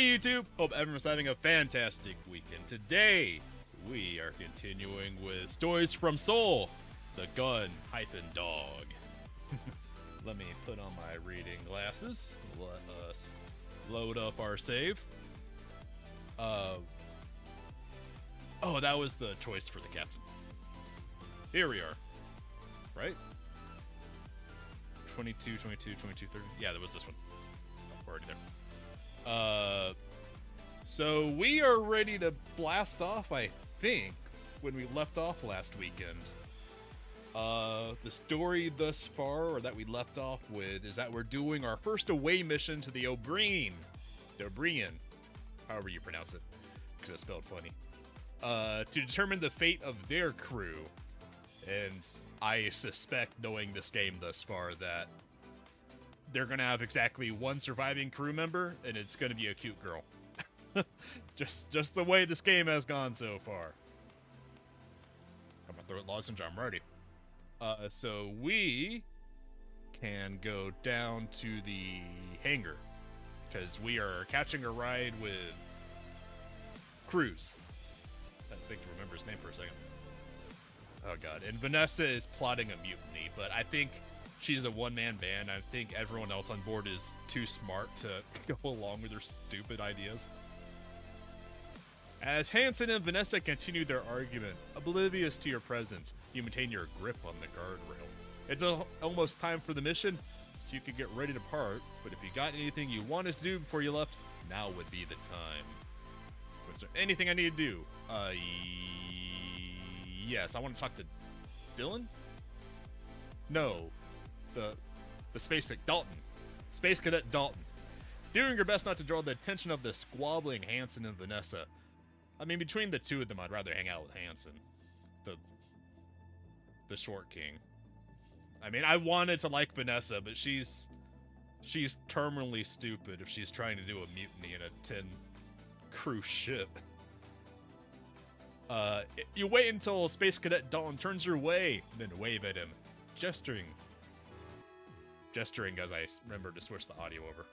Hey YouTube! Hope everyone's having a fantastic weekend. Today, we are continuing with Stories from Soul, the gun-dog. Let me put on my reading glasses. Let us load up our save. Oh, that was the choice for the captain. Here we are. Right? 22, 22, 22, 30. Yeah, there was this one. Oh, we're already there. So we are ready to blast off, I think, when we left off last weekend. The story thus far, or that we left off with, is that we're doing our first away mission to the obreeeeen, however you pronounce it, because it's spelled funny, to determine the fate of their crew. And I suspect, knowing this game thus far, that they're going to have exactly one surviving crew member, and it's going to be a cute girl. just the way this game has gone so far. Got my throat lozenge, I'm ready. So we can go down to the hangar, because we are catching a ride with Cruz. I think to remember his name for a second. Oh god, and Vanessa is plotting a mutiny, but I think she's a one-man band. I think everyone else on board is too smart to go along with her stupid ideas. As Hansen and Vanessa continue their argument, oblivious to your presence, you maintain your grip on the guardrail. It's almost time for the mission, so you can get ready to part, but if you got anything you wanted to do before you left, now would be the time. Was there anything I need to do? Yes, I want to talk to Dylan? No. The Space Cadet Dalton. Space Cadet Dalton. Doing your best not to draw the attention of the squabbling Hansen and Vanessa. I mean, between the two of them, I'd rather hang out with Hansen. The short king. I mean, I wanted to like Vanessa, but she's terminally stupid if she's trying to do a mutiny in a 10-crew ship. You wait until Space Cadet Dalton turns your way, then wave at him, gesturing as I remember to switch the audio over.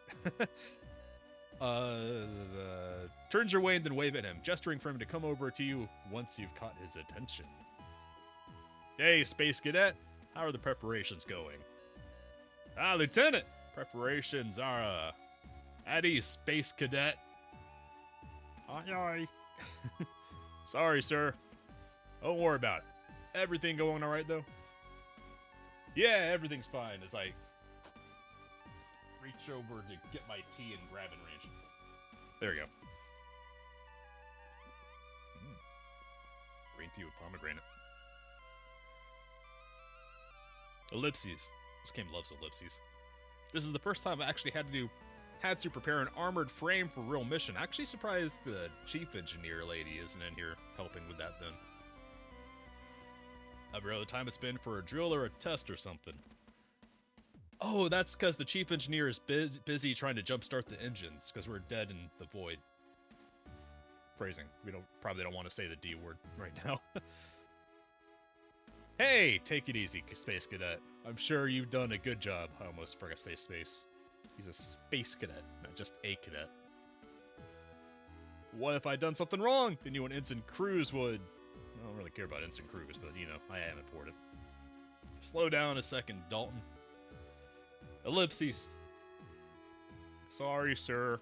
Turns your way and then wave at him, gesturing for him to come over to you once you've caught his attention. Hey, Space Cadet, how are the preparations going? Lieutenant, preparations are, at ease, Space Cadet. Aye. Sorry, sir. Don't worry about it. Everything going all right, though? Yeah, everything's fine as I reach over to get my tea and grabbing range. There we go. Green tea with pomegranate. Ellipses. This game loves ellipses. This is the first time I actually had to prepare an armored frame for real mission. Actually surprised the chief engineer lady isn't in here helping with that then. Every other time it's been for a drill or a test or something. Oh, that's because the chief engineer is busy trying to jumpstart the engines, because we're dead in the void. Phrasing. We probably don't want to say the D word right now. Hey, take it easy, Space Cadet. I'm sure you've done a good job. I almost forgot to say space. He's a space cadet, not just a cadet. What if I'd done something wrong? Then you and Ensign Cruz would... I don't really care about Ensign Cruz, but, you know, I am important. Slow down a second, Dalton. Ellipses. Sorry, sir.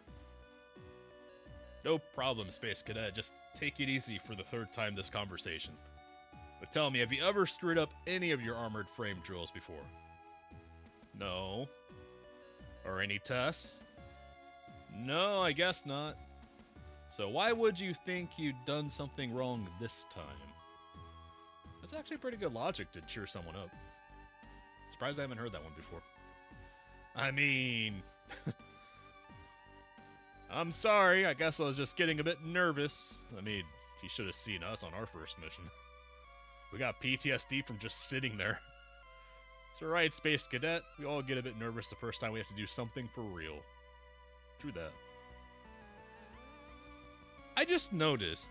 No problem, Space Cadet. Just take it easy for the third time this conversation. But tell me, have you ever screwed up any of your armored frame drills before? No. Or any tests? No, I guess not. So why would you think you'd done something wrong this time? That's actually pretty good logic to cheer someone up. Surprised I haven't heard that one before. I mean... I'm sorry, I guess I was just getting a bit nervous. I mean, he should have seen us on our first mission. We got PTSD from just sitting there. It's alright, Space Cadet. We all get a bit nervous the first time we have to do something for real. True that. I just noticed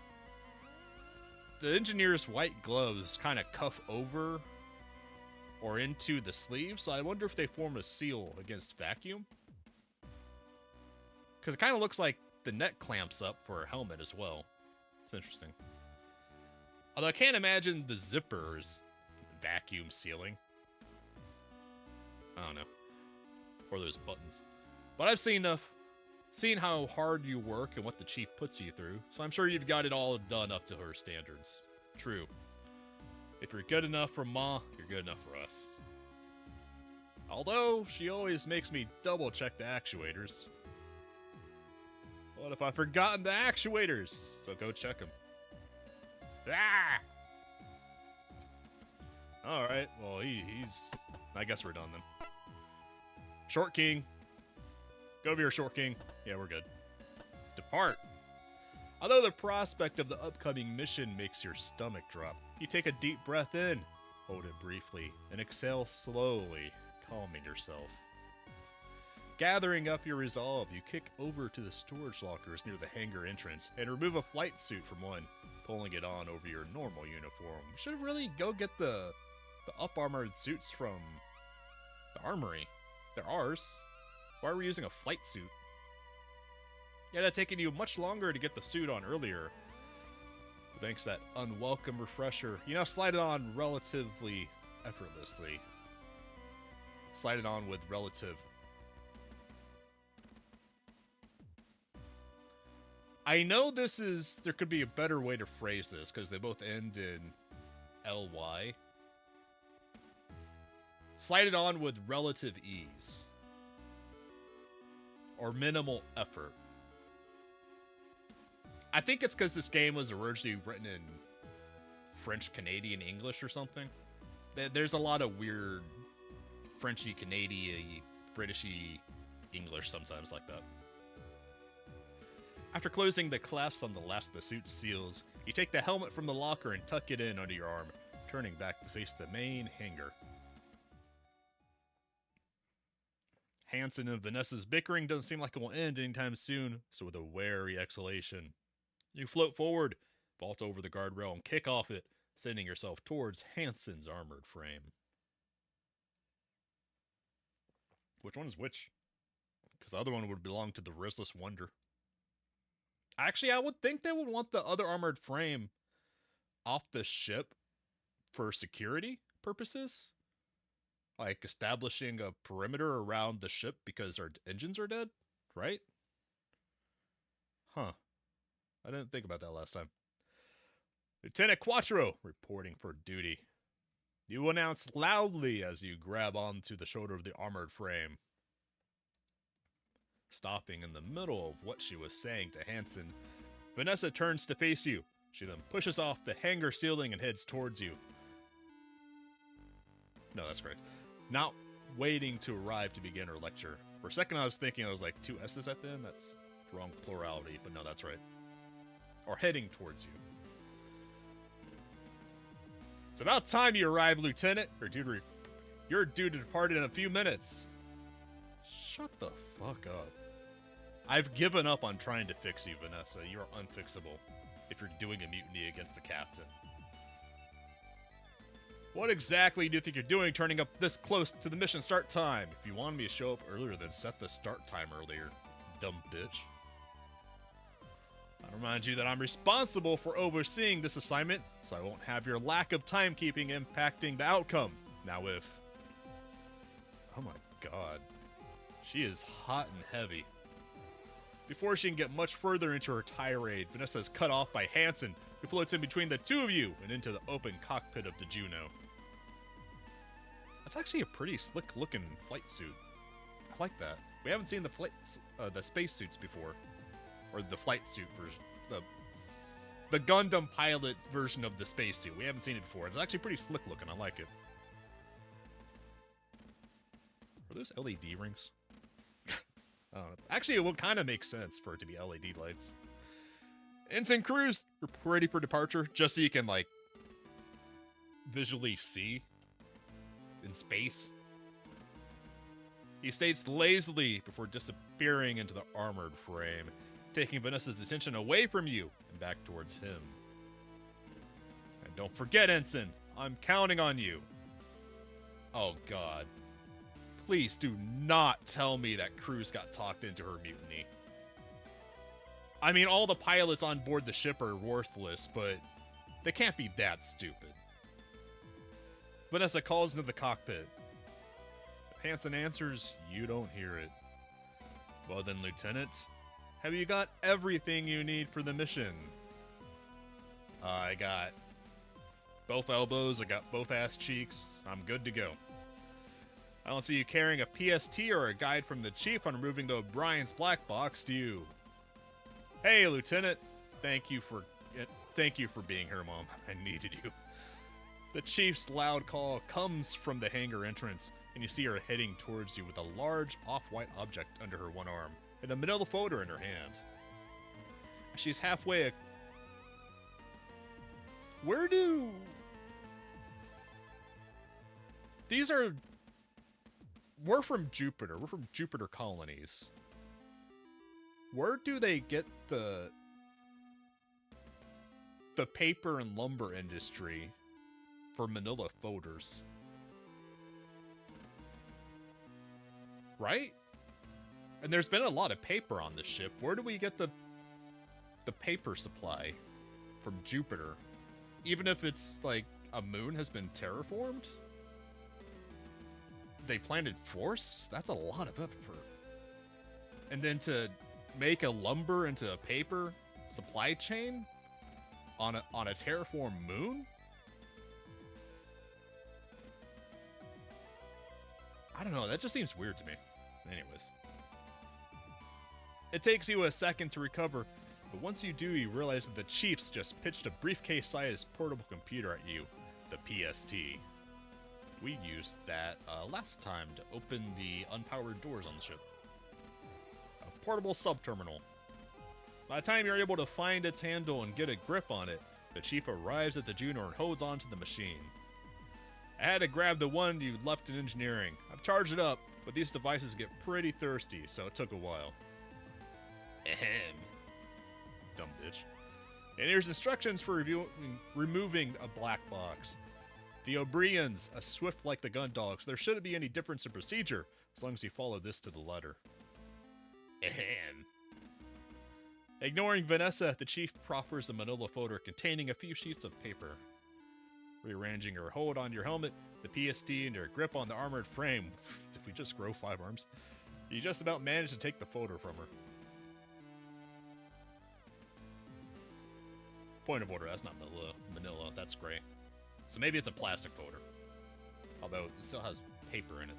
the engineer's white gloves kind of cuff over or into the sleeve, so I wonder if they form a seal against vacuum. Because it kind of looks like the neck clamps up for her helmet as well. It's interesting. Although I can't imagine the zippers vacuum sealing. I don't know. Or those buttons. But I've seen enough. Seen how hard you work and what the chief puts you through, so I'm sure you've got it all done up to her standards. True. If you're good enough for Ma, you're good enough for us. Although, she always makes me double check the actuators. What if I've forgotten the actuators? So go check them. Ah! Alright, well, he's... I guess we're done then. Short King. Go over here, Short King. Yeah, we're good. Depart. Although the prospect of the upcoming mission makes your stomach drop, you take a deep breath in, hold it briefly, and exhale slowly, calming yourself. Gathering up your resolve, you kick over to the storage lockers near the hangar entrance and remove a flight suit from one, pulling it on over your normal uniform. We should really go get the up-armored suits from the armory. They're ours. Why are we using a flight suit? It had taken you much longer to get the suit on earlier. Thanks to that unwelcome refresher, you now slide it on relatively effortlessly. Slide it on with relative. I know this is... There could be a better way to phrase this, because they both end in ly. Slide it on with relative ease. Or minimal effort. I think it's because this game was originally written in French, Canadian, English or something. There's a lot of weird Frenchy, Canadian, Britishy English sometimes like that. After closing the clasps on the last of the suit's seals, you take the helmet from the locker and tuck it in under your arm, turning back to face the main hangar. Hansen and Vanessa's bickering doesn't seem like it will end anytime soon, so with a wary exhalation, you float forward, vault over the guardrail, and kick off it, sending yourself towards Hansen's armored frame. Which one is which? Because the other one would belong to the Restless Wonder. Actually, I would think they would want the other armored frame off the ship for security purposes. Like establishing a perimeter around the ship because our engines are dead, right? Huh. I didn't think about that last time. Lieutenant Quattro, reporting for duty. You announce loudly as you grab onto the shoulder of the armored frame. Stopping in the middle of what she was saying to Hansen, Vanessa turns to face you. She then pushes off the hangar ceiling and heads towards you. No, that's correct. Not waiting to arrive to begin her lecture. For a second I was thinking I was like 2 S's at the end. That's the wrong plurality, but no, that's right. Or heading towards you. It's about time you arrive, Lieutenant. You're due to depart in a few minutes. Shut the fuck up. I've given up on trying to fix you, Vanessa. You're unfixable if you're doing a mutiny against the captain. What exactly do you think you're doing turning up this close to the mission start time? If you wanted me to show up earlier, then set the start time earlier, dumb bitch. I remind you that I'm responsible for overseeing this assignment, so I won't have your lack of timekeeping impacting the outcome. Now if... Oh my god. She is hot and heavy. Before she can get much further into her tirade, Vanessa is cut off by Hansen, who floats in between the two of you and into the open cockpit of the Juno. That's actually a pretty slick-looking flight suit. I like that. We haven't seen the space suits before. Or the flight suit version. The Gundam pilot version of the space suit. We haven't seen it before. It's actually pretty slick-looking. I like it. Are those LED rings? I don't know. Actually, it will kind of make sense for it to be LED lights. Ensign Cruz, you're ready for departure, just so you can, like, visually see in space. He states lazily before disappearing into the armored frame, taking Vanessa's attention away from you and back towards him. And don't forget, Ensign, I'm counting on you. Oh, God. Please do not tell me that Cruz got talked into her mutiny. I mean, all the pilots on board the ship are worthless, but they can't be that stupid. Vanessa calls into the cockpit. If Hansen answers, you don't hear it. Well then, Lieutenant, have you got everything you need for the mission? I got both elbows, I got both ass cheeks, I'm good to go. I don't see you carrying a PST or a guide from the chief on removing the O'Brien's black box, do you? Hey, Lieutenant, thank you for being here, Mom. I needed you. The chief's loud call comes from the hangar entrance, and you see her heading towards you with a large off-white object under her one arm and a manila folder in her hand. She's halfway. Where do these are? We're from Jupiter. We're from Jupiter colonies. Where do they get the paper and lumber industry for manila folders? Right? And there's been a lot of paper on the ship. Where do we get the paper supply from Jupiter? Even if it's like a moon has been terraformed? They planted force? That's a lot of effort. And then to make a lumber into a paper supply chain on a terraformed moon? I don't know, that just seems weird to me. Anyways. It takes you a second to recover, but once you do, you realize that the Chiefs just pitched a briefcase-sized portable computer at you, the PST. We used that last time to open the unpowered doors on the ship. A portable sub-terminal. By the time you're able to find its handle and get a grip on it, the Chief arrives at the Juno and holds onto the machine. I had to grab the one you left in engineering. I've charged it up, but these devices get pretty thirsty, so it took a while. Ahem. Dumb bitch. And here's instructions for removing a black box. The obreeeens are swift like the gun dogs. There shouldn't be any difference in procedure, as long as you follow this to the letter. Ahem. Ignoring Vanessa, the Chief proffers a manila folder containing a few sheets of paper. Rearranging her hold on your helmet, the PST, and her grip on the armored frame. If we just grow 5 arms, you just about managed to take the folder from her. Point of order, that's not manila, that's gray. So maybe it's a plastic folder. Although it still has paper in it.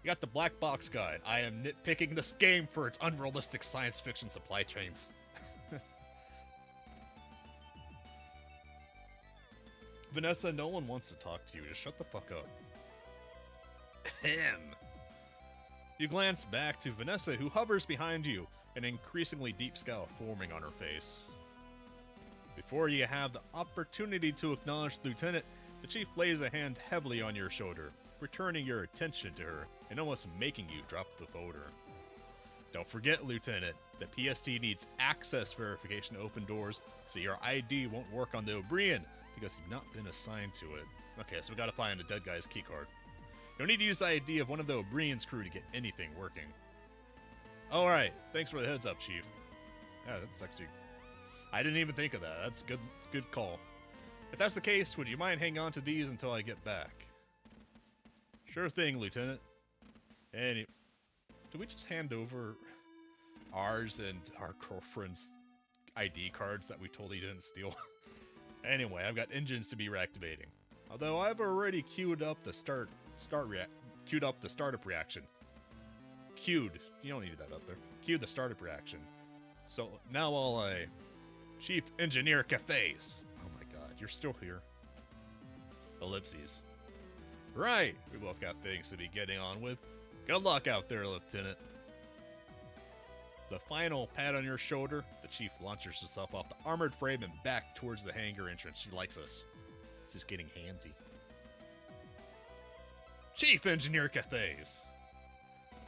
You got the black box guide. I am nitpicking this game for its unrealistic science fiction supply chains. Vanessa, no one wants to talk to you. Just shut the fuck up. Ahem. You glance back to Vanessa, who hovers behind you, an increasingly deep scowl forming on her face. Before you have the opportunity to acknowledge the Lieutenant, the Chief lays a hand heavily on your shoulder, returning your attention to her, and almost making you drop the folder. Don't forget, Lieutenant, the PST needs access verification to open doors, so your ID won't work on the O'Brien, because you've not been assigned to it. Okay, so we gotta find a dead guy's keycard. You'll need to use the ID of one of the O'Brien's crew to get anything working. Alright, thanks for the heads up, Chief. Yeah, that's actually... I didn't even think of that. That's good call. If that's the case, would you mind hanging on to these until I get back? Sure thing, Lieutenant. Did we just hand over ours and our girlfriend's ID cards that we totally didn't steal? Anyway, I've got engines to be reactivating. Although I've already queued up the startup reaction. You don't need that up there. Queued the startup reaction. So now I'll Chief Engineer Cathays. Oh my god, you're still here. Ellipses. Right, we both got things to be getting on with. Good luck out there, Lieutenant. The final pat on your shoulder, the Chief launches herself off the armored frame and back towards the hangar entrance. She likes us. She's getting handsy. Chief Engineer Cathays!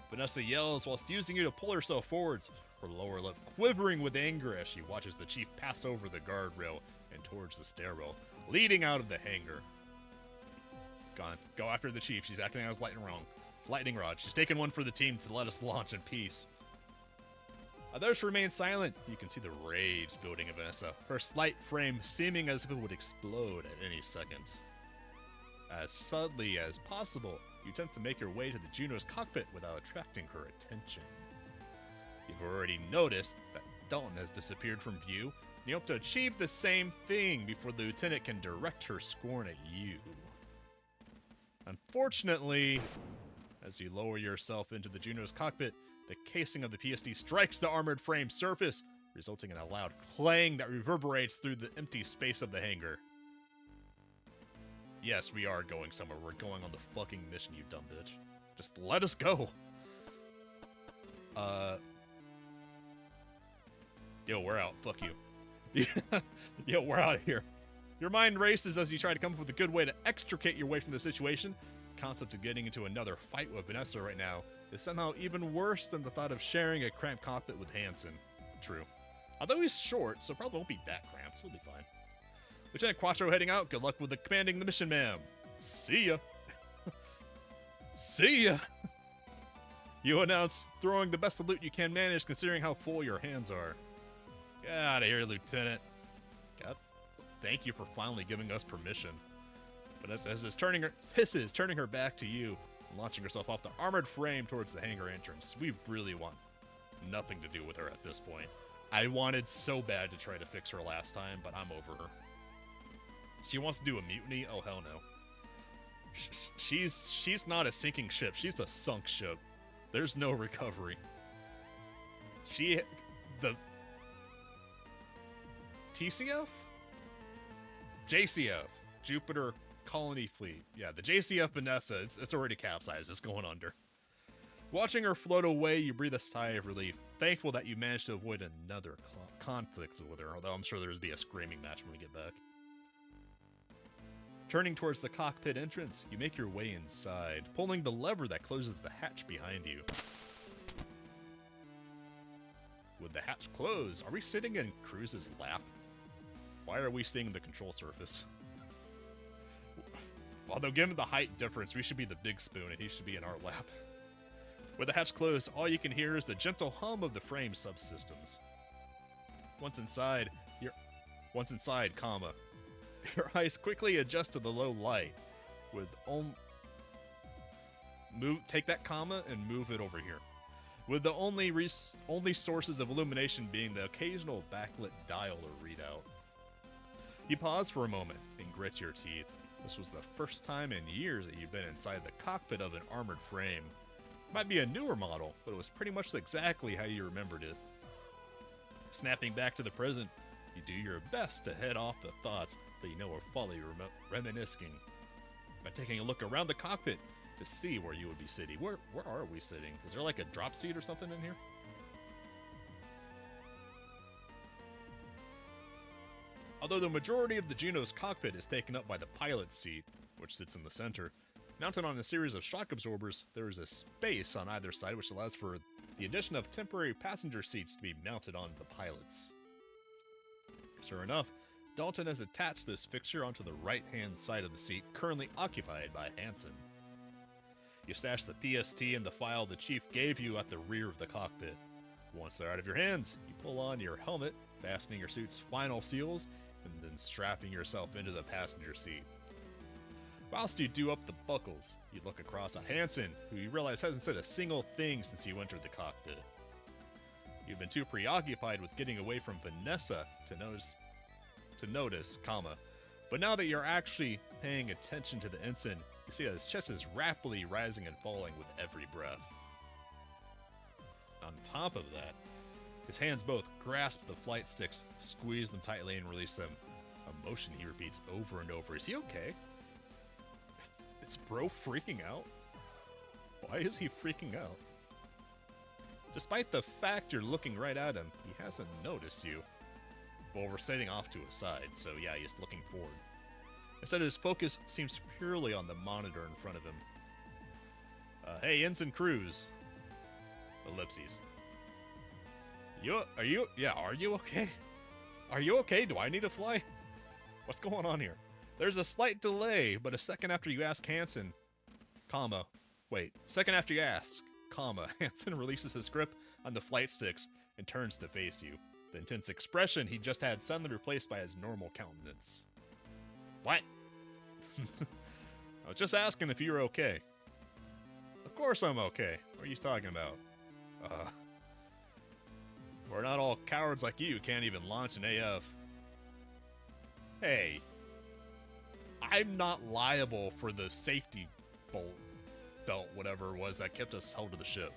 Vanessa yells whilst using you to pull herself forwards, her lower lip quivering with anger as she watches the Chief pass over the guardrail and towards the stairwell, leading out of the hangar. Go after the Chief. She's acting as lightning rod. She's taken one for the team to let us launch in peace. Others remain silent. You can see the rage building in Vanessa, her slight frame seeming as if it would explode at any second. As subtly as possible, you attempt to make your way to the Juno's cockpit without attracting her attention. You've already noticed that Dalton has disappeared from view, and you hope to achieve the same thing before the lieutenant can direct her scorn at you. Unfortunately, as you lower yourself into the Juno's cockpit, the casing of the PSD strikes the armored frame surface, resulting in a loud clang that reverberates through the empty space of the hangar. Yes, we are going somewhere. We're going on the fucking mission, you dumb bitch. Just let us go. Yo, we're out. Fuck you. Yo, we're out of here. Your mind races as you try to come up with a good way to extricate your way from the situation. The concept of getting into another fight with Vanessa right now is somehow even worse than the thought of sharing a cramped cockpit with Hansen. True. Although he's short, so probably won't be that cramped, so it'll be fine. Lieutenant Quattro heading out. Good luck with commanding the mission, ma'am. See ya. See ya. You announce, throwing the best of loot you can manage considering how full your hands are. Get out of here, Lieutenant. God, thank you for finally giving us permission. But as hisses, turning her back to you, and launching herself off the armored frame towards the hangar entrance. We really want nothing to do with her at this point. I wanted so bad to try to fix her last time, but I'm over her. She wants to do a mutiny? Oh, hell no. She's not a sinking ship. She's a sunk ship. There's no recovery. The TCF? JCF. Jupiter Colony Fleet. Yeah, the JCF Vanessa, it's already capsized. It's going under. Watching her float away, you breathe a sigh of relief, thankful that you managed to avoid another conflict with her, although I'm sure there would be a screaming match when we get back. Turning towards the cockpit entrance, you make your way inside, pulling the lever that closes the hatch behind you. With the hatch closed, are we sitting in Cruz's lap? Why are we seeing the control surface? Although given the height difference, we should be the big spoon and he should be in our lap. With the hatch closed, all you can hear is the gentle hum of the frame subsystems. Once inside, your eyes quickly adjust to the low light. Take that comma and move it over here. With the only sources of illumination being the occasional backlit dial or readout. You pause for a moment and grit your teeth. This was the first time in years that you've been inside the cockpit of an armored frame. It might be a newer model, but it was pretty much exactly how you remembered it. Snapping back to the present, you do your best to head off the thoughts that you know are folly reminiscing by taking a look around the cockpit to see where you would be sitting. Where are we sitting? Is there like a drop seat or something in here? Although the majority of the Juno's cockpit is taken up by the pilot's seat, which sits in the center, mounted on a series of shock absorbers, there is a space on either side which allows for the addition of temporary passenger seats to be mounted on the pilots. Sure enough, Dalton has attached this fixture onto the right-hand side of the seat currently occupied by Hansen. You stash the PST and the file the chief gave you at the rear of the cockpit. Once they're out of your hands, you pull on your helmet, fastening your suit's final seals, and then strapping yourself into the passenger seat. Whilst you do up the buckles, you look across at Hansen, who you realize hasn't said a single thing since you entered the cockpit. You've been too preoccupied with getting away from Vanessa to notice, but now that you're actually paying attention to the ensign, you see that his chest is rapidly rising and falling with every breath. On top of that, his hands both grasp the flight sticks, squeeze them tightly, and release them. A motion he repeats over and over. Is he okay? Is bro freaking out? Why is he freaking out? Despite the fact you're looking right at him, he hasn't noticed you. Well, we're setting off to his side, so yeah, he's looking forward. Instead, his focus seems purely on the monitor in front of him. Hey, Ensign Cruz. Ellipses. Are you okay? Are you okay? Do I need to fly? What's going on here? There's a slight delay, but a second after you ask Hansen, Hansen releases his grip on the flight sticks and turns to face you. The intense expression he just had suddenly replaced by his normal countenance. What? I was just asking if you were okay. Of course I'm okay. What are you talking about? We're not all cowards like you who can't even launch an AF. Hey, I'm not liable for the safety belt, whatever it was that kept us held to the ship.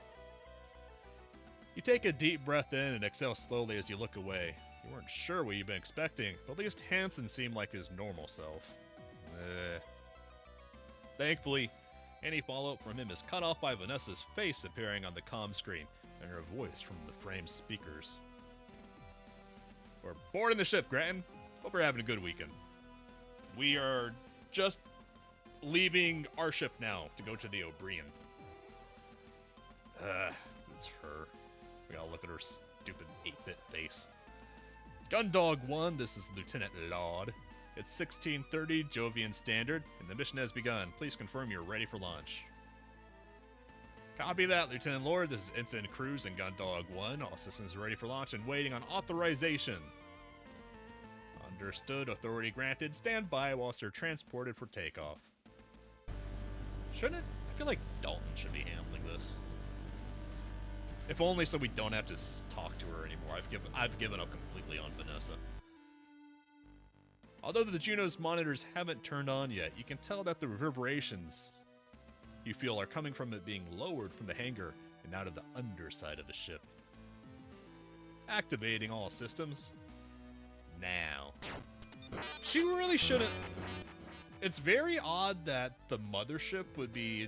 You take a deep breath in and exhale slowly as you look away. You weren't sure what you'd been expecting, but at least Hansen seemed like his normal self. Thankfully, any follow-up from him is cut off by Vanessa's face appearing on the comm screen and her voice from the frame speakers. We're boarding the ship, Granton. Hope you're having a good weekend. We are just leaving our ship now to go to the obreeeeen. It's her. We gotta look at her stupid 8-bit face. Gundog 1, this is Lieutenant Laud. It's 1630 Jovian Standard, and the mission has begun. Please confirm you're ready for launch. Copy that, Lieutenant Lord. This is Ensign Cruz and Gundog 1. All systems ready for launch and waiting on authorization. Understood. Authority granted. Stand by whilst they're transported for takeoff. Shouldn't it? I feel like Dalton should be handling this. If only so we don't have to talk to her anymore. I've given up completely on Vanessa. Although the Juno's monitors haven't turned on yet, you can tell that the reverberations you feel are coming from it being lowered from the hangar and out of the underside of the ship. Activating all systems. Now. She really shouldn't. It's very odd that the mothership would be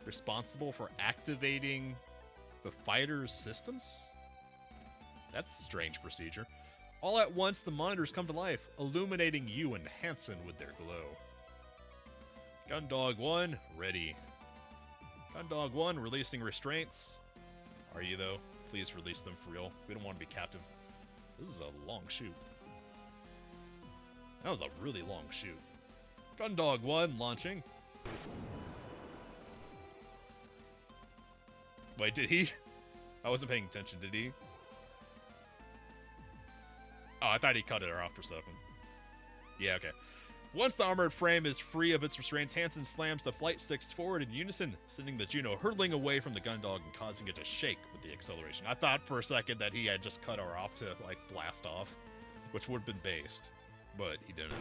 responsible for activating the fighter's systems. That's a strange procedure. All at once, the monitors come to life, illuminating you and Hansen with their glow. Gundog 1, ready. Gundog 1, releasing restraints. Are you, though? Please release them for real. We don't want to be captive. This is a long shoot. That was a really long shoot. Gundog 1, launching. Wait, did he? I wasn't paying attention, did he? Oh, I thought he cut it off for a second. Yeah, okay. Once the armored frame is free of its restraints, Hansen slams the flight sticks forward in unison, sending the Juno hurtling away from the Gundog and causing it to shake with the acceleration. I thought for a second that he had just cut her off to, like, blast off, which would have been based, but he didn't,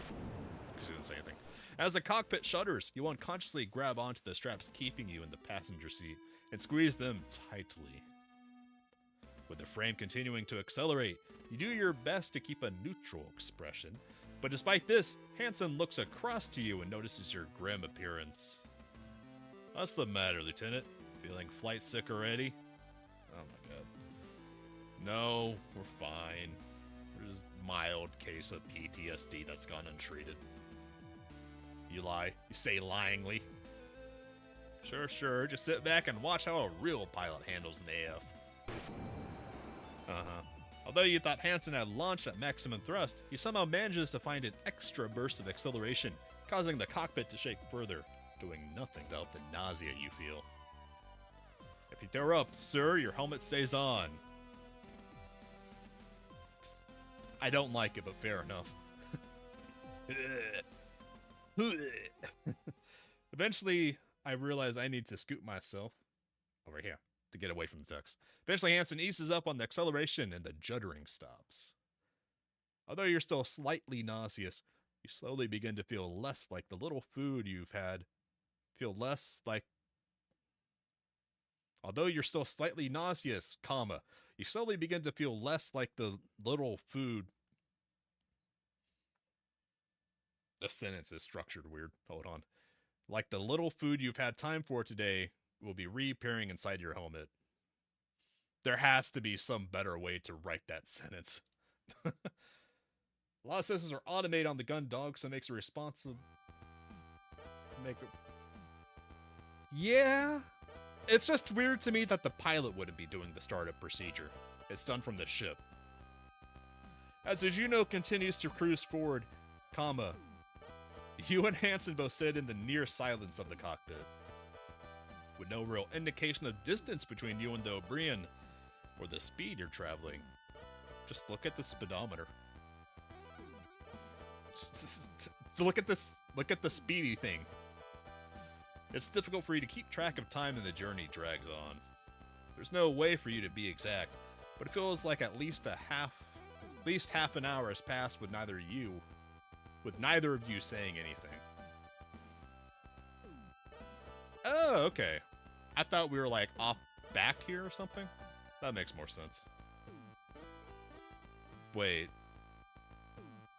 because he didn't say anything. As the cockpit shudders, you unconsciously grab onto the straps keeping you in the passenger seat and squeeze them tightly. With the frame continuing to accelerate, you do your best to keep a neutral expression, but despite this, Hansen looks across to you and notices your grim appearance. What's the matter, Lieutenant? Feeling flight sick already? Oh my god. No, we're fine. There's a mild case of PTSD that's gone untreated. You lie. You say lyingly. Sure. Just sit back and watch how a real pilot handles an AF. Although you thought Hansen had launched at maximum thrust, he somehow manages to find an extra burst of acceleration, causing the cockpit to shake further, doing nothing to help the nausea you feel. If you tear up, sir, your helmet stays on. I don't like it, but fair enough. Eventually, I realize I need to scoot myself over here to get away from the text. Eventually, Hansen eases up on the acceleration and the juddering stops. Although you're still slightly nauseous, you slowly begin to feel less like the little food you've had. Although you're still slightly nauseous, you slowly begin to feel less like the little food. The sentence is structured weird. Hold on. Like the little food you've had time for today will be reappearing inside your helmet. There has to be some better way to write that sentence. A lot of systems are automated on the Gundog, so it makes it responsive. Yeah. It's just weird to me that the pilot wouldn't be doing the startup procedure. It's done from the ship. As the Juno continues to cruise forward, you and Hansen both sit in the near silence of the cockpit. With no real indication of distance between you and the obreeeeen, or the speed you're traveling. Just look at the speedometer. Look at this. Look at the speedy thing. It's difficult for you to keep track of time and the journey drags on. There's no way for you to be exact, but it feels like at least half an hour has passed with neither of you saying anything. Oh, okay. I thought we were like off back here or something. That makes more sense. Wait.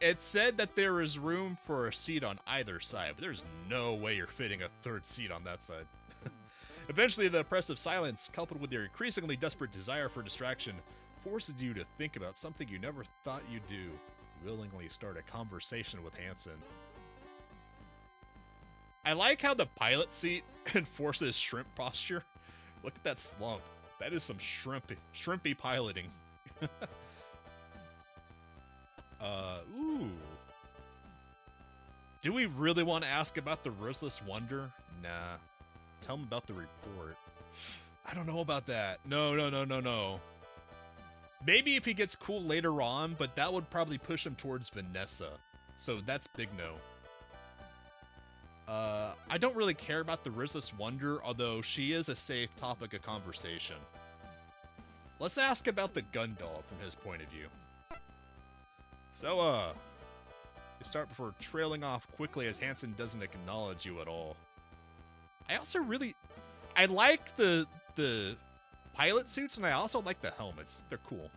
It said that there is room for a seat on either side, but there's no way you're fitting a third seat on that side. Eventually, the oppressive silence, coupled with your increasingly desperate desire for distraction, forces you to think about something you never thought you'd do. Willingly start a conversation with Hansen. I like how the pilot seat enforces shrimp posture. Look at that slump. That is some shrimpy piloting. Ooh. Do we really want to ask about the Restless Wonder? Nah. Tell him about the report. I don't know about that. No. Maybe if he gets cool later on, but that would probably push him towards Vanessa. So that's big no. I don't really care about the Restless Wonder, although she is a safe topic of conversation. Let's ask about the gun doll from his point of view. So, you start before trailing off quickly as Hansen doesn't acknowledge you at all. I like the pilot suits, and I also like the helmets. They're cool.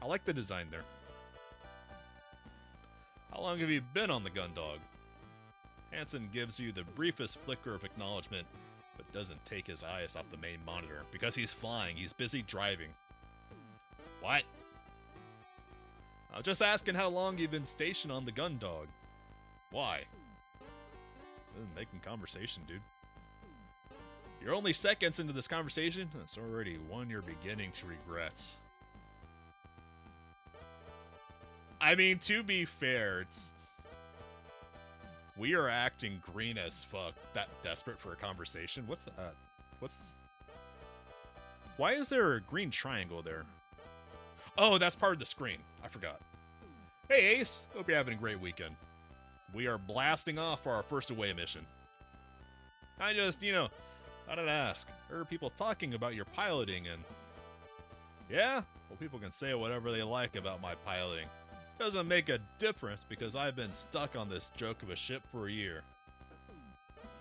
I like the design there. How long have you been on the gun dog? Hansen gives you the briefest flicker of acknowledgement, but doesn't take his eyes off the main monitor. Because he's flying, he's busy driving. What? I was just asking how long you've been stationed on the gun dog. Why? Making conversation, dude. You're only seconds into this conversation, and it's already one you're beginning to regret. I mean, to be fair, we are acting green as fuck, that desperate for a conversation. What's that? Why is there a green triangle there? Oh, that's part of the screen. I forgot. Hey, Ace. Hope you're having a great weekend. We are blasting off for our first away mission. I just, thought I'd ask. Heard people talking about your piloting and... Yeah? Well, people can say whatever they like about my piloting. Doesn't make a difference because I've been stuck on this joke of a ship for a year.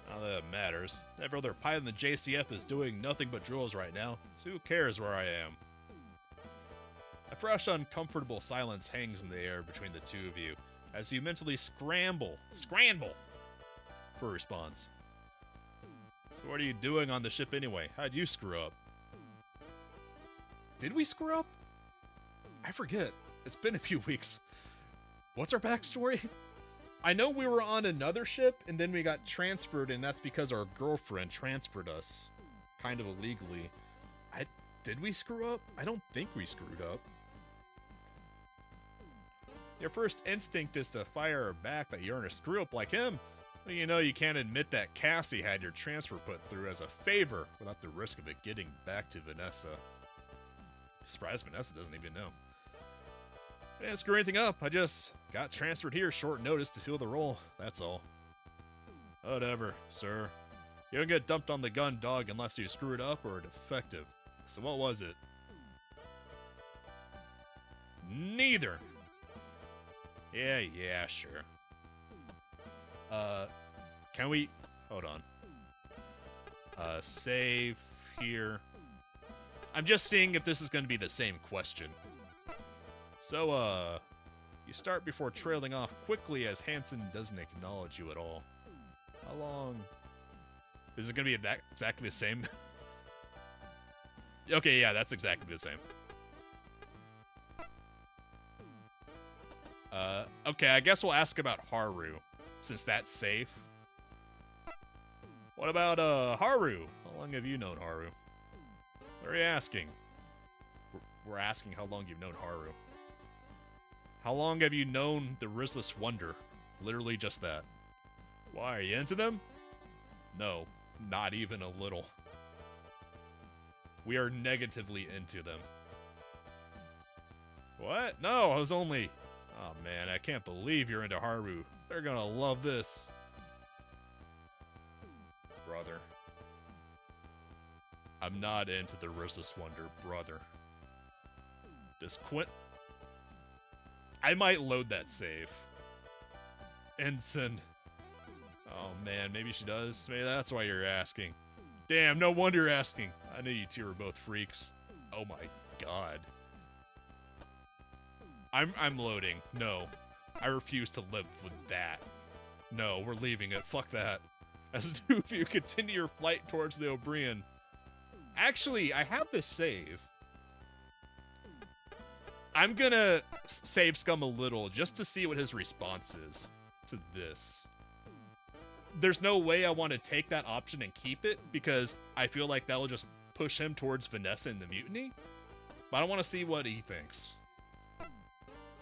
Not that it matters. Every other pilot in the JCF is doing nothing but drills right now, so who cares where I am? A fresh, uncomfortable silence hangs in the air between the two of you as you mentally scramble for a response. So what are you doing on the ship anyway? How'd you screw up? Did we screw up? I forget. It's been a few weeks. What's our backstory? I know we were on another ship, and then we got transferred, and that's because our girlfriend transferred us. Kind of illegally. Did we screw up? I don't think we screwed up. Your first instinct is to fire her back that you're in a screw-up like him. But you can't admit that Cassie had your transfer put through as a favor without the risk of it getting back to Vanessa. Surprised Vanessa doesn't even know. I didn't screw anything up. I just got transferred here short notice to fill the role. That's all. Whatever, sir. You don't get dumped on the gun dog unless you screwed up or are defective. So what was it? Neither. Yeah, sure. Can we... Hold on. Save here. I'm just seeing if this is going to be the same question. So, you start before trailing off quickly as Hansen doesn't acknowledge you at all. How long... Is it going to be exactly the same? Okay, yeah, that's exactly the same. Okay, I guess we'll ask about Haru, since that's safe. What about, Haru? How long have you known Haru? What are you asking? We're asking how long you've known Haru. How long have you known the Restless Wonder? Literally just that. Why, are you into them? No, not even a little. We are negatively into them. What? No, I was only... Oh man, I can't believe you're into Haru. They're gonna love this. Brother. I'm not into the Restless Wonder, brother. Does Quint... I might load that save. Ensign. Oh man, maybe she does. Maybe that's why you're asking. Damn, no wonder you're asking. I knew you two were both freaks. Oh my god. I'm loading. No. I refuse to live with that. No, we're leaving it. Fuck that. As the two of you continue your flight towards the obreeeeen. Actually, I have this save. I'm gonna save Scum a little just to see what his response is to this. There's no way I want to take that option and keep it because I feel like that'll just push him towards Vanessa and the mutiny. But I want to see what he thinks.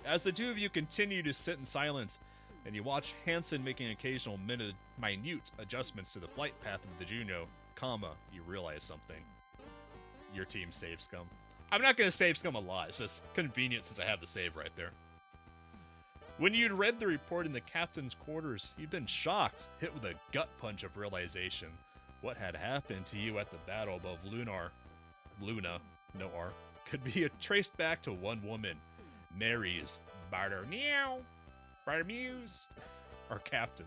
As the two of you continue to sit in silence and you watch Hansen making occasional minute adjustments to the flight path of the Juno, you realize something. Your team saves Scum. I'm not going to save Scum a lot. It's just convenient since I have the save right there. When you'd read the report in the captain's quarters, you'd been shocked, hit with a gut punch of realization. What had happened to you at the battle above Luna, no R, could be traced back to one woman, Mary's Bartermeow, our captain.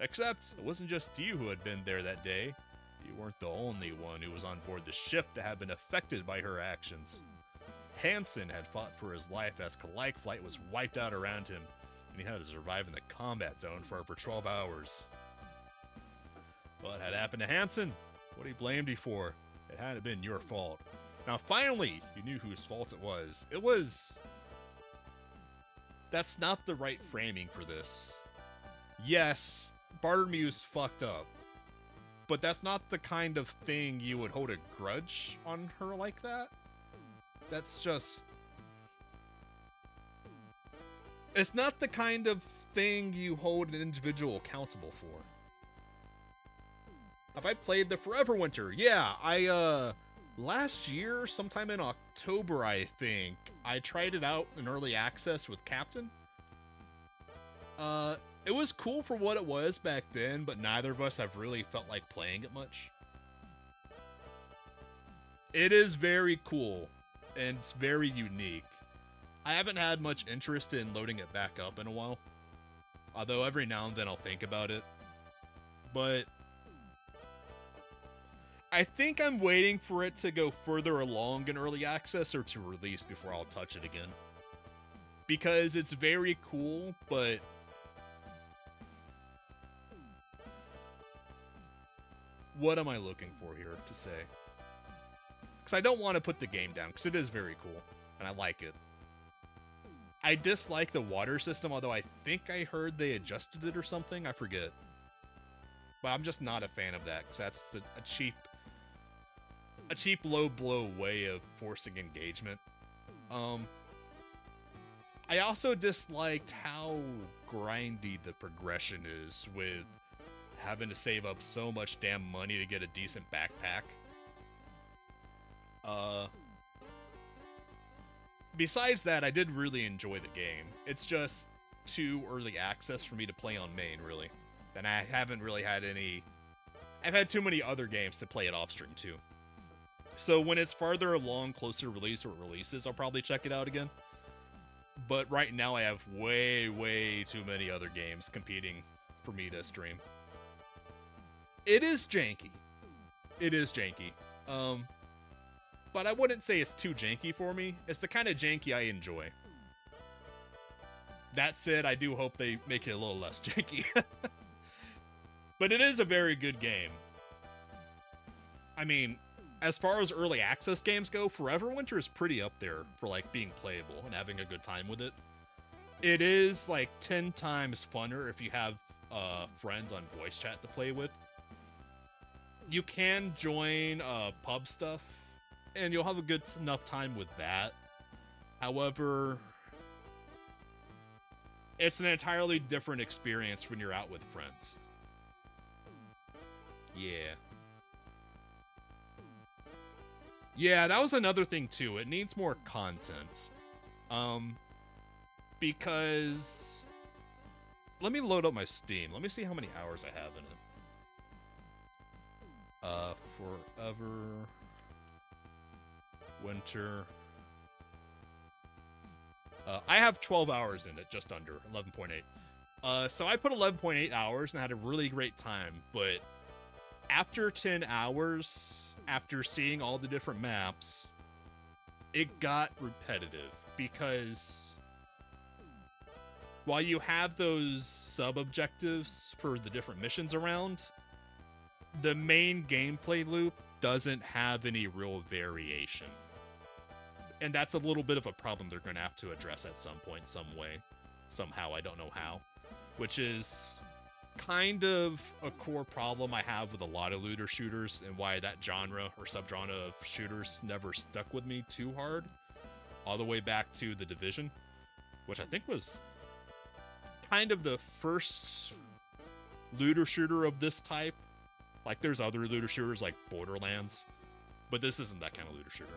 Except, it wasn't just you who had been there that day. You weren't the only one who was on board the ship that had been affected by her actions. Hansen had fought for his life as Kalike flight was wiped out around him, and he had to survive in the combat zone for over 12 hours. What had happened to Hansen? What he blamed you for? It hadn't been your fault. Now finally, you knew whose fault it was. That's not the right framing for this. Yes, Bartermew's fucked up. But that's not the kind of thing you would hold a grudge on her like that. That's just... It's not the kind of thing you hold an individual accountable for. Have I played the Forever Winter? Yeah, last year, sometime in October, I think, I tried it out in early access with Captain. It was cool for what it was back then, but neither of us have really felt like playing it much. It is very cool, and it's very unique. I haven't had much interest in loading it back up in a while. Although every now and then I'll think about it. But I think I'm waiting for it to go further along in early access or to release before I'll touch it again. Because it's very cool, but what am I looking for here to say? Because I don't want to put the game down, because it is very cool, and I like it. I dislike the water system, although I think I heard they adjusted it or something. I forget. But I'm just not a fan of that, because that's a cheap low blow way of forcing engagement. I also disliked how grindy the progression is with having to save up so much damn money to get a decent backpack. Besides that, I did really enjoy the game. It's just too early access for me to play on main, really. And I haven't really had any... I've had too many other games to play it off stream, too. So when it's farther along, closer to release or releases, I'll probably check it out again. But right now I have way, way too many other games competing for me to stream. It is janky. It is janky. But I wouldn't say it's too janky for me. It's the kind of janky I enjoy. That said, I do hope they make it a little less janky. But it is a very good game. I mean, as far as early access games go, Forever Winter is pretty up there for like being playable and having a good time with it. It is like 10 times funner if you have friends on voice chat to play with. You can join pub stuff, and you'll have a good enough time with that. However, it's an entirely different experience when you're out with friends. Yeah. Yeah, that was another thing too. It needs more content. Um, because let me load up my Steam. Let me see how many hours I have in it. Forever Winter. I have 12 hours in it, just under 11.8. So I put 11.8 hours and had a really great time, but after 10 hours, after seeing all the different maps, it got repetitive because while you have those sub-objectives for the different missions around, the main gameplay loop doesn't have any real variation. And that's a little bit of a problem they're going to have to address at some point, some way, somehow, I don't know how. Which is kind of a core problem I have with a lot of looter shooters and why that genre or subgenre of shooters never stuck with me too hard. All the way back to The Division, which I think was kind of the first looter shooter of this type. Like, there's other looter shooters like Borderlands, but this isn't that kind of looter shooter.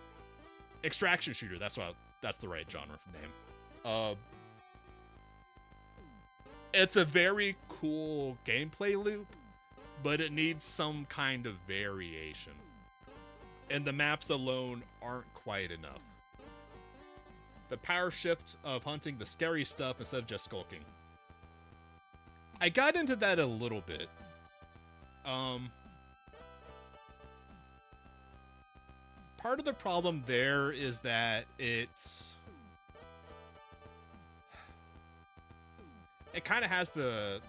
Extraction shooter, that's the right genre for name. It's a very cool gameplay loop, but it needs some kind of variation. And the maps alone aren't quite enough. The power shift of hunting the scary stuff instead of just skulking. I got into that a little bit. Part of the problem there is that it kind of has the,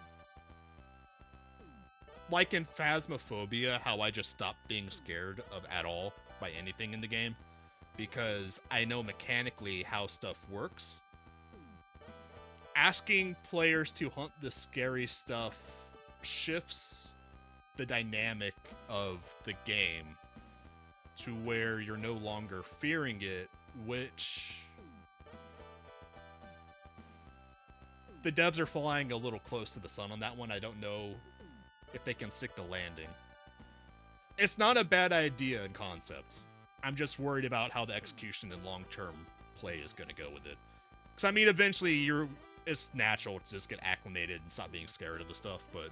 like in Phasmophobia, how I just stopped being scared of at all by anything in the game because I know mechanically how stuff works. Asking players to hunt the scary stuff shifts the dynamic of the game to where you're no longer fearing it, which the devs are flying a little close to the sun on that one. I don't know if they can stick the landing. It's not a bad idea in concept. I'm just worried about how the execution and long-term play is going to go with it. Because, I mean, eventually it's natural to just get acclimated and stop being scared of the stuff, but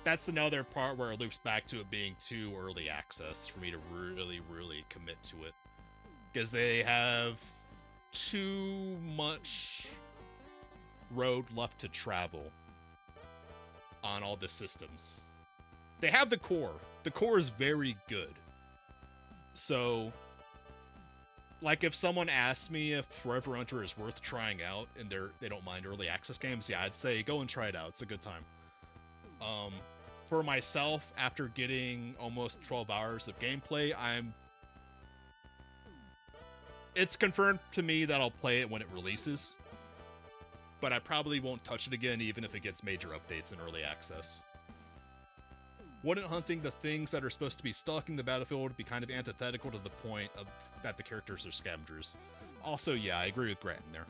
that's another part where it loops back to it being too early access for me to really, really commit to it. Because they have too much road left to travel on all the systems. They have the core. The core is very good. So, like, if someone asked me if Forever Hunter is worth trying out and they don't mind early access games, yeah, I'd say go and try it out. It's a good time. For myself, after getting almost 12 hours of gameplay, it's confirmed to me that I'll play it when it releases, but I probably won't touch it again even if it gets major updates in early access. Wouldn't hunting the things that are supposed to be stalking the battlefield be kind of antithetical to the point of that the characters are scavengers? Also, yeah, I agree with Grant there.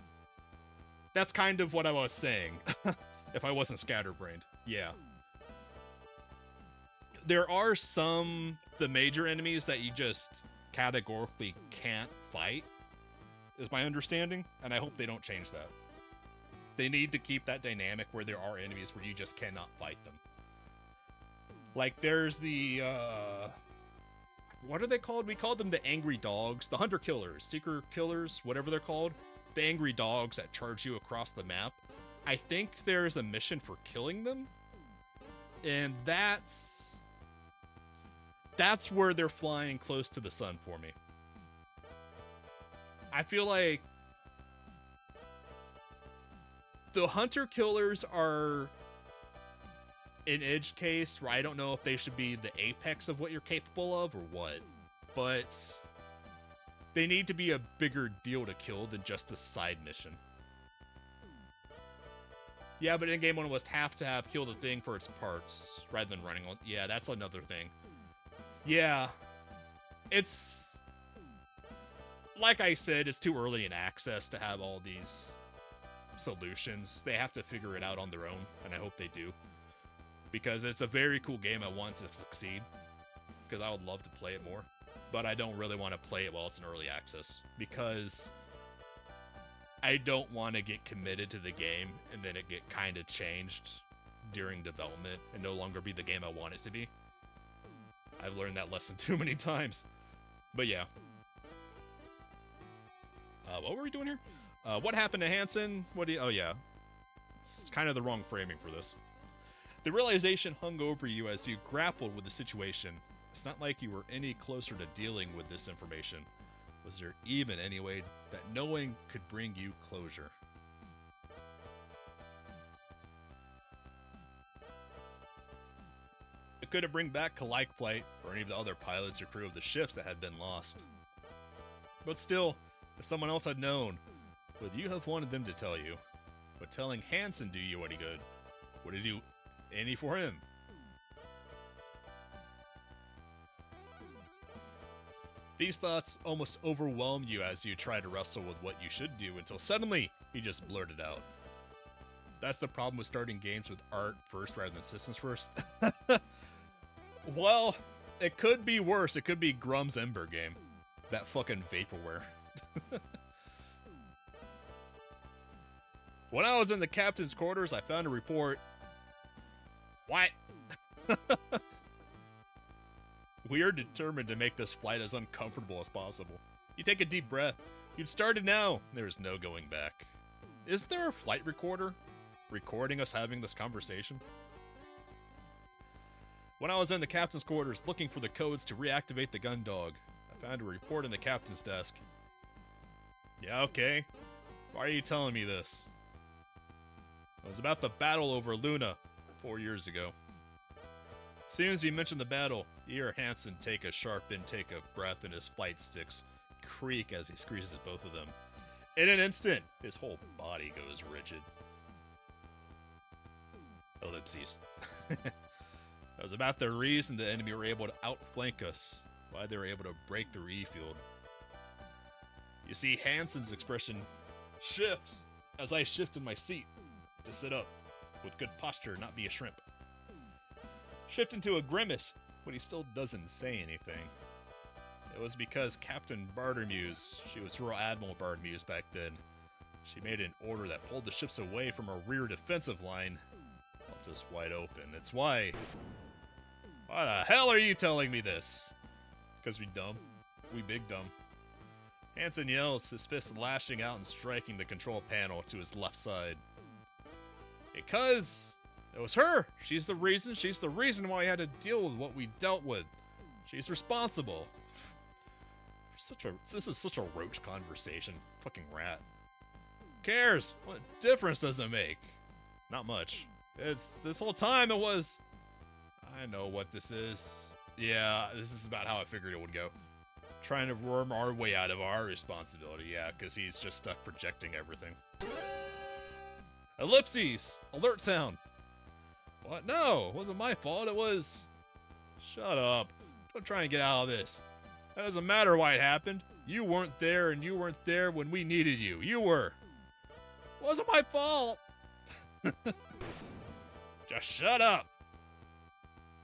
That's kind of what I was saying, if I wasn't scatterbrained. Yeah. There are the major enemies that you just categorically can't fight, is my understanding, and I hope they don't change that. They need to keep that dynamic where there are enemies where you just cannot fight them. Like, there's the, what are they called? We called them the angry dogs, the hunter killers, seeker killers, whatever they're called. The angry dogs that charge you across the map. I think there's a mission for killing them, and that's where they're flying close to the sun for me. I feel like the hunter killers are an edge case where I don't know if they should be the apex of what you're capable of or what, but they need to be a bigger deal to kill than just a side mission. Yeah, but in-game one must have to have kill the thing for its parts rather than running on. Yeah, that's another thing. Yeah, it's like I said, it's too early in access to have all these solutions. They have to figure it out on their own, and I hope they do. Because it's a very cool game I want to succeed. Because I would love to play it more. but I don't really want to play it while it's in early access because I don't want to get committed to the game and then it get kind of changed during development and no longer be the game I want it to be. I've learned that lesson too many times. But yeah. What were we doing here? What happened to Hansen? Oh yeah. It's kind of the wrong framing for this. The realization hung over you as you grappled with the situation. It's not like you were any closer to dealing with this information. Was there even any way that knowing could bring you closure? It couldn't bring back Kalike Flight or any of the other pilots or crew of the ships that had been lost. But still, if someone else had known, would you have wanted them to tell you? Would telling Hansen do you any good? Would it do any for him? These thoughts almost overwhelm you as you try to wrestle with what you should do until suddenly you just blurt it out. That's the problem with starting games with art first rather than systems first. Well, it could be worse. It could be Grum's Ember game. That fucking vaporware. When I was in the captain's quarters, I found a report. What? We are determined to make this flight as uncomfortable as possible. You take a deep breath. You'd started now. There's no going back. Is there a flight recorder recording us having this conversation? When I was in the captain's quarters looking for the codes to reactivate the gun dog, I found a report in the captain's desk. Yeah, okay. Why are you telling me this? It was about the battle over Luna 4 years ago. As soon as you mention the battle, you hear Hansen take a sharp intake of breath and his flight sticks creak as he squeezes both of them. In an instant, his whole body goes rigid. Ellipses. It was about the reason the enemy were able to outflank us, why they were able to break the E-field. You see Hansen's expression shifts as I shift in my seat to sit up with good posture, not be a shrimp. Shift into a grimace, but he still doesn't say anything. It was because Captain Bartermuse, she was Royal Admiral Bartermuse back then, she made an order that pulled the ships away from our rear defensive line, left us wide open. It's why. Why the hell are you telling me this? Because we dumb. We big dumb. Hansen yells, his fist lashing out and striking the control panel to his left side. Because it was her. She's the reason why I had to deal with what we dealt with. She's responsible. This is such a roach conversation. Fucking rat. Who cares? What difference does it make? Not much. This whole time it was. I know what this is. Yeah, this is about how I figured it would go. Trying to worm our way out of our responsibility, yeah, because he's just stuck projecting everything. Ellipses! Alert sound! What? No, it wasn't my fault, it was... Shut up. Don't try and get out of this. That doesn't matter why it happened. You weren't there, and you weren't there when we needed you. You were. It wasn't my fault! Just shut up!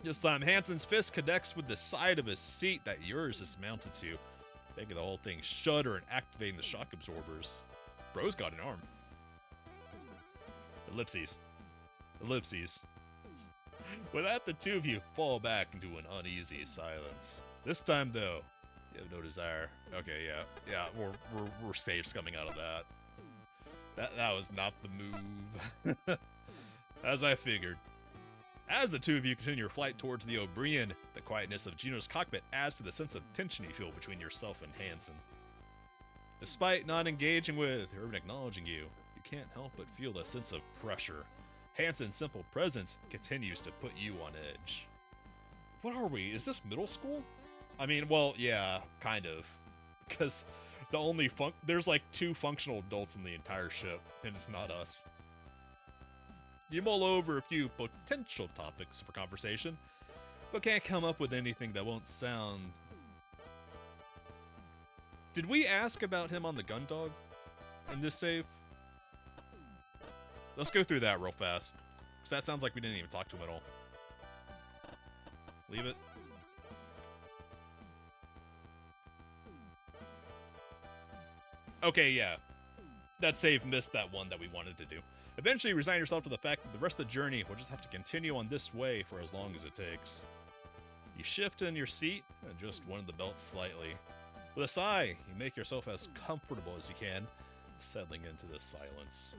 This time, Hansen's fist connects with the side of his seat that yours is mounted to, making the whole thing shudder and activating the shock absorbers. Bro's got an arm. Ellipses. Ellipses. With that, the two of you fall back into an uneasy silence. This time, though, you have no desire. Okay, yeah, we're safes coming out of that. That was not the move. As I figured. As the two of you continue your flight towards the obreeeeen, the quietness of Juno's cockpit adds to the sense of tension you feel between yourself and Hansen. Despite not engaging with or even acknowledging you, you can't help but feel a sense of pressure. Hansen's simple presence continues to put you on edge. What are we? Is this middle school? I mean, well, yeah, kind of. Because there's like 2 functional adults in the entire ship, and it's not us. You mull over a few potential topics for conversation, but can't come up with anything that won't sound... Did we ask about him on the gun dog in this save? Let's go through that real fast, because that sounds like we didn't even talk to him at all. Leave it. Okay, yeah. That save missed that one that we wanted to do. Eventually, resign yourself to the fact that the rest of the journey will just have to continue on this way for as long as it takes. You shift in your seat and adjust one of the belts slightly. With a sigh, you make yourself as comfortable as you can, settling into the silence.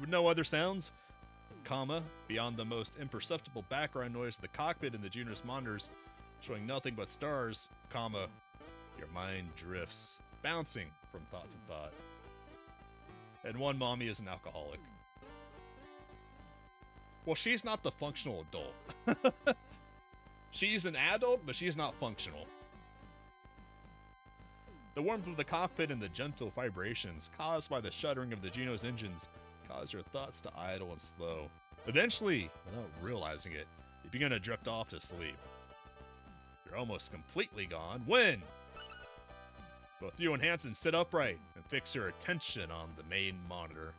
With no other sounds, beyond the most imperceptible background noise of the cockpit and the junior's monitors, showing nothing but stars, your mind drifts, bouncing from thought to thought. And one mommy is an alcoholic. Well, she's not the functional adult. She's an adult, but she's not functional. The warmth of the cockpit and the gentle vibrations caused by the shuddering of the Juno's engines cause your thoughts to idle and slow. Eventually, without realizing it, you begin to drift off to sleep. You're almost completely gone when both you and Hansen sit upright and fix your attention on the main monitor.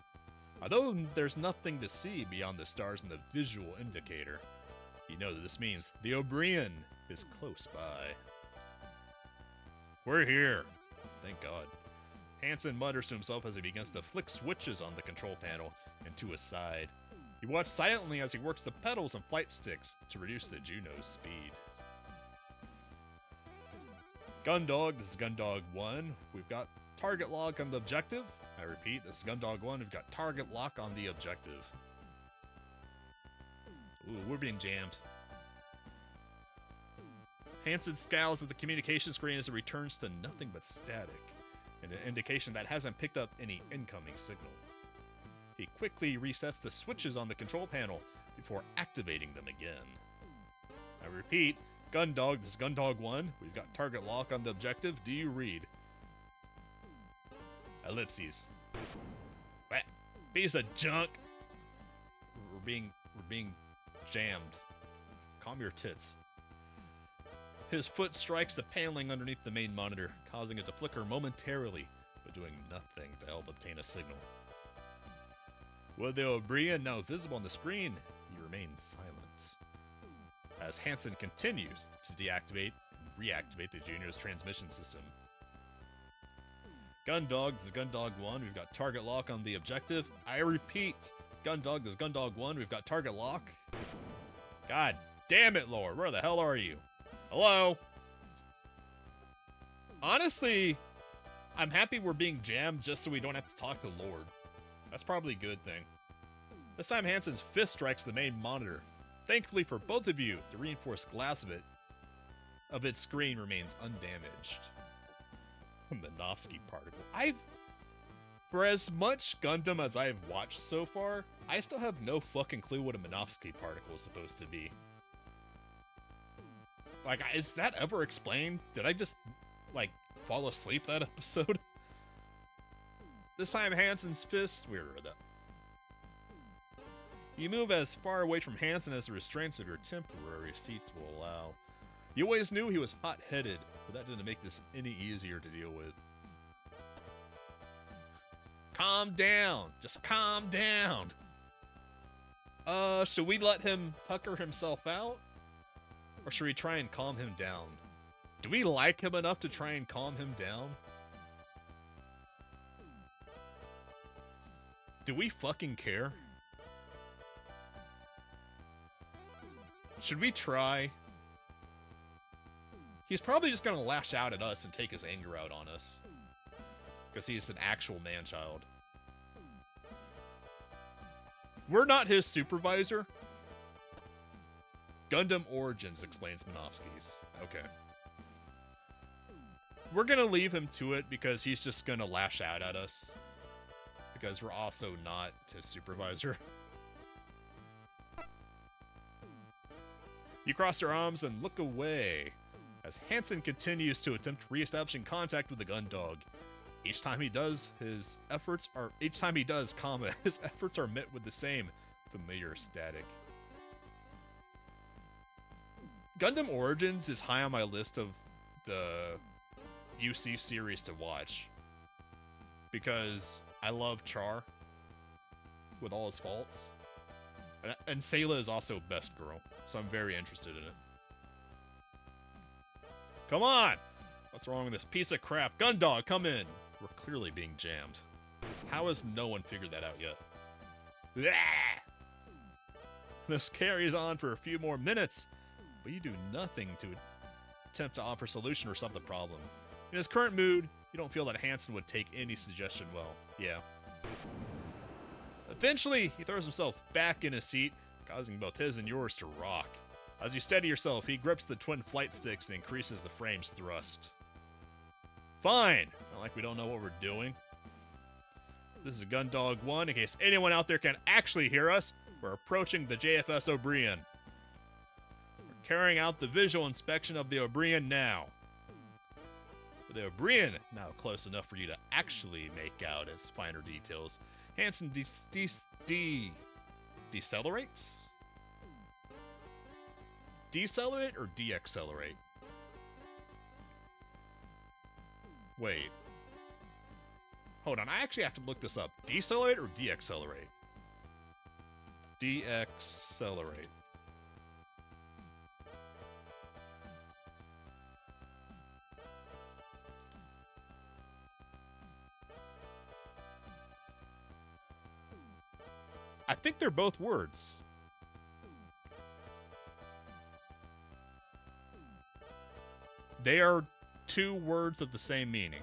Although there's nothing to see beyond the stars in the visual indicator, you know that this means the obreeeeen is close by. We're here. Thank God. Hansen mutters to himself as he begins to flick switches on the control panel and to his side. You watch silently as he works the pedals and flight sticks to reduce the Juno's speed. Gundog, this is Gundog 1. We've got target lock on the objective. I repeat, this is Gundog 1. We've got target lock on the objective. Ooh, we're being jammed. Hansen scowls at the communication screen as it returns to nothing but static, and an indication that hasn't picked up any incoming signal. He quickly resets the switches on the control panel before activating them again. I repeat, Gundog, this is Gundog 1. We've got target lock on the objective. Do you read? Ellipses. Piece of junk. We're being jammed. Calm your tits. His foot strikes the paneling underneath the main monitor, causing it to flicker momentarily, but doing nothing to help obtain a signal. With the obreeeeen now visible on the screen, he remains silent. As Hansen continues to deactivate and reactivate the Junior's transmission system. Gundog, this is Gundog 1, we've got target lock on the objective. I repeat, Gundog, this is Gundog 1, we've got target lock. God damn it, Lord, where the hell are you? Hello? Honestly, I'm happy we're being jammed just so we don't have to talk to Lord. That's probably a good thing. This time Hansen's fist strikes the main monitor. Thankfully for both of you, the reinforced glass of its screen remains undamaged. Minovsky particle. For as much Gundam as I've watched so far, I still have no fucking clue what a Minovsky particle is supposed to be. Like, is that ever explained? Did I just, like, fall asleep that episode? This time Hansen's fist... We read that. You move as far away from Hansen as the restraints of your temporary seats will allow. You always knew he was hot-headed, but that didn't make this any easier to deal with. Calm down. Just calm down. Should we let him tucker himself out? Or should we try and calm him down? Do we like him enough to try and calm him down? Do we fucking care? Should we try? He's probably just gonna lash out at us and take his anger out on us. Because he's an actual man-child. We're not his supervisor. Gundam Origins, explains Minovsky's. Okay. We're gonna leave him to it because he's just gonna lash out at us. Because we're also not his supervisor. You cross your arms and look away as Hansen continues to attempt re-establishing contact with the Gundog. Each time he does, his efforts are met with the same familiar static. Gundam Origins is high on my list of the UC series to watch because I love Char with all his faults. And Sayla is also best girl, so I'm very interested in it. Come on! What's wrong with this piece of crap? Gundog, come in! We're clearly being jammed. How has no one figured that out yet? Ah! This carries on for a few more minutes, but you do nothing to attempt to offer a solution or solve the problem. In his current mood, you don't feel that Hansen would take any suggestion well. Yeah. Eventually, he throws himself back in his seat, causing both his and yours to rock. As you steady yourself, he grips the twin flight sticks and increases the frame's thrust. Fine! Not like we don't know what we're doing. This is Gundog 1. In case anyone out there can actually hear us, we're approaching the JFS obreeeeen. We're carrying out the visual inspection of the obreeeeen now. With the obreeeeen now close enough for you to actually make out its finer details, Hansen decelerates? Decelerate or deaccelerate? Wait. Hold on, I actually have to look this up. Decelerate or deaccelerate? Deaccelerate. I think they're both words. They are two words of the same meaning.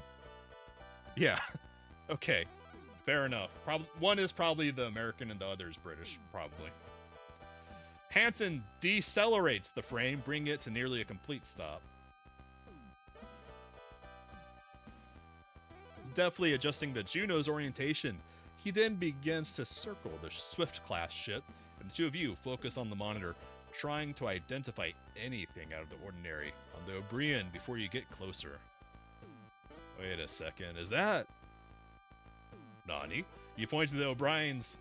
Yeah. Okay. Fair enough. One is probably the American and the other is British, probably. Hansen decelerates the frame, bringing it to nearly a complete stop. Deftly adjusting the Juno's orientation, he then begins to circle the Swift-class ship, and the two of you focus on the monitor, trying to identify anything out of the ordinary on the obreeeeen before you get closer. Wait a second, is that... Nani? You point to the obreeeen's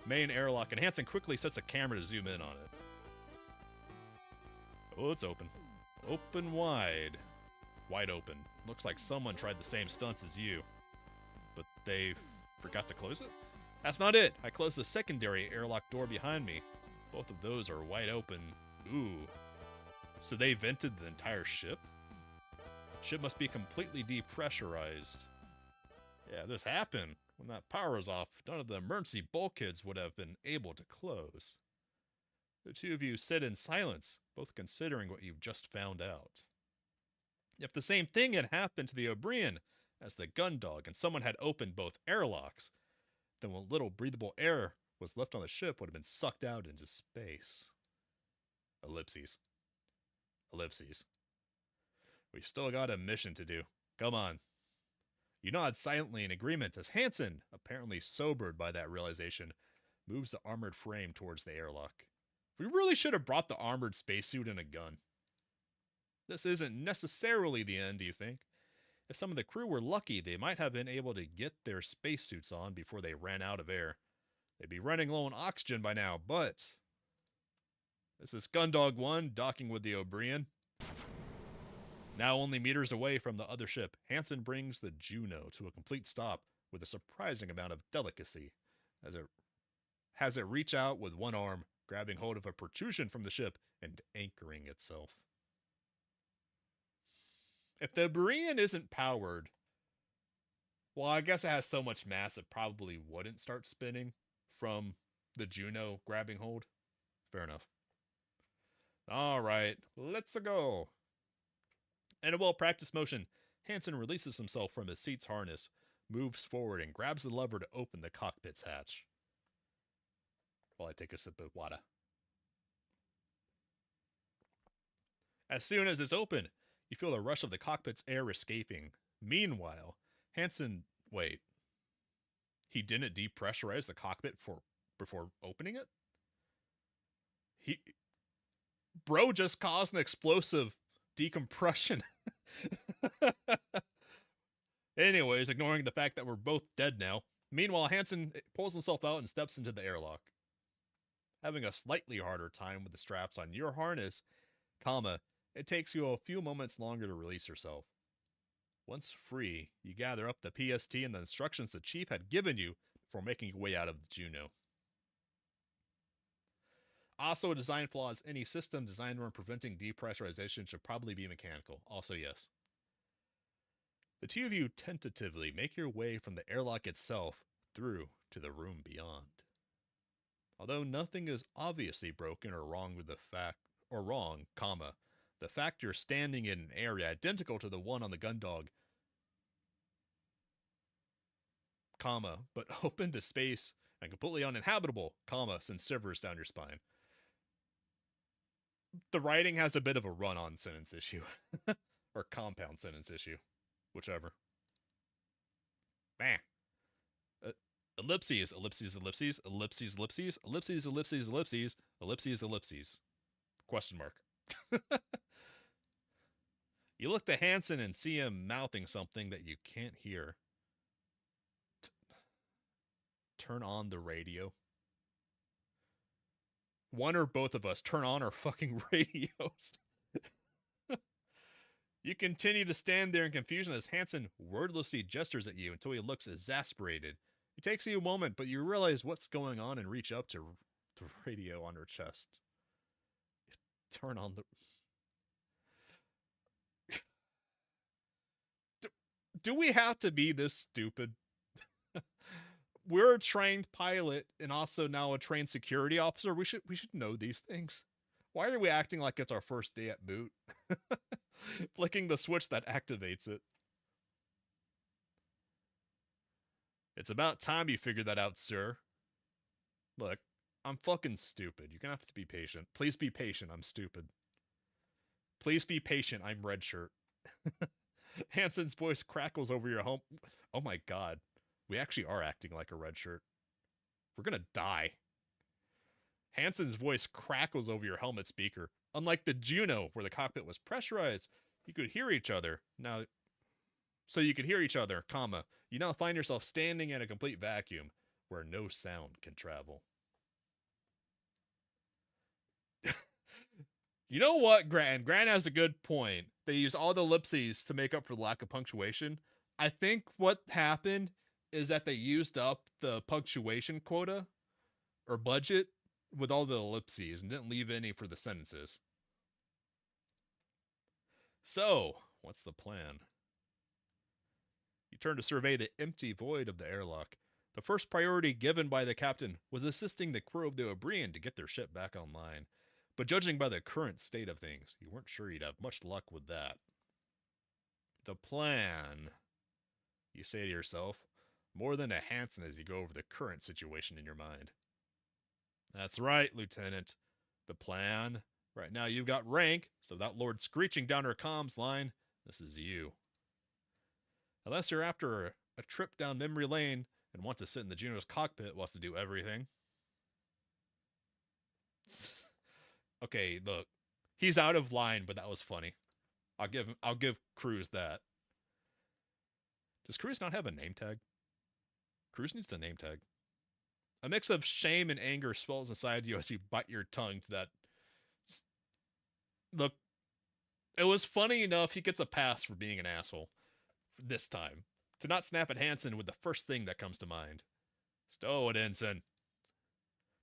main airlock, and Hansen quickly sets a camera to zoom in on it. Oh, it's open. Open wide. Wide open. Looks like someone tried the same stunts as you. But they forgot to close it? That's not it! I closed the secondary airlock door behind me. Both of those are wide open. Ooh. So they vented the entire ship? Ship must be completely depressurized. Yeah, this happened. When that power was off, none of the emergency bulkheads would have been able to close. The two of you sit in silence, both considering what you've just found out. If the same thing had happened to the obreeeeen as the Gundog and someone had opened both airlocks, then what little breathable air was left on the ship would have been sucked out into space. Ellipses. Ellipses. We've still got a mission to do. Come on. You nod silently in agreement as Hansen, apparently sobered by that realization, moves the armored frame towards the airlock. We really should have brought the armored spacesuit and a gun. This isn't necessarily the end, do you think? If some of the crew were lucky, they might have been able to get their spacesuits on before they ran out of air. They'd be running low on oxygen by now, but... This is Gundog 1 docking with the obreeeeen. Now only meters away from the other ship, Hansen brings the Juno to a complete stop with a surprising amount of delicacy as it has it reach out with one arm, grabbing hold of a protrusion from the ship and anchoring itself. If the obreeeeen isn't powered, well, I guess it has so much mass it probably wouldn't start spinning from the Juno grabbing hold. Fair enough. All right, let's go. In a well-practiced motion, Hansen releases himself from his seat's harness, moves forward, and grabs the lever to open the cockpit's hatch. While I take a sip of water. As soon as it's open, you feel the rush of the cockpit's air escaping. Meanwhile, Hansen... Wait. He didn't depressurize the cockpit before opening it? Bro just caused an explosive decompression. Anyways, ignoring the fact that we're both dead now. Meanwhile, Hansen pulls himself out and steps into the airlock. Having a slightly harder time with the straps on your harness, it takes you a few moments longer to release yourself. Once free, you gather up the PST and the instructions the chief had given you before making your way out of the Juno. Also, a design flaw is any system designed around preventing depressurization should probably be mechanical. Also, yes. The two of you tentatively make your way from the airlock itself through to the room beyond. Although nothing is obviously broken or wrong with the fact, or wrong, comma, the fact you're standing in an area identical to the one on the Gundog, comma, but open to space and completely uninhabitable, comma, sends shivers down your spine. The writing has a bit of a run-on sentence issue. Or compound sentence issue. Whichever. Bam. Ellipses, ellipses, ellipses, ellipses, ellipses, ellipses, ellipses, ellipses, ellipses, ellipses. Question mark. You look to Hansen and see him mouthing something that you can't hear. Turn on the radio. One or both of us turn on our fucking radios. You continue to stand there in confusion as Hansen wordlessly gestures at you until he looks exasperated. It takes you a moment, but you realize what's going on and reach up to the radio on her chest. Turn on the... Do we have to be this stupid? We're a trained pilot and also now a trained security officer. We should know these things. Why are we acting like it's our first day at boot? Flicking the switch that activates it. It's about time you figured that out, sir. Look, I'm fucking stupid. You're gonna have to be patient. Please be patient. I'm stupid. Please be patient. I'm red shirt. Hansen's voice crackles over your home. Oh my god. We actually are acting like a red shirt. We're gonna die. Hansen's voice crackles over your helmet speaker. Unlike the Juno, where the cockpit was pressurized, you could hear each other. Now, so you could hear each other, comma. You now find yourself standing in a complete vacuum where no sound can travel. You know what, Grant? Grant has a good point. They use all the ellipses to make up for the lack of punctuation. I think what happened is that they used up the punctuation quota or budget with all the ellipses and didn't leave any for the sentences. So, what's the plan? You turn to survey the empty void of the airlock. The first priority given by the captain was assisting the crew of the obreeeeen to get their ship back online. But judging by the current state of things, you weren't sure you'd have much luck with that. The plan, you say to yourself, more than a Hansen as you go over the current situation in your mind. That's right, Lieutenant. The plan. Right now you've got rank, so without Lord screeching down her comms line, this is you. Unless you're after a trip down memory lane and want to sit in the Juno's cockpit whilst to do everything. Okay, look. He's out of line, but that was funny. I'll give Cruz that. Does Cruz not have a name tag? Cruz needs the name tag. A mix of shame and anger swells inside you as you bite your tongue to that. Look, it was funny enough he gets a pass for being an asshole. This time. To not snap at Hansen with the first thing that comes to mind. Stow it, Ensign.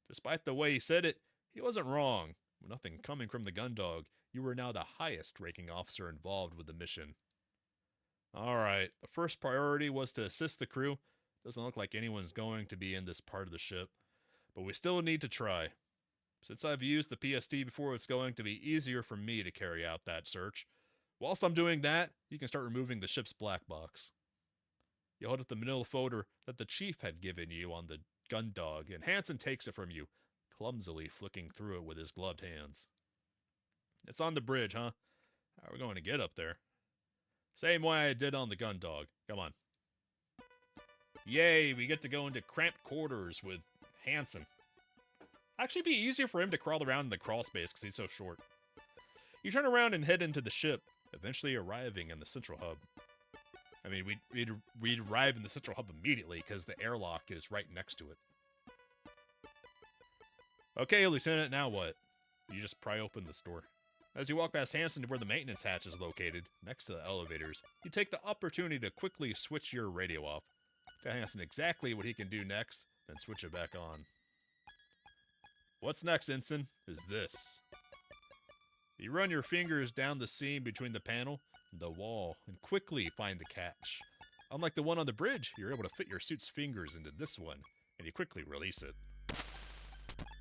Despite the way he said it, he wasn't wrong. With nothing coming from the Gundog, you were now the highest ranking officer involved with the mission. Alright, the first priority was to assist the crew. Doesn't look like anyone's going to be in this part of the ship. But we still need to try. Since I've used the PSD before, it's going to be easier for me to carry out that search. Whilst I'm doing that, you can start removing the ship's black box. You hold up the manila folder that the chief had given you on the Gundog, and Hansen takes it from you, clumsily flicking through it with his gloved hands. It's on the bridge, huh? How are we going to get up there? Same way I did on the Gundog. Come on. Yay, we get to go into cramped quarters with Hansen. Actually, it'd be easier for him to crawl around in the crawl space because he's so short. You turn around and head into the ship, eventually arriving in the central hub. I mean, we'd arrive in the central hub immediately because the airlock is right next to it. Okay, Lieutenant, now what? You just pry open this door. As you walk past Hansen to where the maintenance hatch is located, next to the elevators, you take the opportunity to quickly switch your radio off. Tell Hansen exactly what he can do next, then switch it back on. What's next, Ensign, is this. You run your fingers down the seam between the panel and the wall and quickly find the catch. Unlike the one on the bridge, you're able to fit your suit's fingers into this one, and you quickly release it.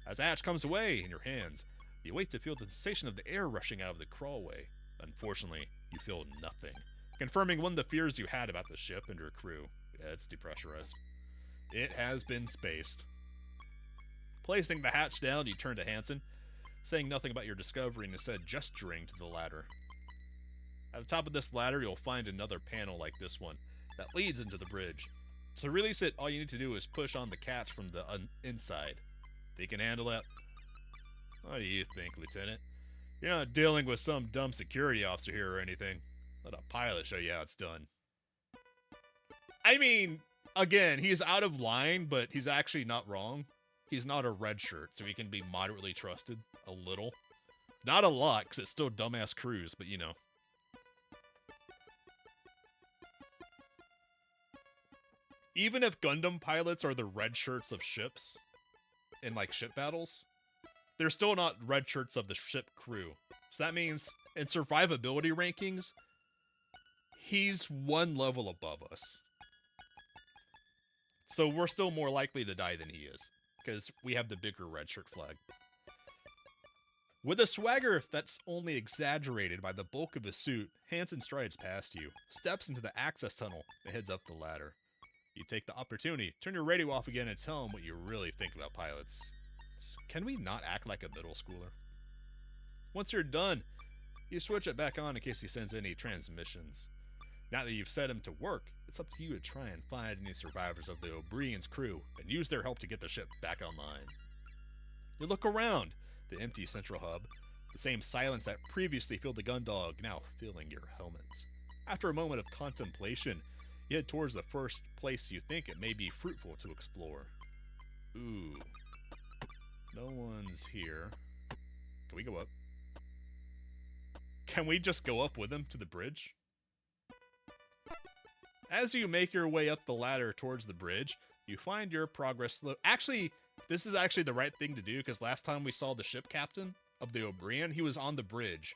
As the hatch comes away in your hands, you wait to feel the sensation of the air rushing out of the crawlway. Unfortunately, you feel nothing, confirming one of the fears you had about the ship and your crew. Yeah, it's depressurized. It has been spaced. Placing the hatch down, you turn to Hansen, saying nothing about your discovery and instead gesturing to the ladder. At the top of this ladder, you'll find another panel like this one that leads into the bridge. To release it, all you need to do is push on the catch from the inside. Think you can handle it? What do you think, Lieutenant? You're not dealing with some dumb security officer here or anything. Let a pilot show you how it's done. I mean, again, he's out of line, but he's actually not wrong. He's not a red shirt, so he can be moderately trusted. A little. Not a lot, because it's still dumbass crews, but you know. Even if Gundam pilots are the red shirts of ships, in like ship battles, they're still not red shirts of the ship crew. So that means in survivability rankings, he's one level above us. So we're still more likely to die than he is, because we have the bigger red shirt flag. With a swagger that's only exaggerated by the bulk of his suit, Hansen strides past you, steps into the access tunnel, and heads up the ladder. You take the opportunity, turn your radio off again, and tell him what you really think about pilots. Can we not act like a middle schooler? Once you're done, you switch it back on in case he sends any transmissions. Now that you've set him to work, it's up to you to try and find any survivors of the obreeeen's crew and use their help to get the ship back online. You look around, the empty central hub, the same silence that previously filled the Gundog now filling your helmet. After a moment of contemplation, you head towards the first place you think it may be fruitful to explore. Ooh. No one's here. Can we go up? Can we just go up with him to the bridge? As you make your way up the ladder towards the bridge, you find your progress slow. Actually, this is actually the right thing to do, because last time we saw the ship captain of the Obreeeen, he was on the bridge,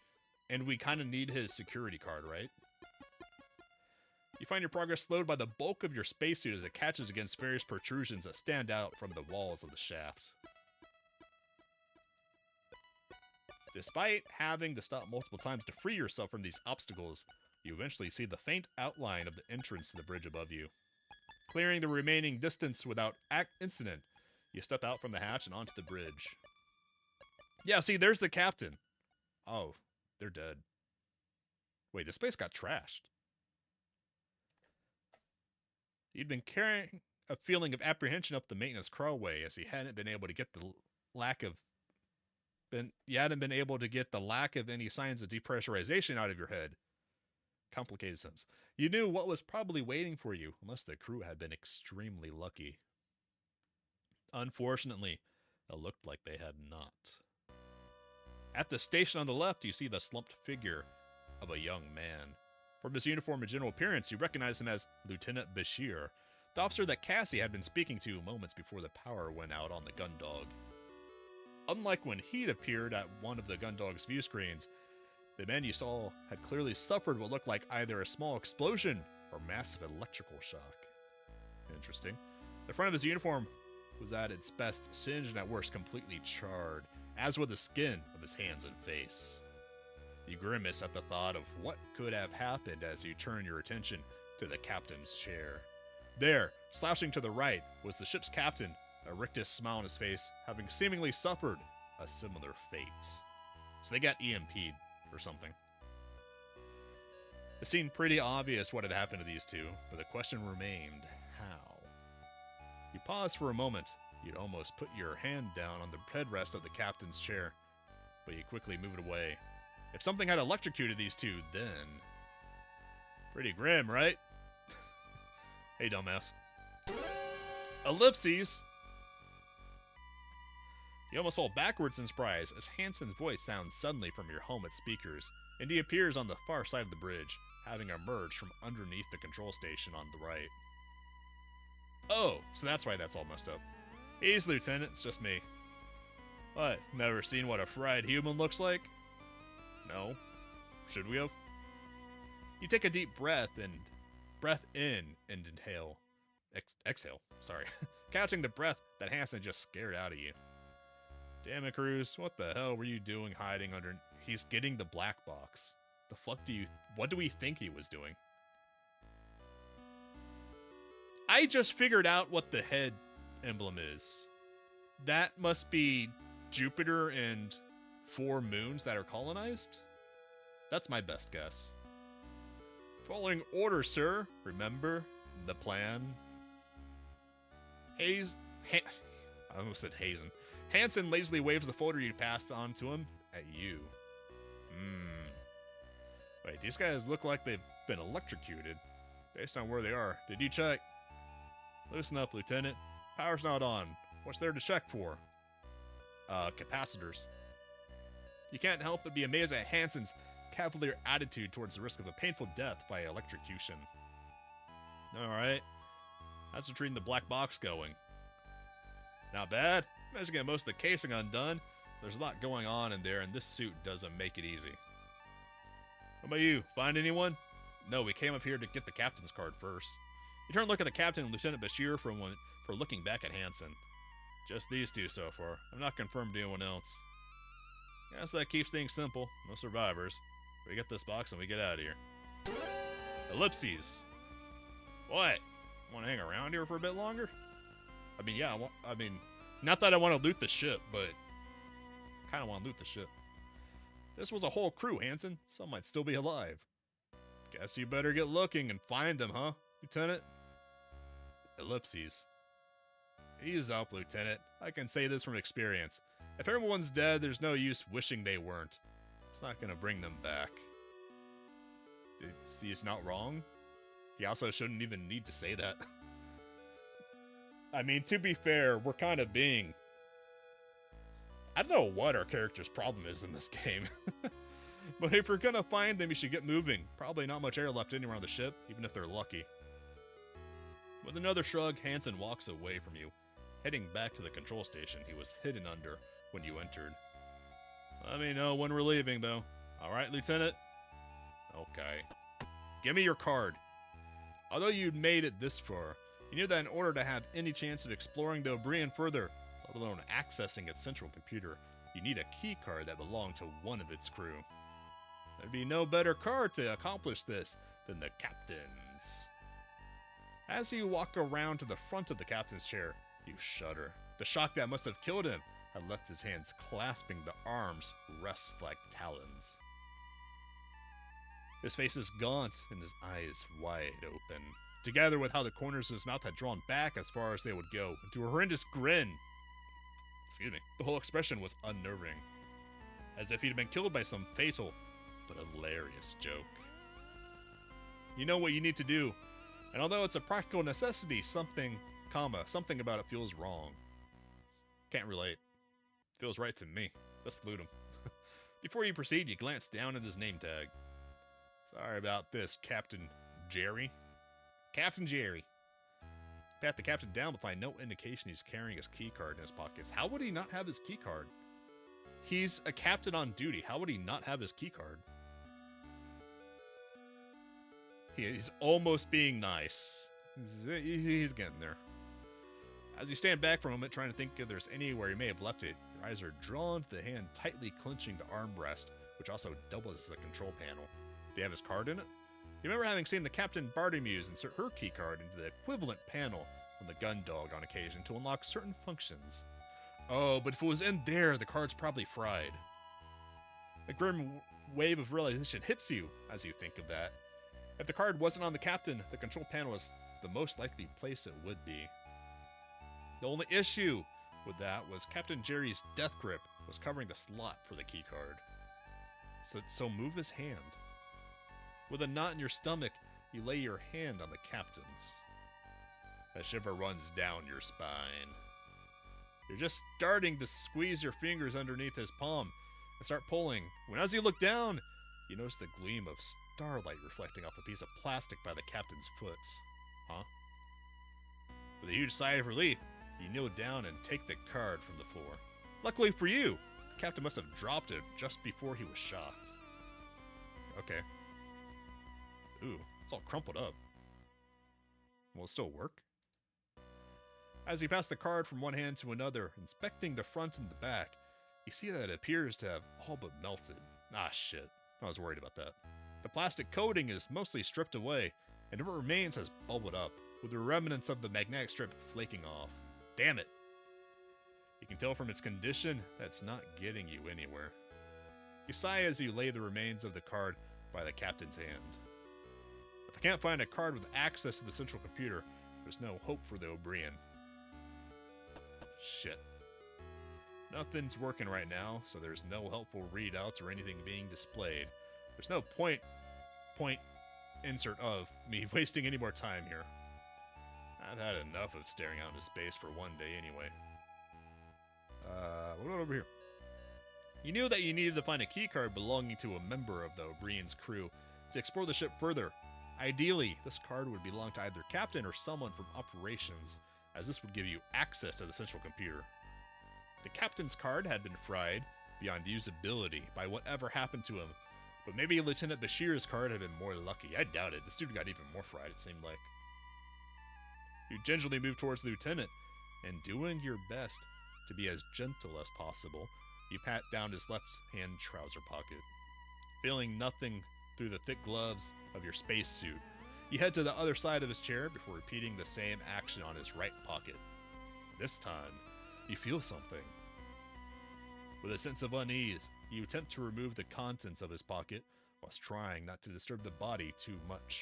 and we kind of need his security card, right? You find your progress slowed by the bulk of your spacesuit as it catches against various protrusions that stand out from the walls of the shaft. Despite having to stop multiple times to free yourself from these obstacles, you eventually see the faint outline of the entrance to the bridge above you. Clearing the remaining distance without incident, you step out from the hatch and onto the bridge. Yeah, see, there's the captain. Oh, they're dead. Wait, this place got trashed. He'd been carrying a feeling of apprehension up the maintenance crawlway as he hadn't been able to get the lack of any signs of depressurization out of your head. Complicated sense. You knew what was probably waiting for you, unless the crew had been extremely lucky. Unfortunately, it looked like they had not. At the station on the left, you see the slumped figure of a young man. From his uniform and general appearance, you recognize him as Lieutenant Bashir, the officer that Cassie had been speaking to moments before the power went out on the Gundog. Unlike when he'd appeared at one of the Gundog's view screens, the man you saw had clearly suffered what looked like either a small explosion or massive electrical shock. Interesting. The front of his uniform was at its best singed and at worst completely charred, as were the skin of his hands and face. You grimace at the thought of what could have happened as you turn your attention to the captain's chair. There, slouching to the right, was the ship's captain, a rictus smile on his face, having seemingly suffered a similar fate. So they got EMP'd or something. It seemed pretty obvious what had happened to these two, but the question remained, how? You paused for a moment. You'd almost put your hand down on the headrest of the captain's chair, but you quickly moved away. If something had electrocuted these two, then... Pretty grim, right? Hey, dumbass. Ellipses! You almost fall backwards in surprise as Hansen's voice sounds suddenly from your helmet speakers, and he appears on the far side of the bridge, having emerged from underneath the control station on the right. Oh, so that's why that's all messed up. Easy, Lieutenant, it's just me. What, never seen what a fried human looks like? No. Should we have? You take a deep breath in and inhale. Exhale, sorry. Counting the breath that Hansen just scared out of you. Damn it, Cruz, what the hell were you doing hiding under... He's getting the black box. The fuck what do we think he was doing? I just figured out what the head emblem is. That must be Jupiter and 4 moons that are colonized? That's my best guess. Following orders, sir. Remember the plan? I almost said Hazen. Hansen lazily waves the folder you passed on to him at you. Wait, these guys look like they've been electrocuted. Based on where they are. Did you check? Loosen up, Lieutenant. Power's not on. What's there to check for? Capacitors. You can't help but be amazed at Hansen's cavalier attitude towards the risk of a painful death by electrocution. Alright. How's the treating the black box going? Not bad. Managed to get most of the casing undone. There's a lot going on in there, and this suit doesn't make it easy. What about you? Find anyone? No, we came up here to get the captain's card first. You turn and look at the captain and Lieutenant Bashir for looking back at Hansen. Just these two so far. I'm not confirmed to anyone else. Guess that keeps things simple. No survivors. We get this box and we get out of here. Ellipses. What? Want to hang around here for a bit longer? I mean, yeah, not that I want to loot the ship, but I kind of want to loot the ship. This was a whole crew, Hansen. Some might still be alive. Guess you better get looking and find them, huh, Lieutenant? Ellipses. Ease up, Lieutenant. I can say this from experience. If everyone's dead, there's no use wishing they weren't. It's not gonna bring them back. See, it's not wrong. He also shouldn't even need to say that. I mean, to be fair, we're kind of being... I don't know what our character's problem is in this game. But if we're gonna find them, you should get moving. Probably not much air left anywhere on the ship, even if they're lucky. With another shrug, Hansen walks away from you, heading back to the control station he was hidden under when you entered. Let me know when we're leaving, though. Alright, Lieutenant? Okay. Give me your card. Although you'd made it this far, you knew that in order to have any chance of exploring the obreeeeen further, let alone accessing its central computer, you need a key card that belonged to one of its crew. There'd be no better card to accomplish this than the captain's. As you walk around to the front of the captain's chair, you shudder. The shock that must have killed him had left his hands clasping the arms rest like talons. His face is gaunt and his eyes wide open, together with how the corners of his mouth had drawn back as far as they would go, into a horrendous grin. Excuse me. The whole expression was unnerving, as if he'd been killed by some fatal but hilarious joke. You know what you need to do, and although it's a practical necessity, something about it feels wrong. Can't relate. Feels right to me. Let's loot him. Before you proceed, you glance down at his name tag. Sorry about this, Captain Jerry. Captain Jerry. Pat the captain down but find no indication he's carrying his keycard in his pockets. How would he not have his keycard? He's a captain on duty. How would he not have his keycard? He's almost being nice. He's getting there. As you stand back for a moment, trying to think if there's anywhere he may have left it, your eyes are drawn to the hand tightly clenching the armrest, which also doubles as a control panel. Do you have his card in it? You remember having seen the Captain Bartimuse insert her keycard into the equivalent panel on the gun dog on occasion to unlock certain functions. Oh, but if it was in there, the card's probably fried. A grim wave of realization hits you as you think of that. If the card wasn't on the captain, the control panel is the most likely place it would be. The only issue with that was Captain Jerry's death grip was covering the slot for the keycard. So move his hand. With a knot in your stomach, you lay your hand on the captain's. A shiver runs down your spine. You're just starting to squeeze your fingers underneath his palm and start pulling, when as you look down, you notice the gleam of starlight reflecting off a piece of plastic by the captain's foot. Huh? With a huge sigh of relief, you kneel down and take the card from the floor. Luckily for you, the captain must have dropped it just before he was shocked. Okay. Ooh, it's all crumpled up. Will it still work? As you pass the card from one hand to another, inspecting the front and the back, you see that it appears to have all but melted. Ah, shit. I was worried about that. The plastic coating is mostly stripped away, and what remains has bubbled up, with the remnants of the magnetic strip flaking off. Damn it! You can tell from its condition that it's not getting you anywhere. You sigh as you lay the remains of the card by the captain's hand. If I can't find a card with access to the central computer, there's no hope for the obreeeeen. Shit. Nothing's working right now, so there's no helpful readouts or anything being displayed. There's no point insert of me wasting any more time here. I've had enough of staring out into space for one day anyway. What about over here? You knew that you needed to find a keycard belonging to a member of the obreeeen's crew to explore the ship further. Ideally, this card would belong to either captain or someone from operations, as this would give you access to the central computer. The captain's card had been fried beyond usability by whatever happened to him, but maybe Lieutenant Bashir's card had been more lucky. I doubt it. This dude got even more fried, it seemed like. You gingerly move towards the lieutenant, and doing your best to be as gentle as possible, you pat down his left-hand trouser pocket. Feeling nothing through the thick gloves of your spacesuit, you head to the other side of his chair before repeating the same action on his right pocket. This time, you feel something. With a sense of unease, you attempt to remove the contents of his pocket whilst trying not to disturb the body too much.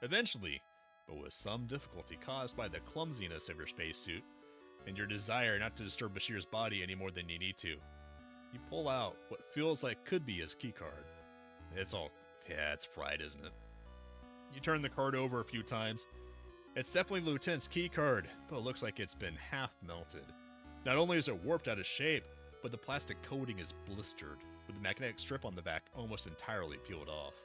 Eventually, but with some difficulty caused by the clumsiness of your spacesuit and your desire not to disturb Bashir's body any more than you need to, you pull out what feels like could be his keycard. It's fried, isn't it? You turn the card over a few times. It's definitely the lieutenant's keycard, but it looks like it's been half melted. Not only is it warped out of shape, but the plastic coating is blistered, with the magnetic strip on the back almost entirely peeled off.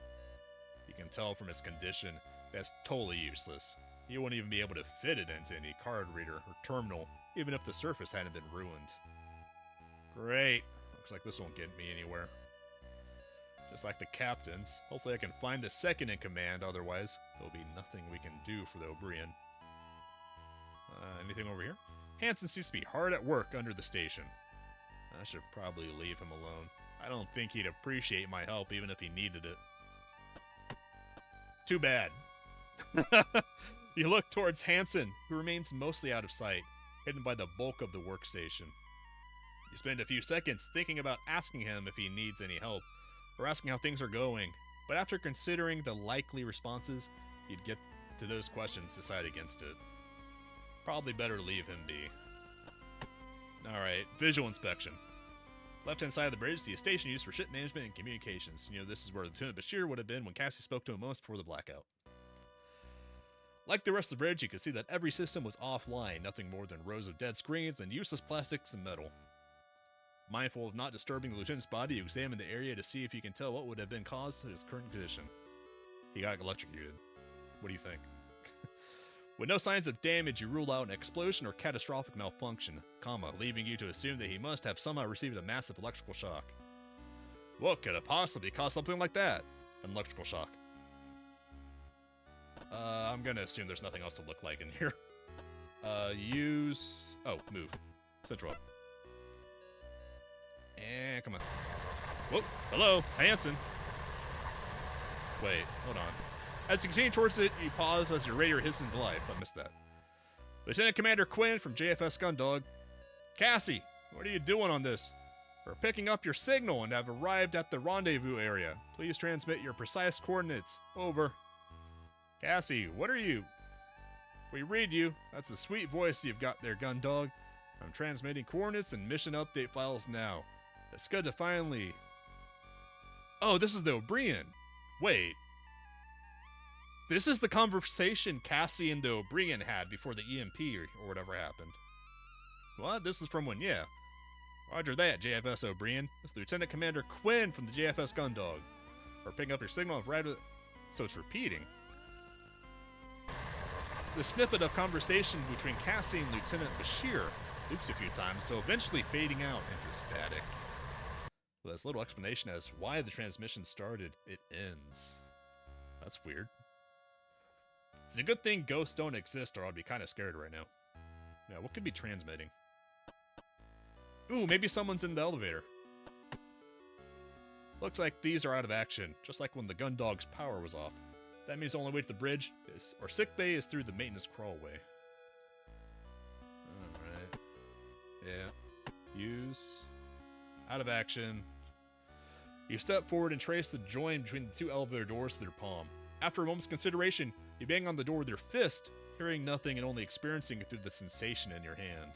You can tell from its condition that's totally useless. You wouldn't even be able to fit it into any card reader or terminal, even if the surface hadn't been ruined. Great. Looks like this won't get me anywhere. Just like the captain's. Hopefully I can find the second in command, otherwise there'll be nothing we can do for the obreeeeen. Anything over here? Hansen seems to be hard at work under the station. I should probably leave him alone. I don't think he'd appreciate my help even if he needed it. Too bad. You look towards Hansen, who remains mostly out of sight, hidden by the bulk of the workstation. You spend a few seconds thinking about asking him if he needs any help, or asking how things are going, but after considering the likely responses, you'd get to those questions, decide against it. Probably better leave him be. Alright, visual inspection. Left-hand side of the bridge, the station used for ship management and communications. You know, this is where Lieutenant Bashir would have been when Cassie spoke to him moments before the blackout. Like the rest of the bridge, you could see that every system was offline, nothing more than rows of dead screens and useless plastics and metal. Mindful of not disturbing the lieutenant's body, you examine the area to see if you can tell what would have been caused to his current condition. He got electrocuted. What do you think? With no signs of damage, you rule out an explosion or catastrophic malfunction, leaving you to assume that he must have somehow received a massive electrical shock. What could have possibly caused something like that? An electrical shock. I'm gonna assume there's nothing else to look like in here. Move. Central up. And come on. Whoa, hello, Hansen. Wait, hold on. As you continue towards it, you pause as your radar hisses into life. I missed that. Lieutenant Commander Quinn from JFS Gundog. Cassie, what are you doing on this? We're picking up your signal and have arrived at the rendezvous area. Please transmit your precise coordinates. Over. Cassie, what are you? We read you. That's a sweet voice you've got there, Gundog. I'm transmitting coordinates and mission update files now. It's good to finally... Oh, this is the obreeeeen. Wait. This is the conversation Cassie and the obreeeeen had before the EMP or whatever happened. What? This is from when, yeah. Roger that, JFS Obreeeeen. It's Lieutenant Commander Quinn from the JFS Gundog. We're picking up your signal of so it's repeating. The snippet of conversation between Cassie and Lieutenant Bashir loops a few times till eventually fading out into static. With as little explanation as why the transmission started, it ends. That's weird. It's a good thing ghosts don't exist, or I'd be kind of scared right now. Now, what could be transmitting? Ooh, maybe someone's in the elevator. Looks like these are out of action, just like when the gun dog's power was off. That means the only way to the bridge or sickbay is through the maintenance crawlway. Alright. Yeah. Use. Out of action. You step forward and trace the join between the two elevator doors with your palm. After a moment's consideration, you bang on the door with your fist, hearing nothing and only experiencing it through the sensation in your hand.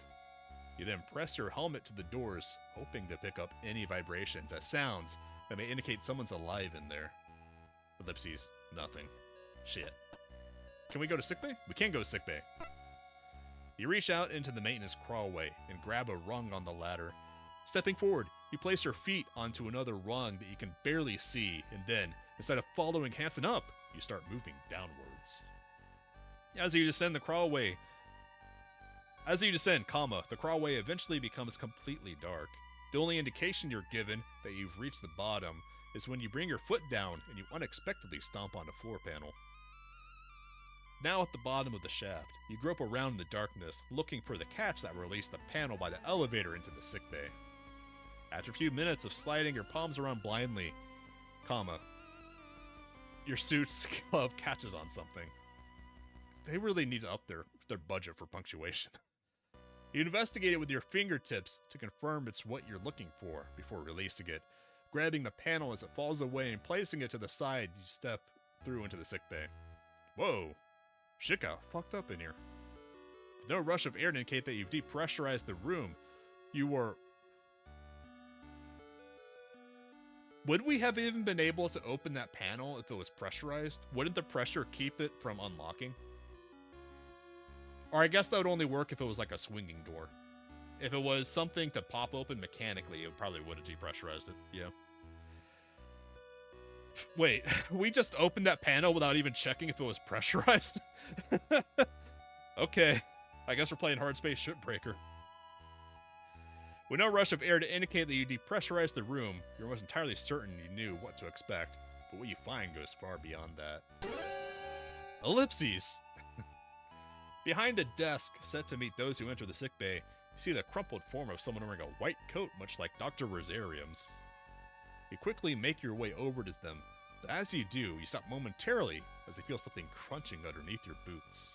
You then press your helmet to the doors, hoping to pick up any vibrations as sounds that may indicate someone's alive in there. Ellipses. Nothing. Shit. Can we go to sickbay? We can go to sickbay. You reach out into the maintenance crawlway and grab a rung on the ladder. Stepping forward, you place your feet onto another rung that you can barely see, and then, instead of following Hanson up, you start moving downwards. As you descend the crawlway, the crawlway eventually becomes completely dark. The only indication you're given that you've reached the bottom is when you bring your foot down and you unexpectedly stomp on a floor panel. Now at the bottom of the shaft, you grope around in the darkness, looking for the catch that released the panel by the elevator into the sickbay. After a few minutes of sliding your palms around blindly, your suit's glove catches on something. They really need to up their budget for punctuation. You investigate it with your fingertips to confirm it's what you're looking for before releasing it, grabbing the panel as it falls away and placing it to the side. You step through into the sickbay. Whoa, shit got fucked up in here. With no rush of air to indicate that you've depressurized the room, Would we have even been able to open that panel if it was pressurized? Wouldn't the pressure keep it from unlocking? Or I guess that would only work if it was like a swinging door. If it was something to pop open mechanically, it probably would have depressurized it. Yeah. Wait, we just opened that panel without even checking if it was pressurized? Okay. I guess we're playing Hard Space Shipbreaker. With no rush of air to indicate that you depressurized the room, you're almost entirely certain you knew what to expect, but what you find goes far beyond that. Ellipses! Behind the desk, set to meet those who enter the sickbay, you see the crumpled form of someone wearing a white coat much like Dr. Rosarium's. You quickly make your way over to them, but as you do, you stop momentarily as you feel something crunching underneath your boots.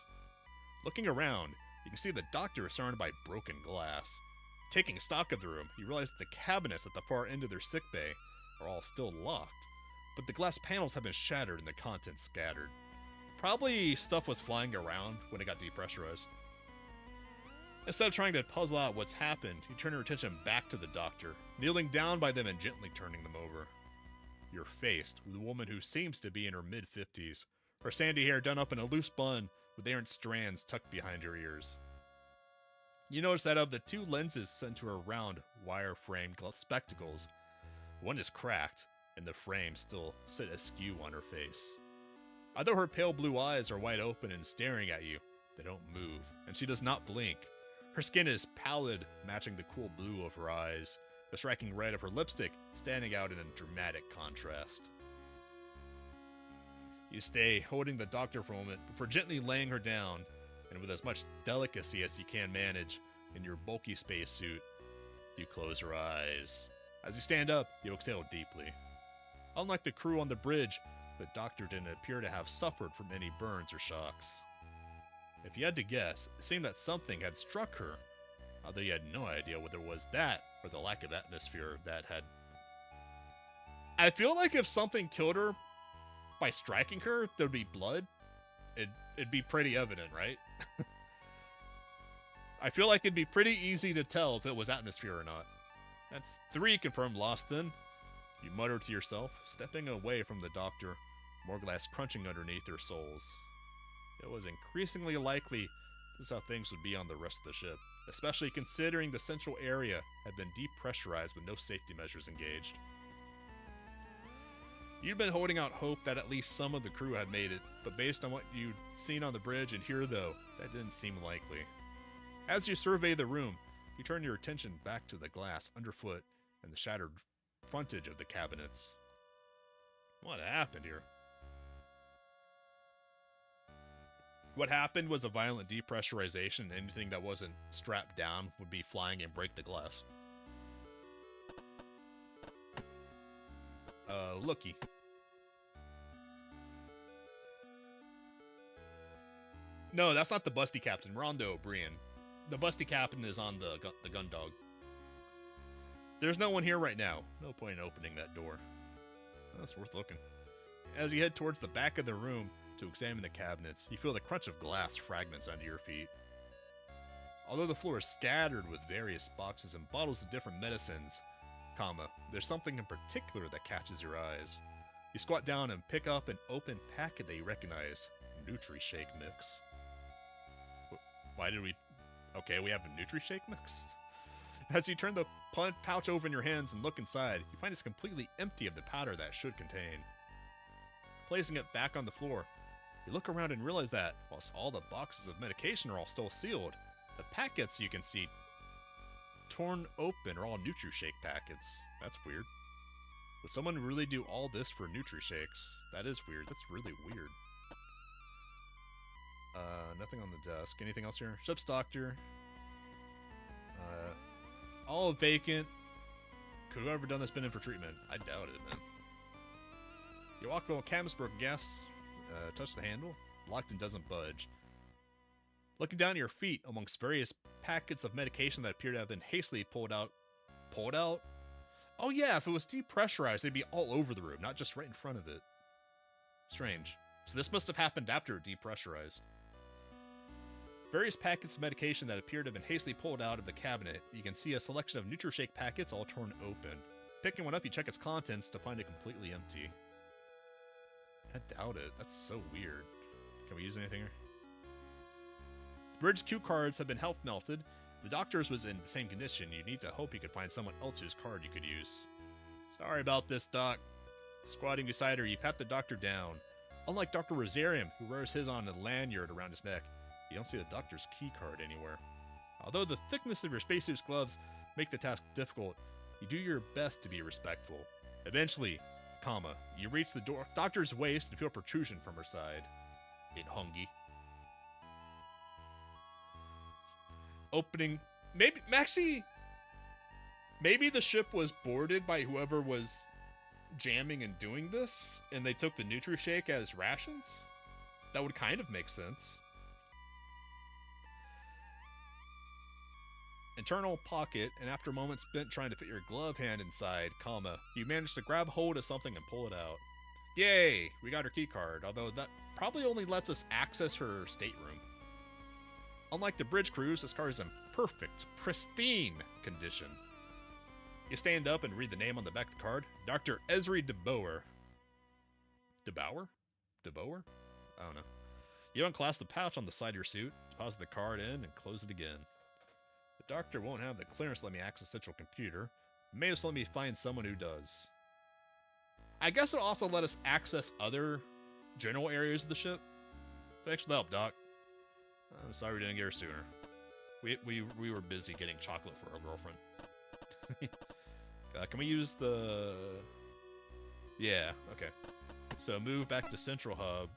Looking around, you can see the doctor is surrounded by broken glass. Taking stock of the room, you realize that the cabinets at the far end of their sickbay are all still locked, but the glass panels have been shattered and the contents scattered. Probably stuff was flying around when it got depressurized. Instead of trying to puzzle out what's happened, you turn your attention back to the doctor, kneeling down by them and gently turning them over. You're faced with a woman who seems to be in her mid-50s, her sandy hair done up in a loose bun with errant strands tucked behind her ears. You notice that of the two lenses sent to her round, wire-framed spectacles, one is cracked, and the frames still sit askew on her face. Although her pale blue eyes are wide open and staring at you, they don't move, and she does not blink. Her skin is pallid, matching the cool blue of her eyes, the striking red of her lipstick standing out in a dramatic contrast. You stay, holding the doctor for a moment, before gently laying her down, and with as much delicacy as you can manage in your bulky spacesuit, you close your eyes. As you stand up, you exhale deeply. Unlike the crew on the bridge, the doctor didn't appear to have suffered from any burns or shocks. If you had to guess, it seemed that something had struck her, although you had no idea whether it was that or the lack of atmosphere that had... I feel like if something killed her by striking her, there'd be blood. It'd be pretty evident, right? I feel like it'd be pretty easy to tell if it was atmosphere or not. That's 3 confirmed lost then. You mutter to yourself, stepping away from the doctor, more glass crunching underneath their soles. It was increasingly likely this is how things would be on the rest of the ship, especially considering the central area had been depressurized with no safety measures engaged. You'd been holding out hope that at least some of the crew had made it, but based on what you'd seen on the bridge and here, though, that didn't seem likely. As you survey the room, you turn your attention back to the glass underfoot and the shattered frontage of the cabinets. What happened here? What happened was a violent depressurization, and anything that wasn't strapped down would be flying and break the glass. Looky. No, that's not the busty captain. We're on the obreeeeen. The busty captain is on the gun dog. There's no one here right now. No point in opening that door. That's worth looking. As you head towards the back of the room to examine the cabinets, you feel the crunch of glass fragments under your feet. Although the floor is scattered with various boxes and bottles of different medicines, there's something in particular that catches your eyes. You squat down and pick up an open packet that you recognize. Nutri-Shake mix. Why did we... Okay, we have a Nutri-Shake mix? As you turn the pouch over in your hands and look inside, you find it's completely empty of the powder that it should contain. Placing it back on the floor, you look around and realize that, whilst all the boxes of medication are all still sealed, the packets you can see torn open are all Nutri-Shake packets. That's weird. Would someone really do all this for Nutri-Shakes? That is weird. That's really weird. Nothing on the desk. Anything else here? Ship's doctor. All vacant. Could whoever done this been in for treatment? I doubt it, man. You walk below Camusburg gas, touch the handle, locked and doesn't budge. Looking down at your feet amongst various packets of medication that appear to have been hastily pulled out. Pulled out? Oh yeah, if it was depressurized, they'd be all over the room, not just right in front of it. Strange. So this must have happened after it depressurized. Various packets of medication that appear to have been hastily pulled out of the cabinet. You can see a selection of Nutri-Shake packets all torn open. Picking one up, you check its contents to find it completely empty. I doubt it. That's so weird. Can we use anything here? The bridge cue cards have been health melted. The doctor's was in the same condition. You need to hope you could find someone else's card you could use. Sorry about this, Doc. Squatting beside her, you pat the doctor down. Unlike Dr. Rosarium, who wears his on a lanyard around his neck, you don't see the doctor's key card anywhere. Although the thickness of your spacesuit's gloves make the task difficult, you do your best to be respectful. Eventually, you reach the doctor's waist and feel protrusion from her side. It hungy. Opening... Maybe the ship was boarded by whoever was jamming and doing this, and they took the Nutri-Shake as rations? That would kind of make sense. Internal pocket, and after a moment spent trying to fit your glove hand inside, you manage to grab hold of something and pull it out. Yay! We got her key card, although that probably only lets us access her stateroom. Unlike the bridge crews, this car is in perfect, pristine condition. You stand up and read the name on the back of the card. Dr. Esri DeBoer. DeBoer? DeBoer? I don't know. You unclasp the pouch on the side of your suit, deposit the card in, and close it again. The doctor won't have the clearance to let me access central computer. May just let me find someone who does. I guess it'll also let us access other general areas of the ship. Thanks for the help, Doc. I'm sorry we didn't get her sooner. We were busy getting chocolate for our girlfriend. Can we use the... Yeah, okay. So move back to Central Hub.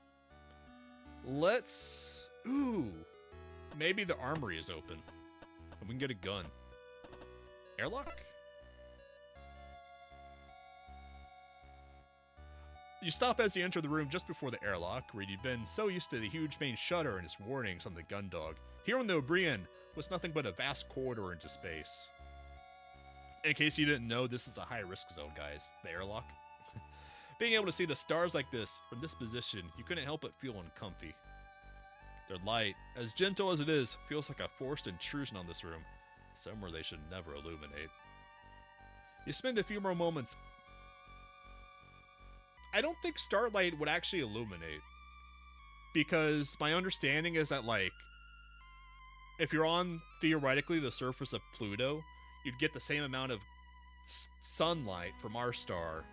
Let's... Ooh! Maybe the armory is open. And we can get a gun. Airlock? You stop as you enter the room just before the airlock, where you'd been so used to the huge main shutter and its warnings on the gun dog. Here on the obreeeeen was nothing but a vast corridor into space. In case you didn't know, this is a high-risk zone, guys. The airlock. Being able to see the stars like this, from this position, you couldn't help but feel uncomfy. Their light, as gentle as it is, feels like a forced intrusion on this room, somewhere they should never illuminate. You spend a few more moments. I don't think starlight would actually illuminate, because my understanding is that, like, if you're on, theoretically, the surface of Pluto, you'd get the same amount of sunlight from our star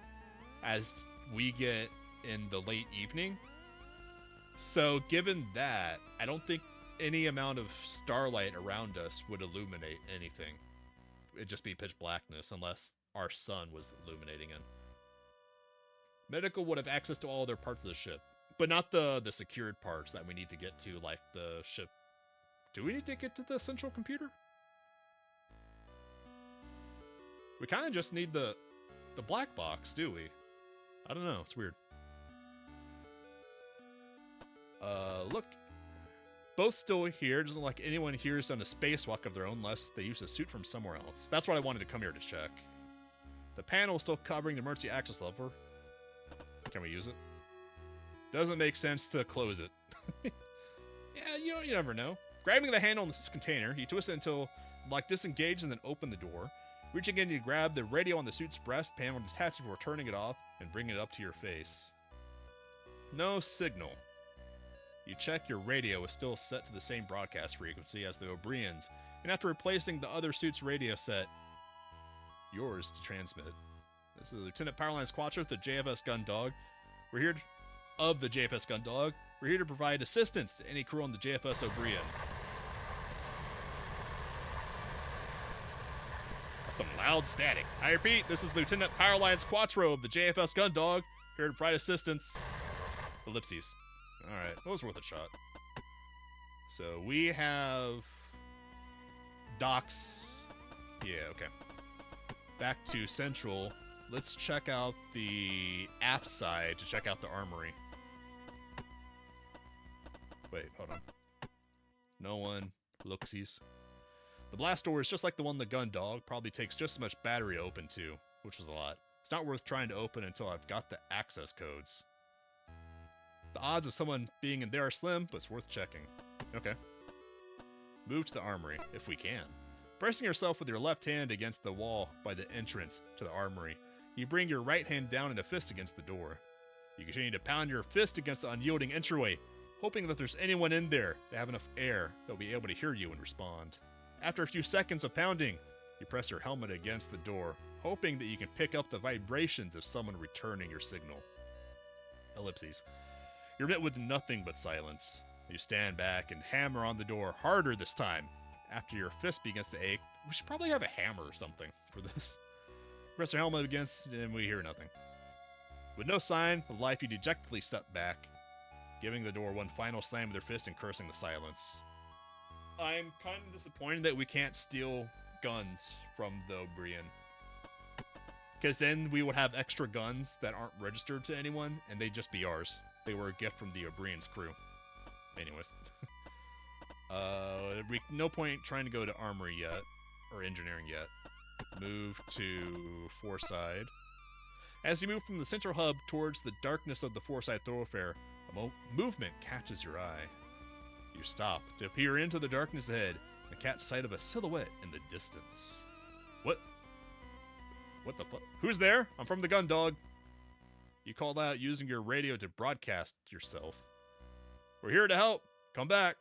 as we get in the late evening. So given that, I don't think any amount of starlight around us would illuminate anything. It'd just be pitch blackness unless our sun was illuminating it. Medical would have access to all other parts of the ship, but not the secured parts that we need to get to, like the ship. Do we need to get to the central computer? We kind of just need the black box, do we? I don't know. It's weird. Look. Both still here. Doesn't like anyone here has done a spacewalk of their own unless they use a suit from somewhere else. That's what I wanted to come here to check. The panel is still covering the emergency access lever. Can we use it? Doesn't make sense to close it. Yeah, you never know. Grabbing the handle on this container, you twist it until like disengaged and then open the door. Reaching in, you grab the radio on the suit's breast panel and detach it before turning it off and bringing it up to your face. No signal. You check your radio is still set to the same broadcast frequency as the Obreeeen's, and after replacing the other suit's radio set, yours to transmit. This is Lieutenant Powerline Squatcher with the JFS Gundog. We're here of the JFS Gundog. We're here to provide assistance to any crew on the JFS Obreeeen. That's some loud static. I repeat, this is Lieutenant Powerline Squatro of the JFS Gundog, here to provide assistance. Ellipses. Alright, that was worth a shot. So we have docks. Yeah, okay. Back to Central. Let's check out the aft side to check out the armory. Wait, hold on. No one. Looksies. The blast door is just like the one the Gundog. Probably takes just as much battery to open too, which was a lot. It's not worth trying to open until I've got the access codes. The odds of someone being in there are slim, but it's worth checking. Okay. Move to the armory, if we can. Pressing yourself with your left hand against the wall by the entrance to the armory, you bring your right hand down in a fist against the door. You continue to pound your fist against the unyielding entryway, hoping that there's anyone in there to have enough air that will be able to hear you and respond. After a few seconds of pounding, you press your helmet against the door, hoping that you can pick up the vibrations of someone returning your signal. Ellipses. You're met with nothing but silence. You stand back and hammer on the door harder this time. After your fist begins to ache, we should probably have a hammer or something for this. Press your helmet against, and we hear nothing. With no sign of life, you dejectedly step back, giving the door one final slam with your fist and cursing the silence. I'm kind of disappointed that we can't steal guns from the Obreeeen. Because then we would have extra guns that aren't registered to anyone, and they'd just be ours. They were a gift from the Obreeeen's crew. Anyways. No point trying to go to armory yet. Or engineering yet. Move to Foreside. As you move from the central hub towards the darkness of the Foreside thoroughfare, a movement catches your eye. You stop to peer into the darkness ahead and catch sight of a silhouette in the distance. What? What the fuck? Who's there? I'm from the Gundog. You called out using your radio to broadcast yourself. We're here to help. Come back.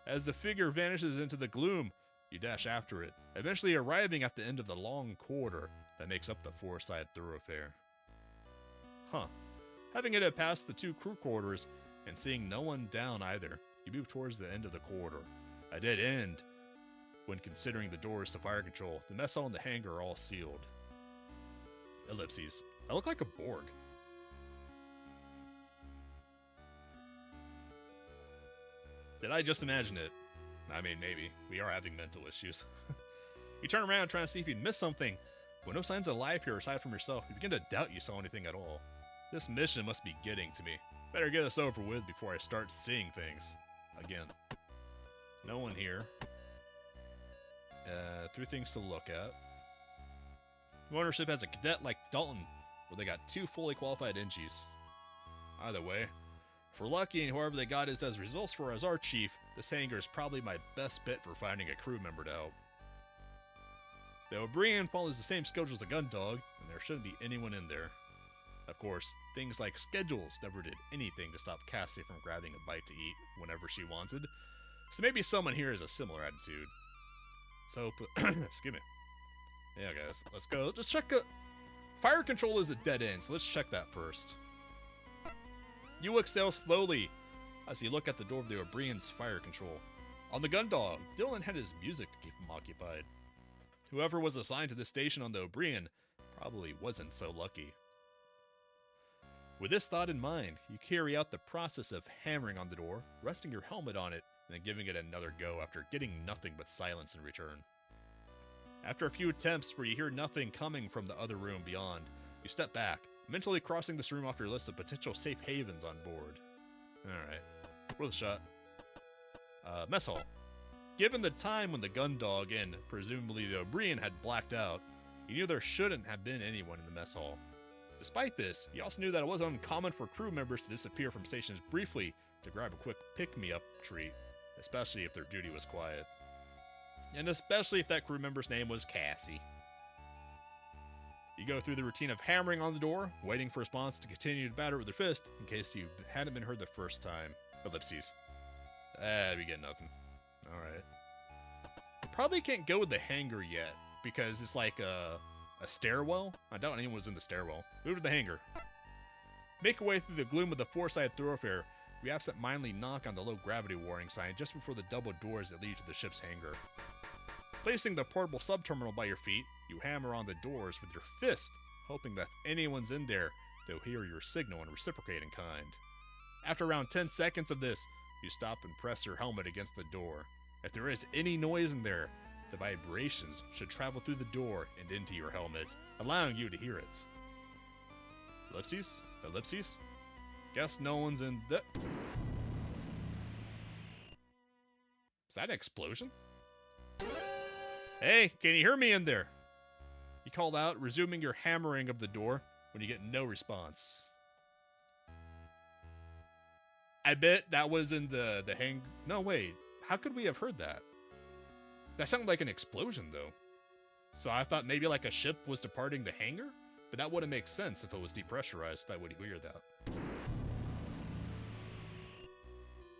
As the figure vanishes into the gloom, you dash after it, eventually arriving at the end of the long corridor that makes up the Foreside thoroughfare. Huh. Having it past the two crew quarters and seeing no one down either, you move towards the end of the corridor. A dead end when considering the doors to fire control. The mess hall and the hangar are all sealed. Ellipses. I look like a Borg. Did I just imagine it? I mean, maybe. We are having mental issues. You turn around trying to see if you'd missed something, but no signs of life here aside from yourself. You begin to doubt you saw anything at all. This mission must be getting to me. Better get this over with before I start seeing things. Again. No one here. Three things to look at. The ownership has a cadet like Dalton, where they got 2 fully qualified NGs. Either way, if we're lucky and whoever they got is as results for as our chief, this hangar is probably my best bet for finding a crew member to help. The Obreeeen follows the same schedule as the Gundog, and there shouldn't be anyone in there. Of course, things like schedules never did anything to stop Cassie from grabbing a bite to eat whenever she wanted, so maybe someone here has a similar attitude. So, excuse me. Yeah, guys, let's go. Just check Fire control is a dead end, so let's check that first. You exhale slowly as you look at the door of the Obreeeen's fire control. On the gun dog, Dylan had his music to keep him occupied. Whoever was assigned to this station on the Obreeeen probably wasn't so lucky. With this thought in mind, you carry out the process of hammering on the door, resting your helmet on it, and then giving it another go after getting nothing but silence in return. After a few attempts where you hear nothing coming from the other room beyond, you step back, mentally crossing this room off your list of potential safe havens on board. Alright, worth a shot. Mess hall. Given the time when the gun dog and presumably the Obreeeen had blacked out, you knew there shouldn't have been anyone in the mess hall. Despite this, you also knew that it wasn't uncommon for crew members to disappear from stations briefly to grab a quick pick-me-up treat, especially if their duty was quiet. And especially if that crew member's name was Cassie. You go through the routine of hammering on the door, waiting for a response to continue to batter with your fist in case you hadn't been heard the first time. Ellipses. We get nothing. Alright. Probably can't go with the hangar yet, because it's like a stairwell. I doubt anyone was in the stairwell. Move to the hangar. Make your way through the gloom of the four-sided thoroughfare. We absent-mindedly knock on the low gravity warning sign just before the double doors that lead to the ship's hangar. Placing the portable sub-terminal by your feet, you hammer on the doors with your fist, hoping that if anyone's in there, they'll hear your signal and reciprocate in kind. After around 10 seconds of this, you stop and press your helmet against the door. If there is any noise in there, the vibrations should travel through the door and into your helmet, allowing you to hear it. Ellipses? Ellipses? Guess no one's in the... Is that an explosion? Hey, can you hear me in there? You called out, resuming your hammering of the door when you get no response. I bet that was in the hang... No, wait. How could we have heard that? That sounded like an explosion, though. So I thought maybe like a ship was departing the hangar? But that wouldn't make sense if it was depressurized. I would hear that.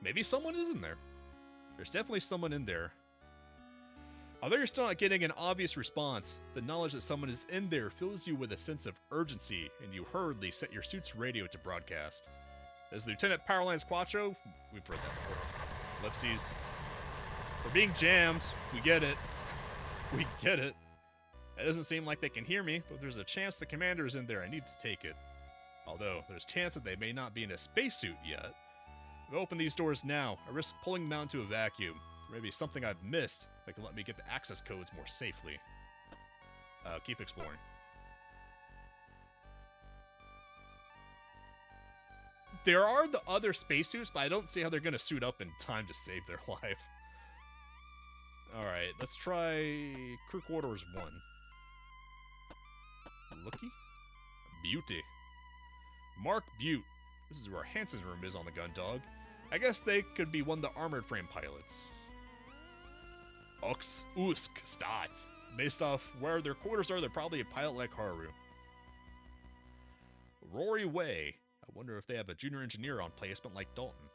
Maybe someone is in there. There's definitely someone in there. Although you're still not getting an obvious response, the knowledge that someone is in there fills you with a sense of urgency, and you hurriedly set your suit's radio to broadcast. As Lieutenant Powerlines Quattro, we've heard that before. Ellipses. We're being jammed. We get it. We get it. It doesn't seem like they can hear me, but there's a chance the commander is in there. I need to take it. Although, there's a chance that they may not be in a spacesuit yet. If I open these doors now, I risk pulling them out into a vacuum. Or maybe something I've missed that can let me get the access codes more safely. Keep exploring. There are the other spacesuits, but I don't see how they're going to suit up in time to save their life. Alright, let's try crew quarters 1. Looky? Beauty. Mark Butte. This is where Hansen's room is on the gun dog. I guess they could be one of the armored frame pilots. Ox Usk Stat. Based off where their quarters are, they're probably a pilot like Haru. Rory Way. I wonder if they have a junior engineer on placement like Dalton.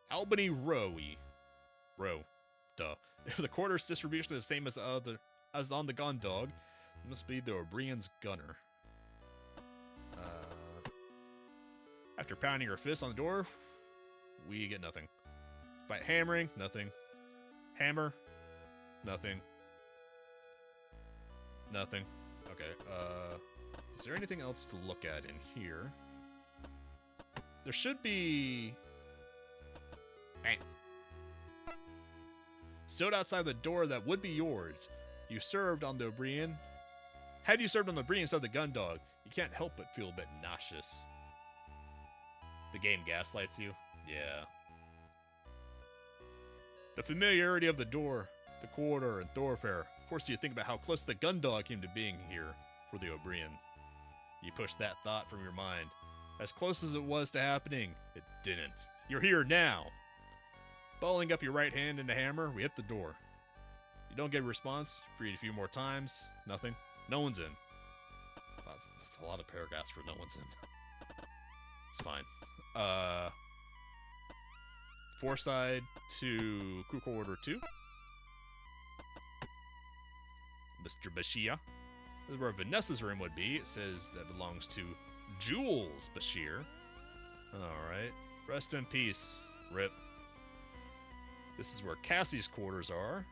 Albany Rowe. Row. Duh. If the quarters distribution is the same as on the gun dog, it must be the Obreeeen's gunner. After pounding her fist on the door, we get nothing. By hammering, nothing. Hammer, nothing. Nothing. Okay, is there anything else to look at in here? There should be... Bang. Stood outside the door that would be yours. You served on the Obreeeen. Had you served on the Obreeeen instead of the gun dog, you can't help but feel a bit nauseous. The game gaslights you? Yeah. The familiarity of the door, the corridor, and thoroughfare force you to think about how close the gun dog came to being here for the Obreeeen. You push that thought from your mind. As close as it was to happening, it didn't. You're here now. Balling up your right hand in the hammer, we hit the door. You don't get a response. Read a few more times. Nothing. No one's in. That's a lot of paragraphs for no one's in. It's fine. Foreside to crew quarter 2. Mr. Bashia. This is where Vanessa's room would be. It says that belongs to Jules Bashir. Alright. Rest in peace. Rip. This is where Cassie's quarters are.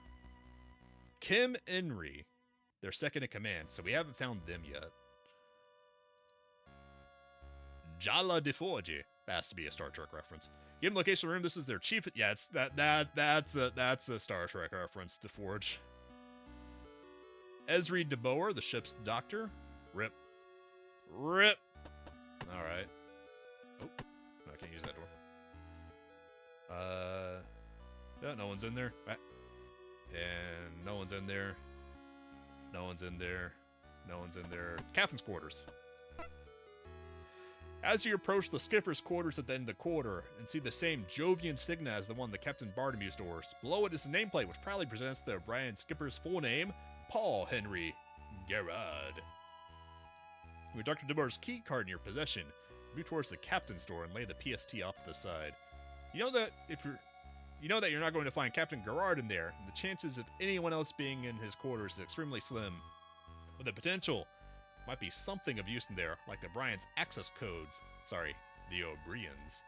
Kim and Ri. They're second in command, so we haven't found them yet. Jala DeForge. Has to be a Star Trek reference. Given location of the room, this is their chief. Yeah, it's that's a Star Trek reference. DeForge. Esri DeBoer, the ship's doctor. Rip. Rip. All right. Oh, no, I can't use that door. Yeah, no one's in there. And no one's in there. No one's in there. No one's in there. Captain's quarters. As you approach the skipper's quarters at the end of the corridor and see the same Jovian signa as the one the Captain Bartomeu stores, below it is a nameplate which proudly presents the O'Brien skipper's full name, Paul Henry Gerard. With Dr. DeBoer's key card in your possession, move towards the captain's door and lay the PST off to the side. You know that you're not going to find Captain Gerard in there, and the chances of anyone else being in his quarters is extremely slim. But the potential might be something of use in there, like the Bryant's access codes, the Obreeeen's,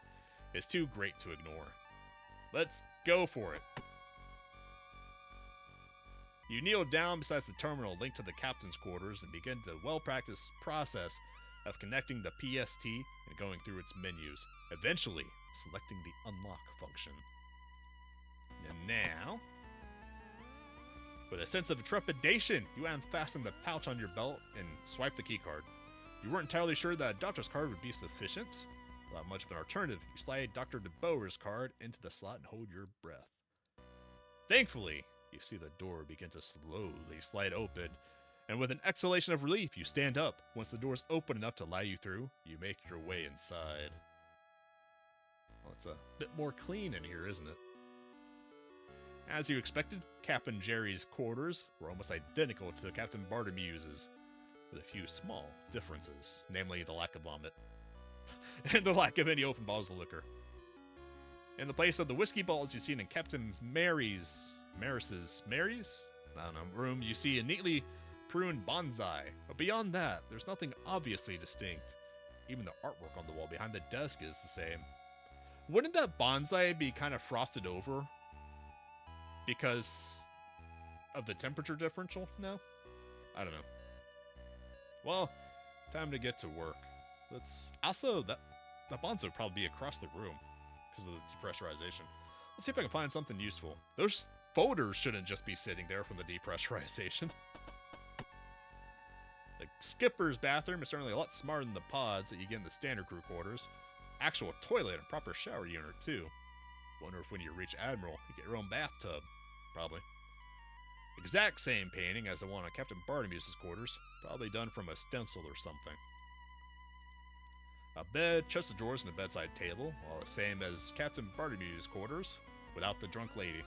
is too great to ignore. Let's go for it. You kneel down beside the terminal linked to the captain's quarters and begin the well-practiced process of connecting the PST and going through its menus, eventually selecting the unlock function. And now, with a sense of trepidation, you unfasten the pouch on your belt and swipe the keycard. You weren't entirely sure that a doctor's card would be sufficient. Without much of an alternative, you slide Dr. DeBoer's card into the slot and hold your breath. Thankfully, you see the door begin to slowly slide open, and with an exhalation of relief, you stand up. Once the door's open enough to allow you through, you make your way inside. Well, it's a bit more clean in here, isn't it? As you expected, Captain Jerry's quarters were almost identical to Captain Bartomeu's, with a few small differences, namely the lack of vomit, and the lack of any open bottles of liquor. In the place of the whiskey bottles you've seen in Captain Mary's room, you see a neatly pruned bonsai, but beyond that, there's nothing obviously distinct. Even the artwork on the wall behind the desk is the same. Wouldn't that bonsai be kind of frosted over because of the temperature differential? No? I don't know. Well, time to get to work. Let's also, that bonsai would probably be across the room because of the depressurization. Let's see if I can find something useful. Those folders shouldn't just be sitting there from the depressurization. The skipper's bathroom is certainly a lot smarter than the pods that you get in the standard crew quarters. Actual toilet and proper shower unit, too. Wonder if when you reach Admiral, you get your own bathtub. Probably. Exact same painting as the one on Captain Bartomeu's quarters. Probably done from a stencil or something. A bed, chest of drawers, and a bedside table, all the same as Captain Bartomeu's quarters, without the drunk lady.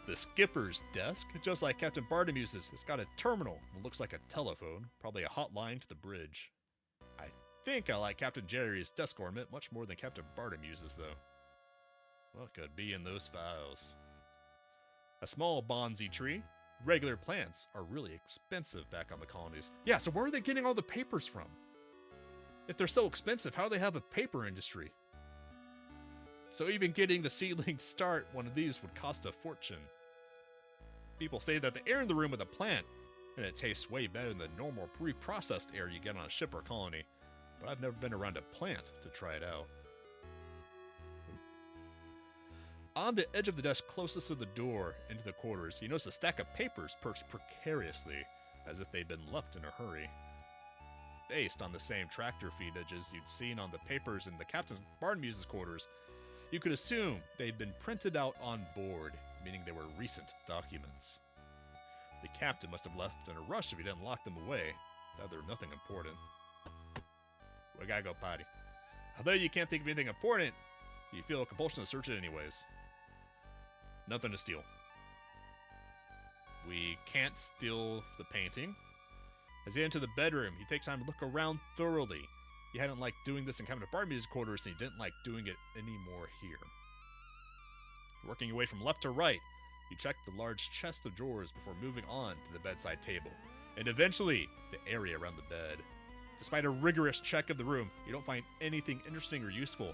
The skipper's desk, just like Captain Bartomeu's, it's got a terminal that looks like a telephone, probably a hotline to the bridge. I think I like Captain Jerry's desk ornament much more than Captain Bartomeu's, though. What could be in those files? A small bonsai tree. Regular plants are really expensive back on the colonies. Yeah, so where are they getting all the papers from? If they're so expensive, how do they have a paper industry? So even getting the seedling start, one of these would cost a fortune. People say that the air in the room with a plant, and it tastes way better than the normal pre-processed air you get on a ship or colony. But I've never been around a plant to try it out. On the edge of the desk closest to the door into the quarters, you notice a stack of papers perched precariously, as if they'd been left in a hurry. Based on the same tractor feedages you'd seen on the papers in the Captain Bartomeu's quarters, you could assume they'd been printed out on board, meaning they were recent documents. The captain must have left in a rush if he didn't lock them away. They're nothing important. We gotta go potty. Although you can't think of anything important, you feel a compulsion to search it anyways. Nothing to steal. We can't steal the painting. As he entered the bedroom, he takes time to look around thoroughly. He hadn't liked doing this in Captain Bartomeu's quarters, and he didn't like doing it anymore here. Working your way from left to right, You check the large chest of drawers before moving on to the bedside table, and eventually the area around the bed. Despite a rigorous check of the room, you don't find anything interesting or useful,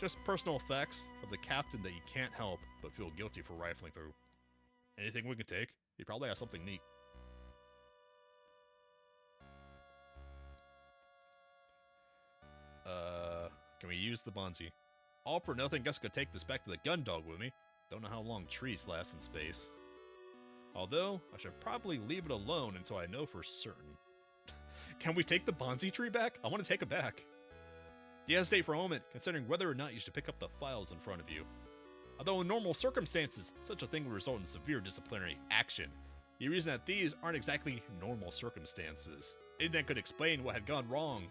just personal effects of the captain that you can't help but feel guilty for rifling through. Anything we can take? You probably have something neat. Can we use the Bonzi? All for nothing, guess I could take this back to the gun dog with me. Don't know how long trees last in space. Although, I should probably leave it alone until I know for certain. Can we take the Bonzi tree back? I want to take it back. You hesitate for a moment, considering whether or not you should pick up the files in front of you. Although in normal circumstances, such a thing would result in severe disciplinary action. You reason that these aren't exactly normal circumstances. Anything that could explain what had gone wrong,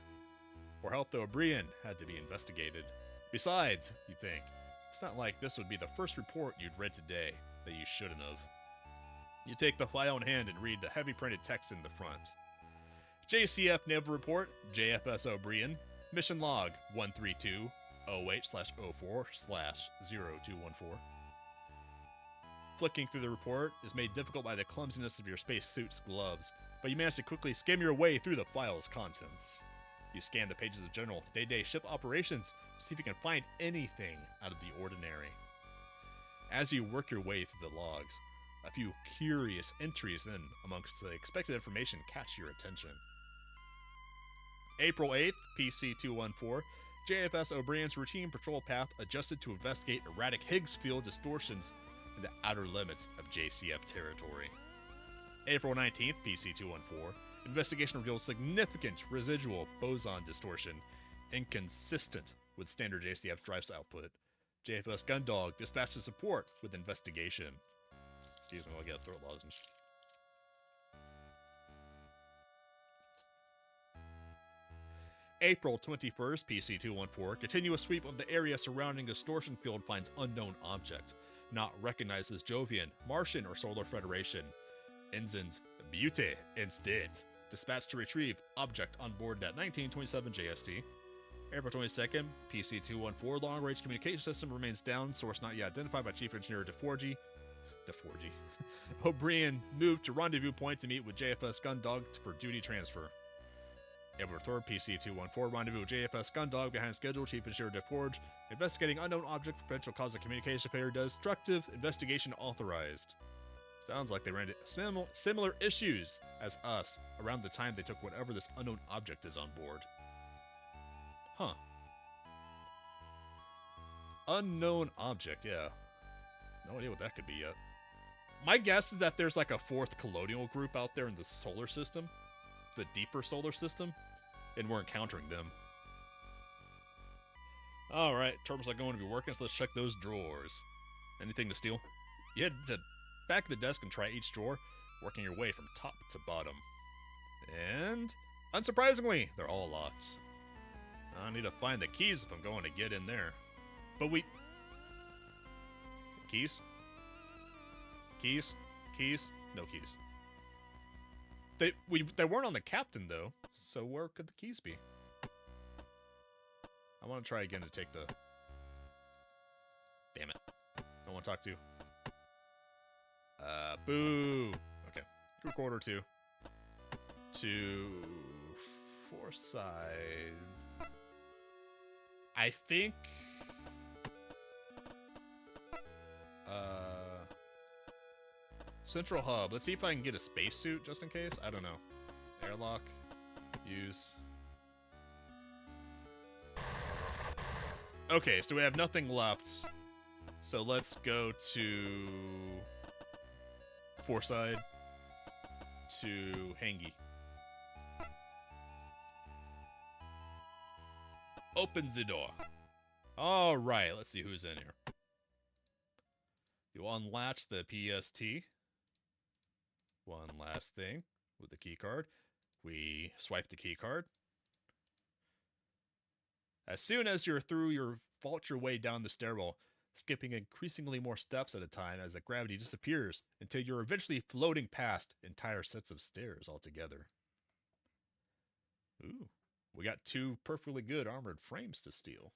or help the obreeeeen had to be investigated. Besides, you think, it's not like this would be the first report you'd read today that you shouldn't have. You take the file in hand and read the heavy printed text in the front. JCF Naval Report, JFS obreeeeen, Mission Log 132-08/04/0214. Flicking through the report is made difficult by the clumsiness of your spacesuit's gloves, but you manage to quickly skim your way through the file's contents. You scan the pages of general day-to-day ship operations to see if you can find anything out of the ordinary. As you work your way through the logs, a few curious entries in amongst the expected information catch your attention. April 8th, PC-214, JFS obreeeen's routine patrol path adjusted to investigate erratic Higgs field distortions in the outer limits of JCF territory. April 19th, PC-214, investigation reveals significant residual boson distortion, inconsistent with standard JCF drives output. JFS Gundog dispatched to support with investigation. Excuse me while I get a throat lozenge. April 21st, PC-214, continuous sweep of the area surrounding distortion field finds unknown object. Not recognized as Jovian, Martian, or Solar Federation. Ensigns Butte instead. Dispatched to retrieve object on board at 1927 JST. April 22nd, PC-214, long-range communication system remains down. Source not yet identified by Chief Engineer DeForgy. obreeeeen moved to rendezvous point to meet with JFS Gundog for duty transfer. April 3rd, PC-214, rendezvous with JFS Gundog behind schedule. Chief Engineer DeForge investigating unknown object for potential cause of communication failure. Destructive investigation authorized. Sounds like they ran into similar issues as us around the time they took whatever this unknown object is on board. Huh. Unknown object, yeah. No idea what that could be yet. My guess is that there's like a fourth colonial group out there in the solar system. The deeper solar system. And we're encountering them. Alright, terminals are going to be working, so let's check those drawers. Anything to steal? You head to back of the desk and try each drawer, working your way from top to bottom. And, unsurprisingly, they're all locked. I need to find the keys if I'm going to get in there. But Keys? Keys? Keys? No keys. They weren't on the captain, though, so where could the keys be? I want to try again to take the... Damn it. I want to talk to... Boo! Okay. Recorder 2. To... Foresight... I think... Central hub. Let's see if I can get a spacesuit just in case. I don't know. Airlock. Use. Okay, so we have nothing left. So let's go to... Foresight. To Hangi. Open the door. Alright, let's see who's in here. You unlatch the PST. One last thing with the key card. We swipe the key card. As soon as you're through, you vault your way down the stairwell, skipping increasingly more steps at a time as the gravity disappears until you're eventually floating past entire sets of stairs altogether. Ooh, we got 2 perfectly good armored frames to steal.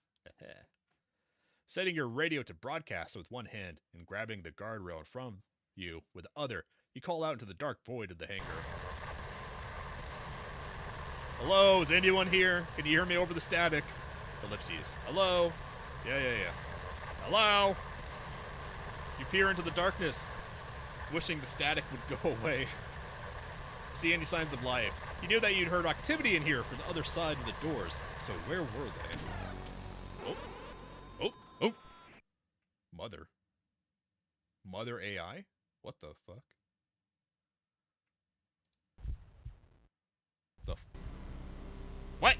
Setting your radio to broadcast with one hand and grabbing the guardrail in front, You, with the other, you call out into the dark void of the hangar. Hello, is anyone here? Can you hear me over the static? Ellipses. Hello? Yeah. Hello? You peer into the darkness, wishing the static would go away. See any signs of life. You knew that you'd heard activity in here from the other side of the doors. So where were they? Oh. Mother AI? What the fuck? What?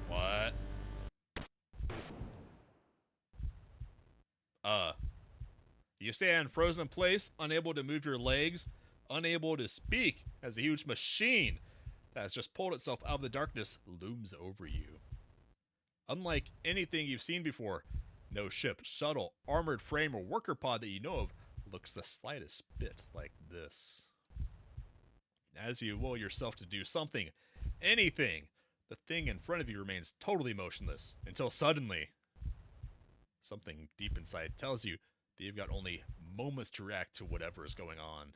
What? You stand frozen in place, unable to move your legs, unable to speak, as the huge machine that has just pulled itself out of the darkness looms over you. Unlike anything you've seen before, no ship, shuttle, armored frame, or worker pod that you know of looks the slightest bit like this. As you will yourself to do something, anything, the thing in front of you remains totally motionless until suddenly, something deep inside tells you that you've got only moments to react to whatever is going on.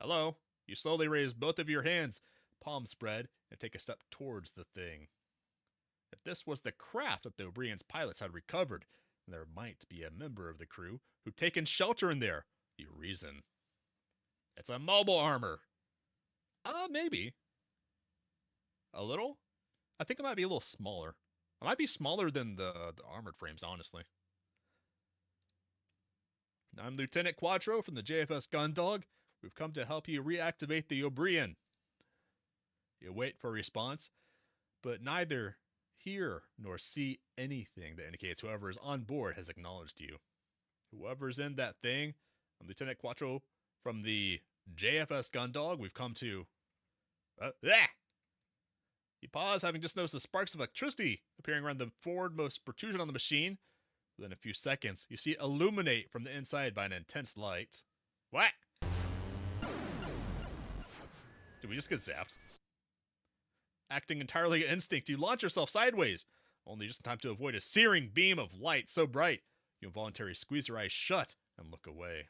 Hello? You slowly raise both of your hands, palms spread, and take a step towards the thing. If this was the craft that the Obreeeen's pilots had recovered, then there might be a member of the crew who'd taken shelter in there. You reason. It's a mobile armor. Maybe. A little? I think it might be a little smaller. It might be smaller than the armored frames, honestly. I'm Lieutenant Quattro from the JFS Gundog. We've come to help you reactivate the Obreeeen. You wait for a response, but neither hear nor see anything that indicates whoever is on board has acknowledged you. Whoever's in that thing, I'm Lieutenant Quattro from the JFS Gundog. We've come to... You pause, having just noticed the sparks of electricity appearing around the forwardmost protrusion on the machine. Within a few seconds, you see it illuminate from the inside by an intense light. What? Did we just get zapped? Acting entirely instinct, you launch yourself sideways, only just in time to avoid a searing beam of light so bright, you involuntarily squeeze your eyes shut and look away.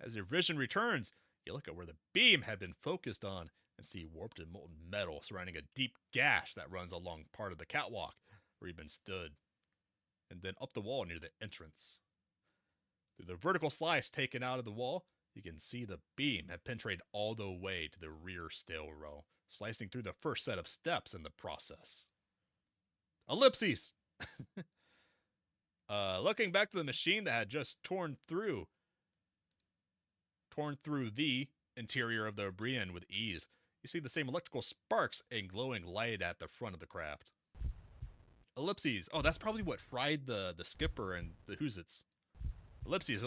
As your vision returns, you look at where the beam had been focused on and see warped and molten metal surrounding a deep gash that runs along part of the catwalk where you've been stood, and then up the wall near the entrance. Through the vertical slice taken out of the wall, you can see the beam had penetrated all the way to the rear stairwell, slicing through the first set of steps in the process. Ellipses! Looking back to the machine that had just torn through the interior of the Obreeeen with ease, you see the same electrical sparks and glowing light at the front of the craft. Ellipses. Oh, that's probably what fried the skipper and the Whoozits. Ellipses.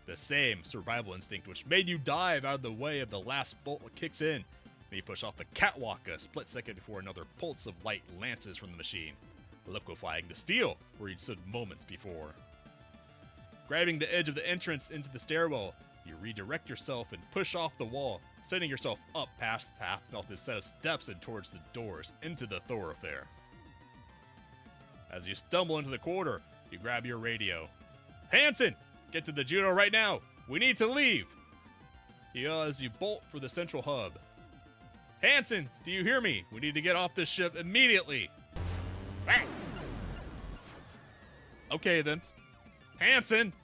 The same survival instinct which made you dive out of the way of the last bolt kicks in, and you push off the catwalk a split second before another pulse of light lances from the machine, liquefying the steel where you'd stood moments before. Grabbing the edge of the entrance into the stairwell, you redirect yourself and push off the wall, sending yourself up past half of this set of steps and towards the doors into the thoroughfare. As you stumble into the corridor, you grab your radio. Hansen! Get to the Juno right now! We need to leave! You yell as you bolt for the central hub. Hansen, do you hear me? We need to get off this ship immediately! Okay then. Hansen!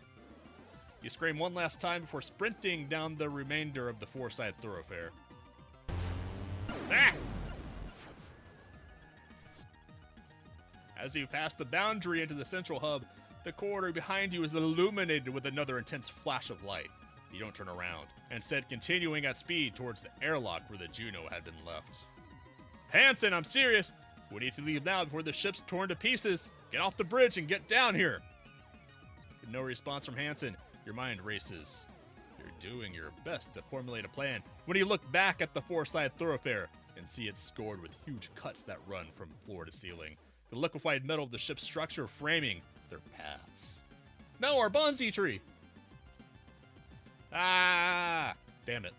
You scream one last time before sprinting down the remainder of the four-side thoroughfare. As you pass the boundary into the central hub, the corridor behind you is illuminated with another intense flash of light. You don't turn around, instead continuing at speed towards the airlock where the Juno had been left. Hansen, I'm serious! We need to leave now before the ship's torn to pieces! Get off the bridge and get down here! With no response from Hansen, your mind races. You're doing your best to formulate a plan when you look back at the four-side thoroughfare and see it scored with huge cuts that run from floor to ceiling. The liquefied metal of the ship's structure framing their paths. No, our bonsai tree! Ah! Damn it.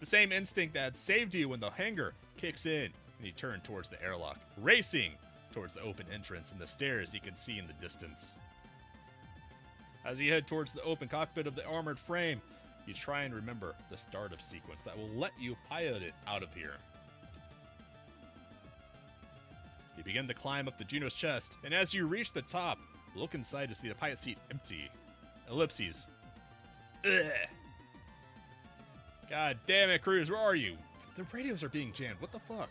The same instinct that had saved you when the hangar kicks in, and you turn towards the airlock, racing towards the open entrance and the stairs you can see in the distance. As you head towards the open cockpit of the armored frame, you try and remember the startup sequence that will let you pilot it out of here. You begin to climb up the Juno's chest, and as you reach the top, look inside to see the pilot seat empty. Ellipses. Ugh. God damn it, Cruz, where are you? The radios are being jammed. What the fuck?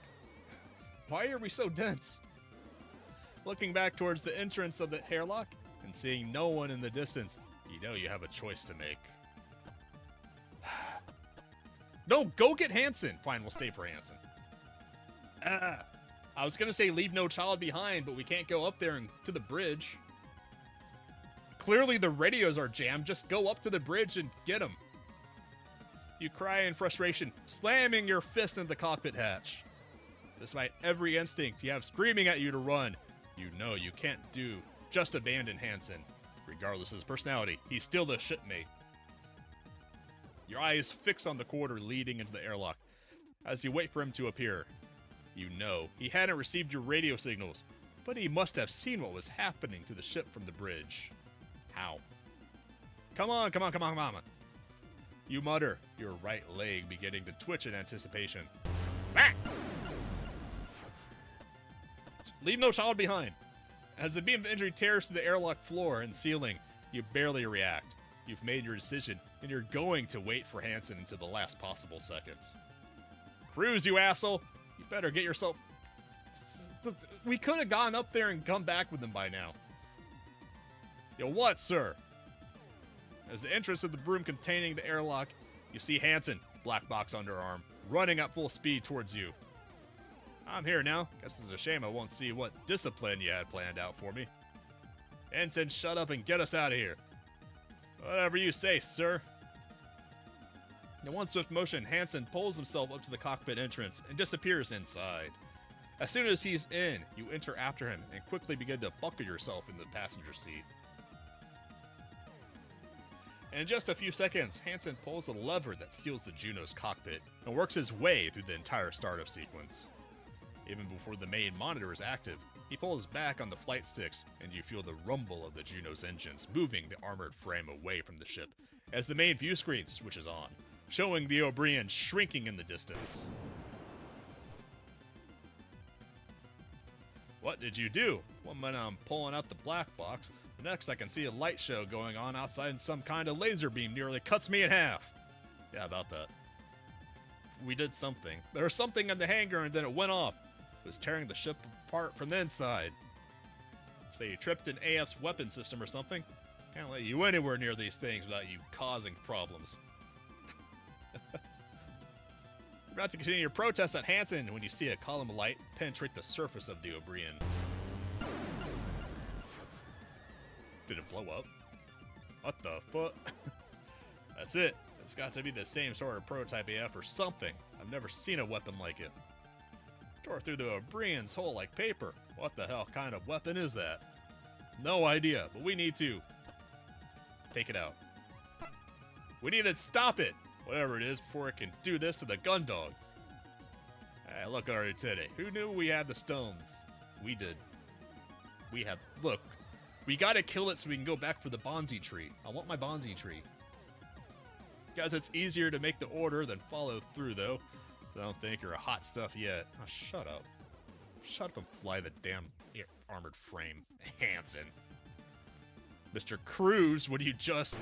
Why are we so dense? Looking back towards the entrance of the airlock and seeing no one in the distance, you know you have a choice to make. No, go get Hansen. Fine, we'll stay for Hansen. I was gonna say leave no child behind, but we can't go up there and to the bridge. Clearly the radios are jammed. Just go up to the bridge and get them. You cry in frustration, slamming your fist into the cockpit hatch. Despite every instinct you have screaming at you to run, you know you can't do just abandon Hansen. Regardless of his personality, he's still the shipmate. Your eyes fix on the corridor leading into the airlock. As you wait for him to appear, you know he hadn't received your radio signals, but he must have seen what was happening to the ship from the bridge. How? Come on, come on, come on, come on. You mutter, your right leg beginning to twitch in anticipation. Back! Leave no child behind. As the beam of injury tears through the airlock floor and ceiling, you barely react. You've made your decision, and you're going to wait for Hansen until the last possible second. Cruz, you asshole! You better get yourself... We could have gone up there and come back with him by now. Yo, what, sir? As the entrance of the room containing the airlock, you see Hansen, black box underarm, running at full speed towards you. I'm here now. Guess it's a shame I won't see what discipline you had planned out for me. Hansen, shut up and get us out of here. Whatever you say, sir. In one swift motion, Hansen pulls himself up to the cockpit entrance and disappears inside. As soon as he's in, you enter after him and quickly begin to buckle yourself in the passenger seat. In just a few seconds, Hansen pulls a lever that seals the Juno's cockpit and works his way through the entire startup sequence. Even before the main monitor is active, he pulls back on the flight sticks, and you feel the rumble of the Juno's engines moving the armored frame away from the ship as the main view screen switches on, showing the obreeeeen shrinking in the distance. What did you do? One minute I'm pulling out the black box, the next I can see a light show going on outside and some kind of laser beam nearly cuts me in half. Yeah, about that. We did something. There was something in the hangar and then it went off. It was tearing the ship apart from the inside. So you tripped an AF's weapon system or something? Can't let you anywhere near these things without you causing problems. You're about to continue your protest at Hansen when you see a column of light penetrate the surface of the obreeeeen. Did it blow up? What the fuck? That's it. It's got to be the same sort of prototype AF or something. I've never seen a weapon like it. Tore through the obreeeen's hull like paper. What the hell kind of weapon is that? No idea, but we need to take it out. We need to stop it, whatever it is, before it can do this to the gun dog. Hey, look at our lieutenant. Who knew we had the stones? We did. We have. Look, we gotta kill it so we can go back for the bonsai tree. I want my bonsai tree. Guys, it's easier to make the order than follow through, though. I don't think you're a hot stuff yet. Oh, shut up. Shut up and fly the damn armored frame, Hansen. Mr. Cruz, would you just...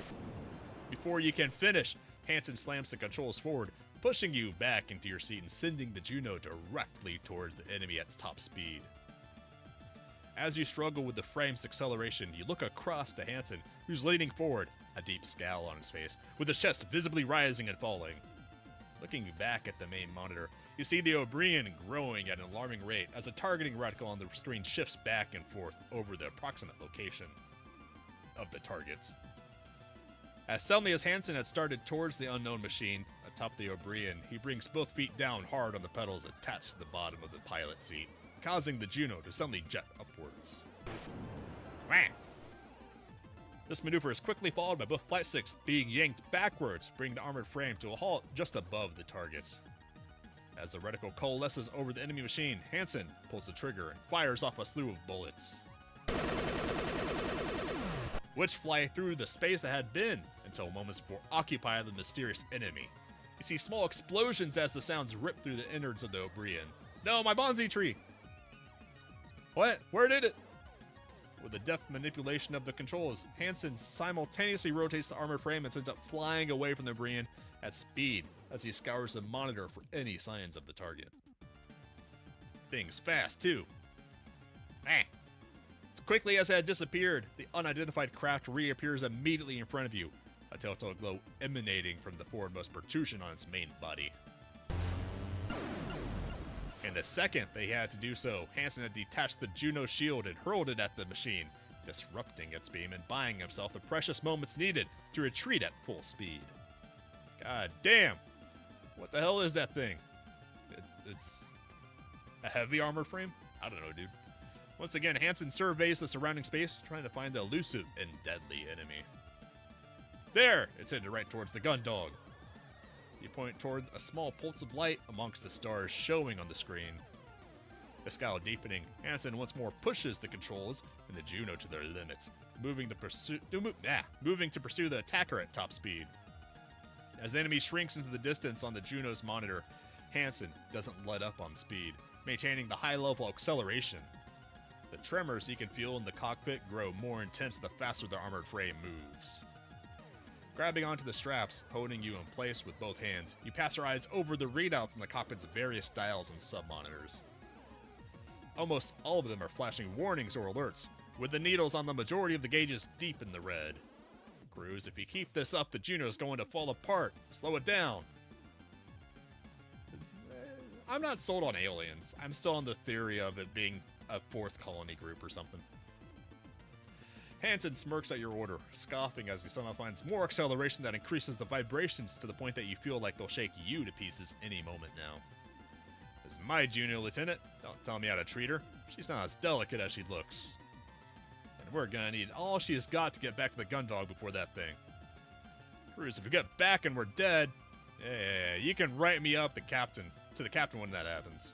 Before you can finish, Hansen slams the controls forward, pushing you back into your seat and sending the Juno directly towards the enemy at top speed. As you struggle with the frame's acceleration, you look across to Hansen, who's leaning forward, a deep scowl on his face, with his chest visibly rising and falling. Looking back at the main monitor, you see the obreeeeen growing at an alarming rate as a targeting reticle on the screen shifts back and forth over the approximate location of the target. As suddenly as Hansen had started towards the unknown machine atop the obreeeeen, he brings both feet down hard on the pedals attached to the bottom of the pilot seat, causing the Juno to suddenly jet upwards. Wham! This maneuver is quickly followed by both flight sticks being yanked backwards, bringing the armored frame to a halt just above the target. As the reticle coalesces over the enemy machine, Hansen pulls the trigger and fires off a slew of bullets, which fly through the space that had been, until moments before, occupied the mysterious enemy. You see small explosions as the sounds rip through the innards of the obreeeeen. No, my bonsai tree! What? Where did it? With the deft manipulation of the controls, Hansen simultaneously rotates the armored frame and sends it flying away from the obreeeeen at speed as he scours the monitor for any signs of the target. Things fast, too. As quickly as it had disappeared, the unidentified craft reappears immediately in front of you, a telltale glow emanating from the forwardmost protrusion on its main body. In the second they had to do so, Hansen had detached the Juno shield and hurled it at the machine, disrupting its beam and buying himself the precious moments needed to retreat at full speed. God damn! What the hell is that thing? It's a heavy armored frame? I don't know, dude. Once again, Hansen surveys the surrounding space, trying to find the elusive and deadly enemy. There! It's headed right towards the gun dog. You point toward a small pulse of light amongst the stars showing on the screen. The scowl deepening, Hansen once more pushes the controls and the Juno to their limit, moving to pursue the attacker at top speed. As the enemy shrinks into the distance on the Juno's monitor, Hansen doesn't let up on speed, maintaining the high-level acceleration. The tremors you can feel in the cockpit grow more intense the faster the armored frame moves. Grabbing onto the straps, holding you in place with both hands, you pass your eyes over the readouts on the cockpit's various dials and sub-monitors. Almost all of them are flashing warnings or alerts, with the needles on the majority of the gauges deep in the red. Crews, if you keep this up, the Juno's going to fall apart. Slow it down. I'm not sold on aliens. I'm still on the theory of it being a fourth colony group or something. Hansen smirks at your order, scoffing as he somehow finds more acceleration that increases the vibrations to the point that you feel like they'll shake you to pieces any moment now. This is my Juno, Lieutenant. Don't tell me how to treat her. She's not as delicate as she looks. And we're gonna need all she has got to get back to the gun dog before that thing. Cruz, if we get back and we're dead, yeah, you can write me up to the captain when that happens.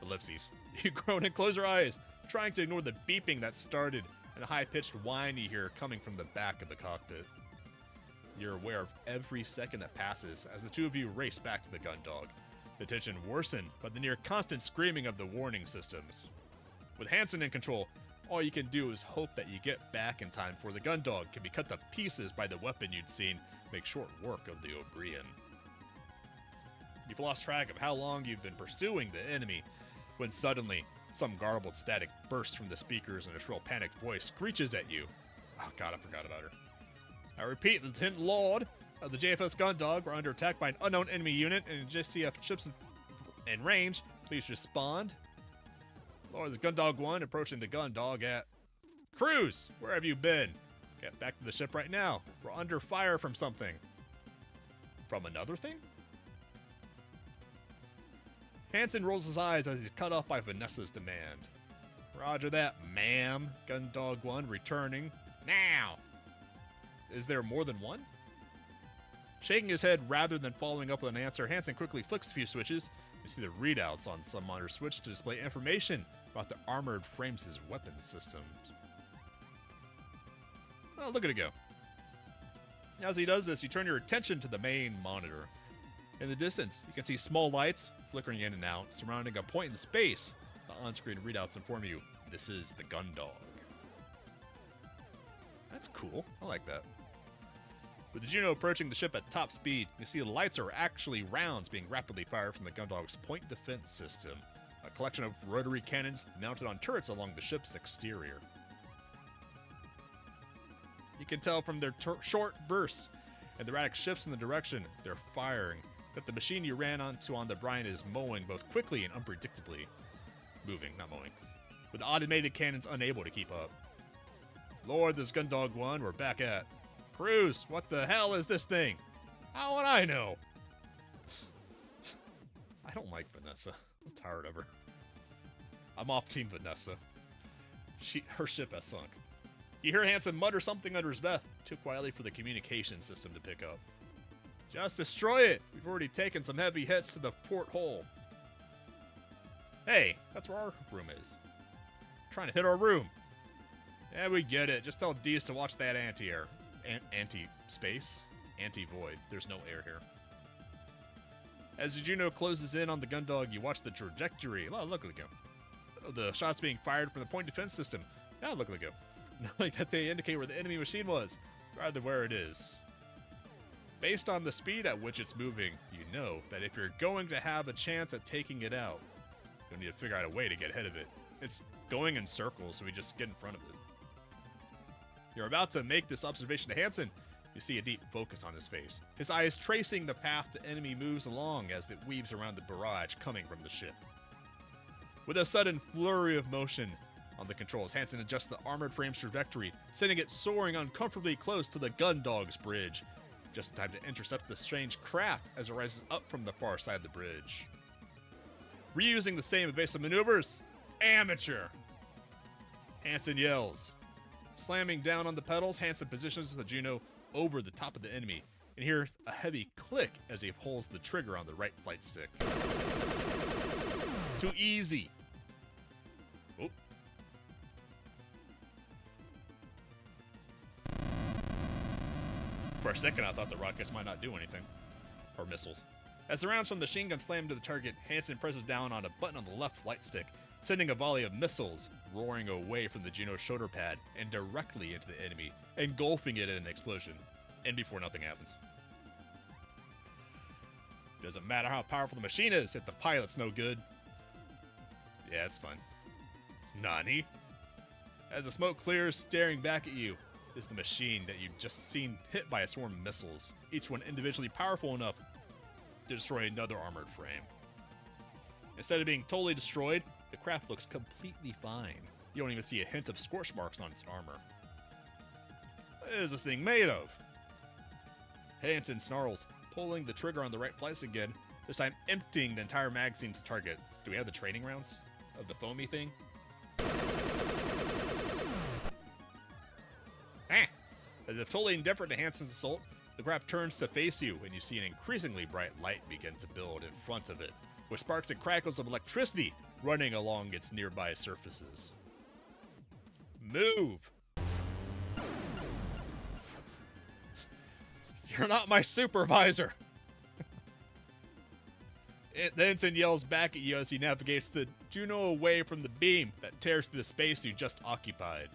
Ellipses. You groan and close your eyes, trying to ignore the beeping that started and the high-pitched whine you hear coming from the back of the cockpit. You're aware of every second that passes as the two of you race back to the gun dog. The tension worsened by the near-constant screaming of the warning systems. With Hansen in control, all you can do is hope that you get back in time before the gun dog can be cut to pieces by the weapon you'd seen make short work of the obreeeeen. You've lost track of how long you've been pursuing the enemy, when suddenly, some garbled static bursts from the speakers and a shrill panicked voice screeches at you. Oh god, I forgot about her. I repeat, Lieutenant Lord of the JFS gun dog are under attack by an unknown enemy unit and JCF ships in range. Please respond. Lord, the gun dog 1 approaching the gun dog at... Cruz, where have you been? Get back to the ship right now. We're under fire from something. From another thing? Hansen rolls his eyes as he's cut off by Vanessa's demand. Roger that, ma'am. Gun dog 1 returning. Now! Is there more than one? Shaking his head rather than following up with an answer, Hansen quickly flicks a few switches. You see the readouts on some monitor switch to display information about the armored frames' weapon systems. Oh, look at it go. As he does this, you turn your attention to the main monitor. In the distance, you can see small lights flickering in and out, surrounding a point in space. The on-screen readouts inform you, this is the gun dog. That's cool. I like that. With the Juno approaching the ship at top speed, you see the lights are actually rounds being rapidly fired from the gun dog's point defense system, a collection of rotary cannons mounted on turrets along the ship's exterior. You can tell from their short bursts and the erratic shifts in the direction they're firing that the machine you ran onto on the brine is mowing both quickly and unpredictably. Moving, not mowing. With the automated cannons unable to keep up. Lord, this gun dog 1 we're back at. Cruz, what the hell is this thing? How would I know? I don't like Vanessa. I'm tired of her. I'm off Team Vanessa. Her ship has sunk. You hear Hansen mutter something under his breath, too quietly for the communication system to pick up. Just destroy it! We've already taken some heavy hits to the porthole. Hey, that's where our room is. Trying to hit our room. Yeah, we get it. Just tell Deez to watch that anti-air. Anti-space? Anti-void. There's no air here. As the Juno closes in on the Gundog, you watch the trajectory. Oh, look at go. The shots being fired from the point defense system. Now look at go. Not like that they indicate where the enemy machine was, rather where it is. Based on the speed at which it's moving, you know that if you're going to have a chance at taking it out, you'll need to figure out a way to get ahead of it. It's going in circles, so we just get in front of it. You're about to make this observation to Hansen. You see a deep focus on his face, his eyes tracing the path the enemy moves along as it weaves around the barrage coming from the ship. With a sudden flurry of motion on the controls, Hansen adjusts the armored frame's trajectory, sending it soaring uncomfortably close to the Gundog's bridge. Just in time to intercept the strange craft as it rises up from the far side of the bridge. Reusing the same evasive maneuvers? Amateur! Hansen yells. Slamming down on the pedals, Hansen positions the Juno over the top of the enemy, and hear a heavy click as he pulls the trigger on the right flight stick. Too easy. Oh. For a second, I thought the rockets might not do anything. Or missiles. As the rounds from the machine gun slam to the target, Hansen presses down on a button on the left flight stick, sending a volley of missiles roaring away from the Juno's shoulder pad and directly into the enemy, engulfing it in an explosion. And before nothing happens. Doesn't matter how powerful the machine is if the pilot's no good. Yeah, it's fun. Nani? As the smoke clears, staring back at you is the machine that you've just seen hit by a swarm of missiles, each one individually powerful enough to destroy another armored frame. Instead of being totally destroyed, the craft looks completely fine. You don't even see a hint of scorch marks on its armor. What is this thing made of? Hansen snarls, pulling the trigger on the right place again, this time emptying the entire magazine to target. Do we have the training rounds of the foamy thing? As if totally indifferent to Hansen's assault, the craft turns to face you, and you see an increasingly bright light begin to build in front of it, with sparks and crackles of electricity running along its nearby surfaces. Move! You're not my supervisor! Hansen yells back at you as he navigates the Juno away from the beam that tears through the space you just occupied.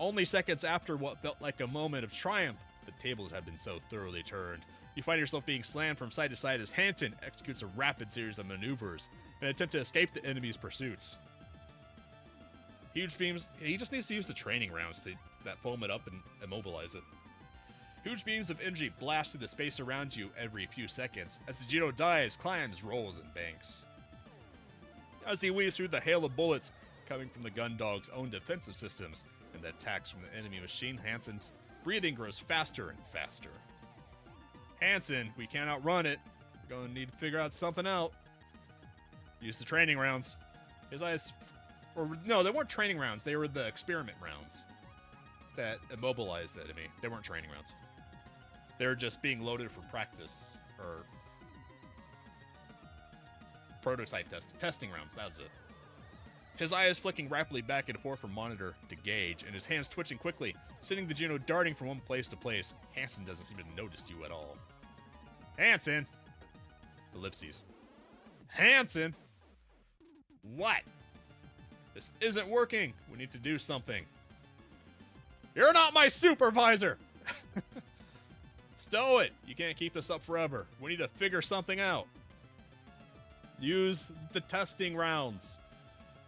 Only seconds after what felt like a moment of triumph, the tables have been so thoroughly turned. You find yourself being slammed from side to side as Hansen executes a rapid series of maneuvers in an attempt to escape the enemy's pursuit. Huge beams, he just needs to use the training rounds that foam it up and immobilize it. Huge beams of energy blast through the space around you every few seconds as the Juno dives, climbs, rolls, and banks. As he weaves through the hail of bullets coming from the Gundog's own defensive systems and the attacks from the enemy machine, Hansen's breathing grows faster and faster. Hansen, we can't outrun it. We're going to need to figure out something out. Use the training rounds. His eyes... Or, no, they weren't training rounds. They were the experiment rounds that immobilized the enemy. They weren't training rounds. They were just being loaded for practice. Or... prototype testing rounds. That was it. His eyes flicking rapidly back and forth from monitor to gauge, and his hands twitching quickly, sending the Juno darting from one place to place. Hansen doesn't seem to notice you at all. Hansen! Ellipses. Hansen! What? This isn't working. We need to do something. You're not my supervisor! Stow it! You can't keep this up forever. We need to figure something out. Use the testing rounds.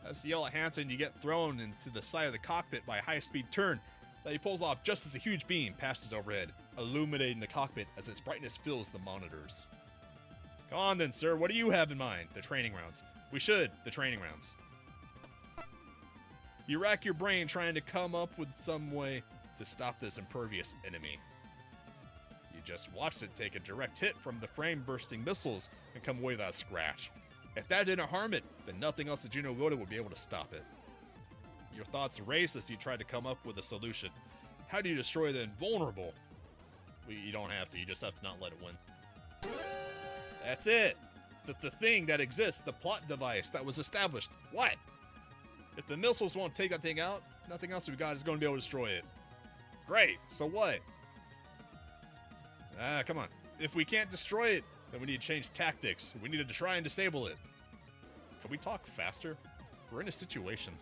As you yell at Hansen, you get thrown into the side of the cockpit by a high-speed turn that he pulls off just as a huge beam passes overhead, illuminating the cockpit as its brightness fills the monitors. Come on then, sir. What do you have in mind? The training rounds. The training rounds. You rack your brain trying to come up with some way to stop this impervious enemy. You just watched it take a direct hit from the frame-bursting missiles and come away without a scratch. If that didn't harm it, then nothing else the Juno loaded would be able to stop it. Your thoughts race as you try to come up with a solution. How do you destroy the invulnerable? Well, you don't have to. You just have to not let it win. That's it. The thing that exists, the plot device that was established. What? If the missiles won't take that thing out, nothing else we've got is going to be able to destroy it. Great. So what? Come on. If we can't destroy it, then we need to change tactics. We need to try and disable it. Can we talk faster? We're in a situation.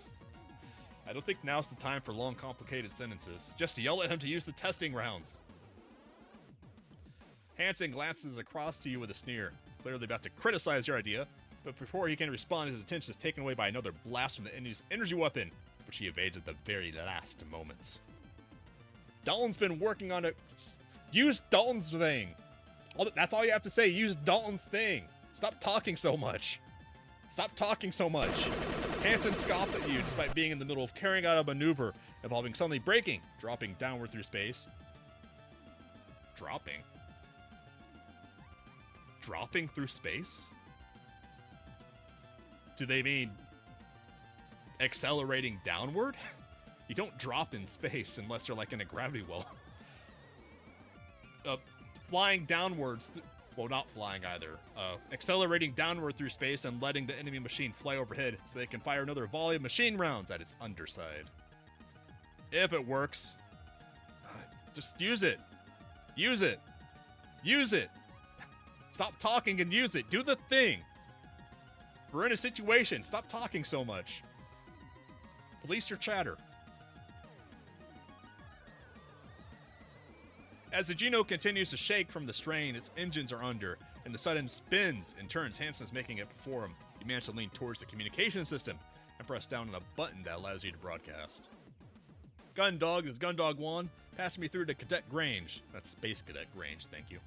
I don't think now's the time for long, complicated sentences. Just yell at him to use the testing rounds. Hansen glances across to you with a sneer, clearly about to criticize your idea, but before he can respond, his attention is taken away by another blast from the enemy's energy weapon, which he evades at the very last moment. Dalton's been working on it. Use Dalton's thing. That's all you have to say. Use Dalton's thing. Stop talking so much. Stop talking so much. Hansen scoffs at you despite being in the middle of carrying out a maneuver involving suddenly braking, dropping downward through space. Dropping? Dropping through space? Do they mean accelerating downward? You don't drop in space unless you're like in a gravity well. Flying downwards, well, not flying either. Accelerating downward through space and letting the enemy machine fly overhead so they can fire another volley of machine rounds at its underside. If it works, just use it. Use it. Use it. Stop talking and use it. Do the thing. We're in a situation. Stop talking so much. Police your chatter. As the Juno continues to shake from the strain its engines are under, and the sudden spins and turns Hansen's making it before him, you manage to lean towards the communication system and press down on a button that allows you to broadcast. Gundog, this is Gundog 1. Pass me through to Cadet Grange. That's Space Cadet Grange, thank you.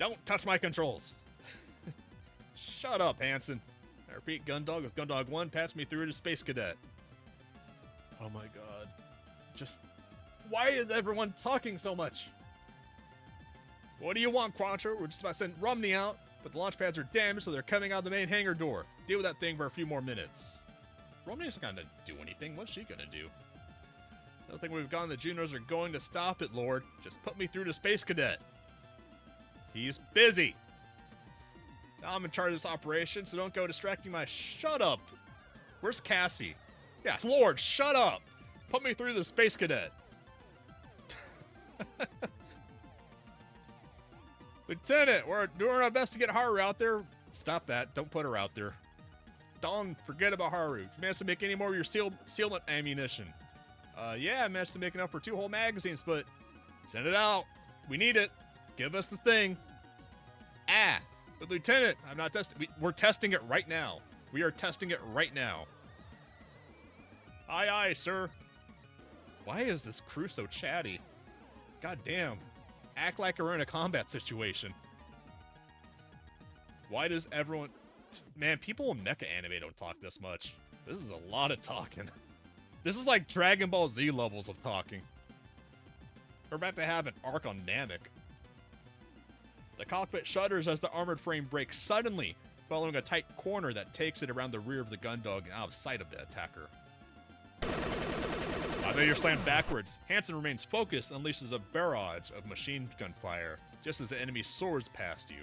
Don't touch my controls. Shut up, Hansen. I repeat, Gundog with Gundog 1. Pass me through to Space Cadet. Oh my god. Just... why is everyone talking so much? What do you want, Quattro? We're just about to send Romney out, but the launch pads are damaged, so they're coming out the main hangar door. Deal with that thing for a few more minutes. Romney's not gonna do anything. What's she gonna do? I don't think we've gone. The Junos are going to stop it, Lord. Just put me through to Space Cadet. He's busy. Now I'm in charge of this operation, so don't go distracting my... Shut up. Where's Cassie? Yeah, Lord, shut up. Put me through the Space Cadet. Lieutenant, we're doing our best to get Haru out there. Stop that. Don't put her out there. Don't forget about Haru. You managed to make any more of your sealant ammunition? Yeah, I managed to make enough for 2 whole magazines, but send it out. We need it. Give us the thing. But Lieutenant, I'm not testing. We're testing it right now. We are testing it right now. Aye, aye, sir. Why is this crew so chatty? God damn. Act like we're in a combat situation. Why does everyone... Man, people in mecha anime don't talk this much. This is a lot of talking. This is like Dragon Ball Z levels of talking. We're about to have an arc on Namek. The cockpit shudders as the armored frame breaks suddenly, following a tight corner that takes it around the rear of the Gundog and out of sight of the attacker. Although you're slammed backwards, Hansen remains focused and unleashes a barrage of machine gun fire just as the enemy soars past you.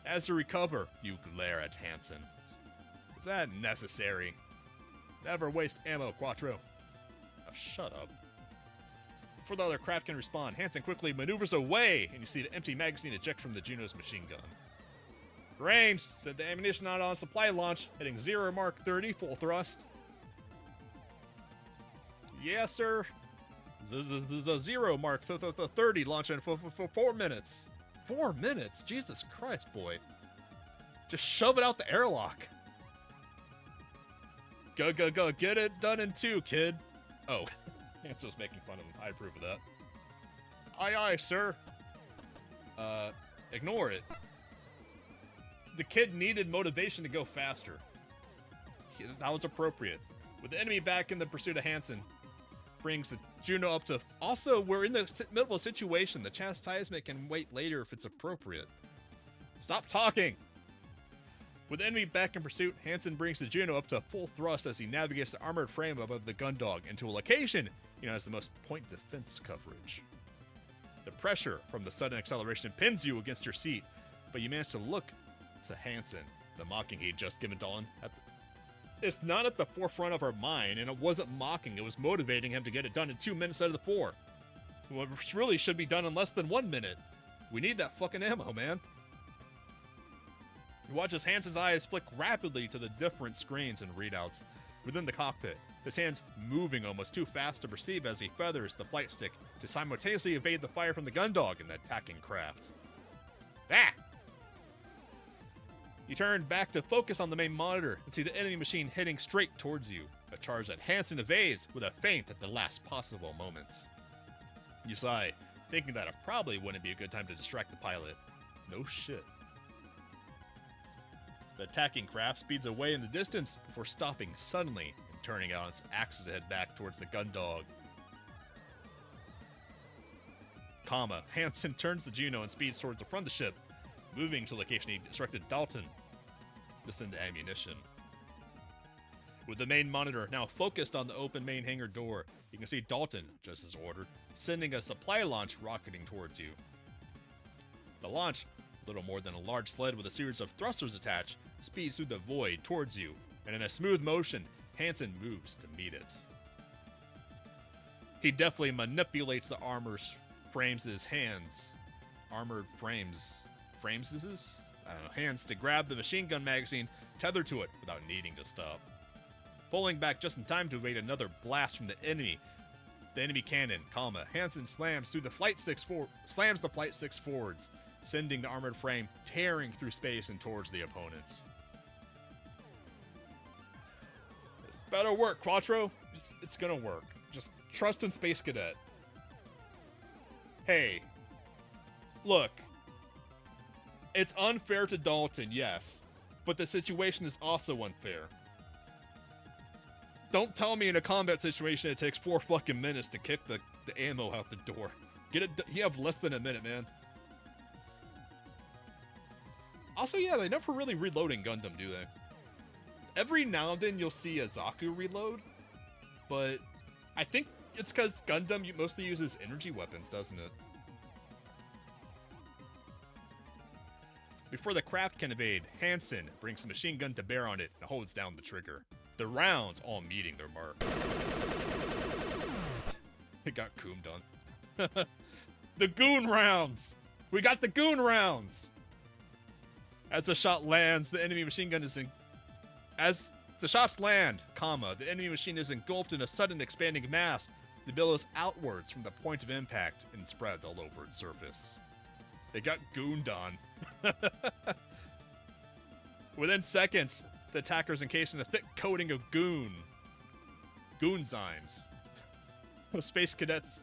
As you recover, you glare at Hansen. Is that necessary? Never waste ammo, Quattro. Oh, shut up. Before the other craft can respond, Hansen quickly maneuvers away, and you see the empty magazine eject from the Juno's machine gun. Range, said the ammunition not on supply launch, hitting 0 Mark 30, full thrust. Yes, sir. This is a 0 Mark 30 launch in for 4 minutes. 4 minutes? Jesus Christ, boy. Just shove it out the airlock. Go, go, go. Get it done in 2, kid. Oh, Hansen's making fun of him. I approve of that. Aye, aye, sir. Ignore it. The kid needed motivation to go faster. That was appropriate. With the enemy back in the pursuit of Hansen, brings the Juno up to... Also, we're in the middle of a situation. The chastisement can wait later if it's appropriate. Stop talking! With the enemy back in pursuit, Hansen brings the Juno up to full thrust as he navigates the armored frame above the Gundog into a location he has the most point defense coverage. The pressure from the sudden acceleration pins you against your seat, but you manage to look to Hansen, the mocking he'd just given Dawn. It's not at the forefront of our mind, and it wasn't mocking, it was motivating him to get it done in 2 minutes out of the 4. Which really should be done in less than 1 minute. We need that fucking ammo, man. You watch as Hansen's eyes flick rapidly to the different screens and readouts within the cockpit, his hands moving almost too fast to perceive as he feathers the flight stick to simultaneously evade the fire from the Gundog and the attacking craft. Ah! You turn back to focus on the main monitor and see the enemy machine heading straight towards you, a charge that Hansen evades with a feint at the last possible moment. You sigh, thinking that it probably wouldn't be a good time to distract the pilot. No shit. The attacking craft speeds away in the distance before stopping suddenly and turning out its axis to head back towards the Gundog. Hansen turns the Juno and speeds towards the front of the ship, moving to the location he instructed Dalton to send the ammunition. With the main monitor now focused on the open main hangar door, you can see Dalton, just as ordered, sending a supply launch rocketing towards you. The launch, little more than a large sled with a series of thrusters attached, speeds through the void towards you, and in a smooth motion, Hansen moves to meet it. He deftly manipulates the armored frames with his hands. Armored frames. Frames is this? I don't know. Hands to grab the machine gun magazine tethered to it without needing to stop. Pulling back just in time to evade another blast from the enemy cannon, Hansen slams the flight six forwards, sending the armored frame tearing through space and towards the opponents. This better work, Quattro. It's gonna work. Just trust in Space Cadet. Hey, look. It's unfair to Dalton, yes, but the situation is also unfair. Don't tell me in a combat situation it takes 4 fucking minutes to kick the ammo out the door. Get it. You have less than a minute, man. Also, yeah, they never really reload in Gundam, do they? Every now and then you'll see a Zaku reload, but I think it's because Gundam mostly uses energy weapons, doesn't it? Before the craft can evade, Hansen brings the machine gun to bear on it and holds down the trigger. The rounds all meeting their mark. It got coomed on. The goon rounds! We got the goon rounds! As the shot lands, the enemy machine gun is As the shots land, the enemy machine is engulfed in a sudden expanding mass that billows outwards from the point of impact and spreads all over its surface. They got gooned on. Within seconds, the attacker is encased in a thick coating of goonzymes. Space Cadet's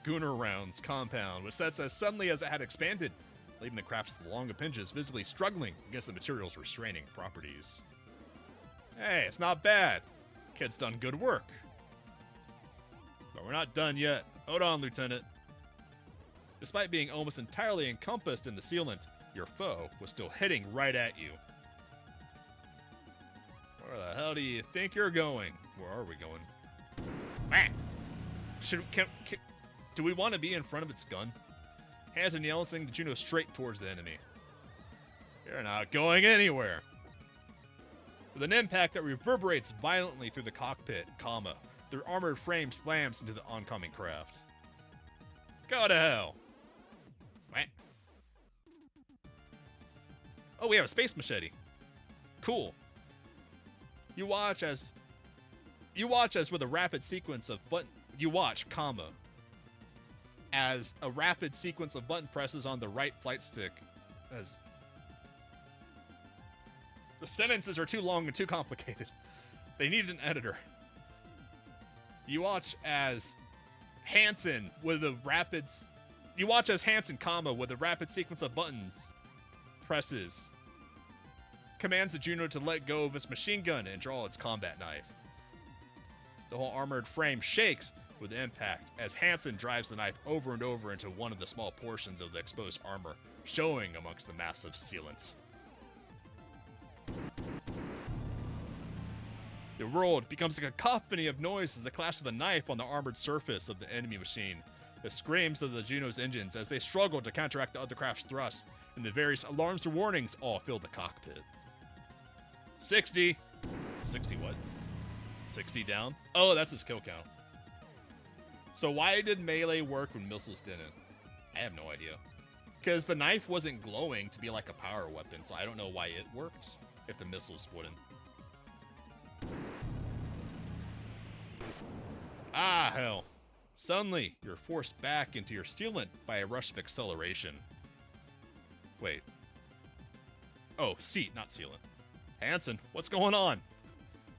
Gooner Rounds compound, which sets as suddenly as it had expanded, leaving the craft's long appendages visibly struggling against the material's restraining properties. Hey, it's not bad. Kid's done good work. But we're not done yet. Hold on, Lieutenant. Despite being almost entirely encompassed in the sealant, your foe was still heading right at you. Where the hell do you think you're going? Where are we going? Ah! Do we want to be in front of its gun? Hansen yells, sending the Juno straight towards the enemy. You're not going anywhere. With an impact that reverberates violently through the cockpit, their armored frame slams into the oncoming craft. Go to hell. Oh, we have a space machete. Cool. You watch as with a rapid sequence of as a rapid sequence of button presses on the right flight stick as the sentences are too long and too complicated. They need an editor. You watch as Hansen, with a rapid sequence of buttons presses, commands the Juno to let go of its machine gun and draw its combat knife. The whole armored frame shakes with impact as Hansen drives the knife over and over into one of the small portions of the exposed armor, showing amongst the massive sealant. Your world becomes a cacophony of noise as the clash of the knife on the armored surface of the enemy machine. The screams of the Juno's engines as they struggle to counteract the other craft's thrust, and the various alarms and warnings all fill the cockpit. 60. 60 what? 60 down? Oh, that's his kill count. So why did melee work when missiles didn't? I have no idea. Because the knife wasn't glowing to be like a power weapon, so I don't know why it worked if the missiles wouldn't. Ah, hell. Suddenly, you're forced back into your sealant by a rush of acceleration. Wait. Oh, seat, not sealant. Hansen, what's going on?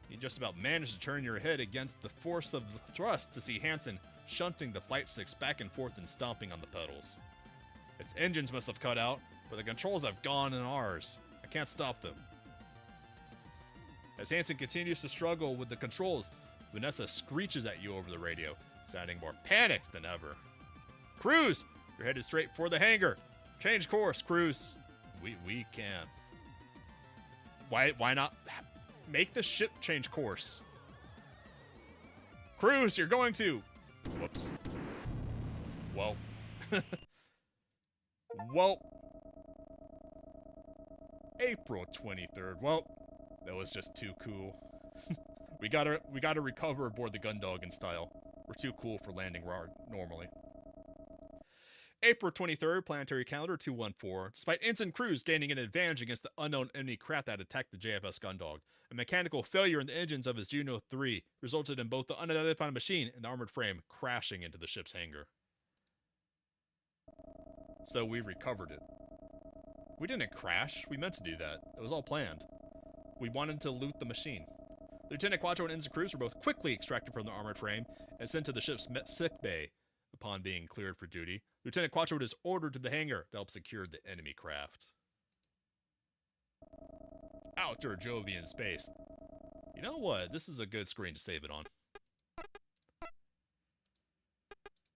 You just about managed to turn your head against the force of the thrust to see Hansen shunting the flight sticks back and forth and stomping on the pedals. Its engines must have cut out, but the controls have gone in ours. I can't stop them. As Hansen continues to struggle with the controls, Vanessa screeches at you over the radio, sounding more panicked than ever. Cruz! You're headed straight for the hangar! Change course, Cruz! We can't. Why not make the ship change course? Cruz, you're going to... Whoops. Well. Well. April 23rd. Well, that was just too cool. we gotta recover aboard the Gundog in style. We're too cool for landing normally. April 23rd, Planetary Calendar 214. Despite Ensign Cruz gaining an advantage against the unknown enemy craft that attacked the JFS Gundog, a mechanical failure in the engines of his Juno 3 resulted in both the unidentified machine and the armored frame crashing into the ship's hangar. So we recovered it. We didn't crash. We meant to do that. It was all planned. We wanted to loot the machine. Lieutenant Quattro and Ensign Cruz were both quickly extracted from the armored frame and sent to the ship's sick bay. Upon being cleared for duty, Lieutenant Quattro was ordered to the hangar to help secure the enemy craft. Outer Jovian space. You know what? This is a good screen to save it on.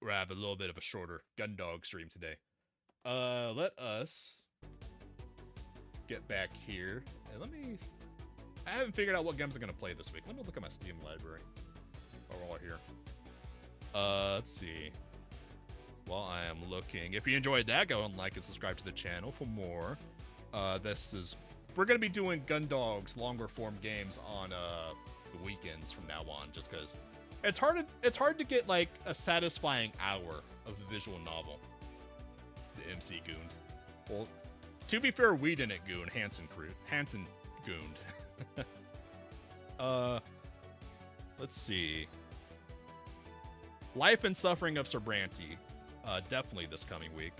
We're having a little bit of a shorter Gundog stream today. Let us get back here. And I haven't figured out what games I'm going to play this week. Let me look at my Steam library while we're here. Let's see. While I am looking, if you enjoyed that, go and like and subscribe to the channel for more. We're gonna be doing Gundog's longer form games on the weekends from now on, just because it's hard to get like a satisfying hour of a visual novel. The MC gooned. Well, to be fair, we didn't goon. Hansen gooned. Let's see. Life and Suffering of Sorbranti. Definitely this coming week.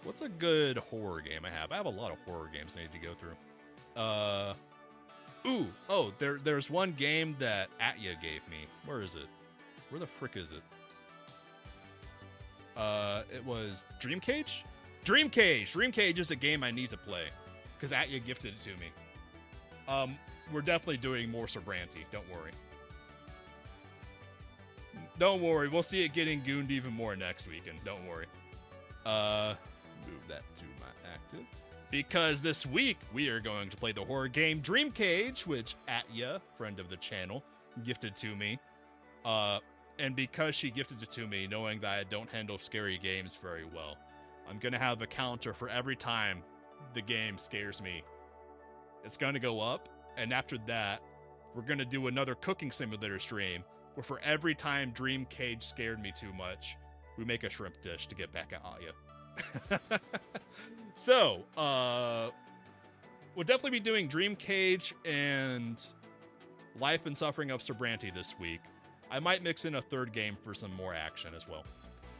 What's a good horror game I have? I have a lot of horror games I need to go through. There's one game that Atya gave me. Where is it? Where the frick is it? It was Dreamcage? Dreamcage! Dreamcage is a game I need to play, because Atya gifted it to me. We're definitely doing more Sorbranti, don't worry. Don't worry, we'll see it getting gooned even more next weekend. Don't worry. Move that to my active. Because this week, we are going to play the horror game Dreamcage, which Atya, friend of the channel, gifted to me. And because she gifted it to me, knowing that I don't handle scary games very well, I'm going to have a counter for every time the game scares me. It's going to go up, and after that, we're going to do another cooking simulator stream, where for every time Dreamcage scared me too much, we make a shrimp dish to get back at Atya. So, we'll definitely be doing Dreamcage and Life and Suffering of Sorbranti this week. I might mix in a third game for some more action as well.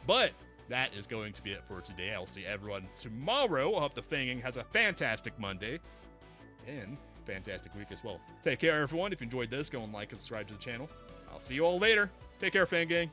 But that is going to be it for today. I'll see everyone tomorrow. I hope the Fanging has a fantastic Monday and fantastic week as well. Take care, everyone. If you enjoyed this, go and like and subscribe to the channel. I'll see you all later. Take care, Fang Gang.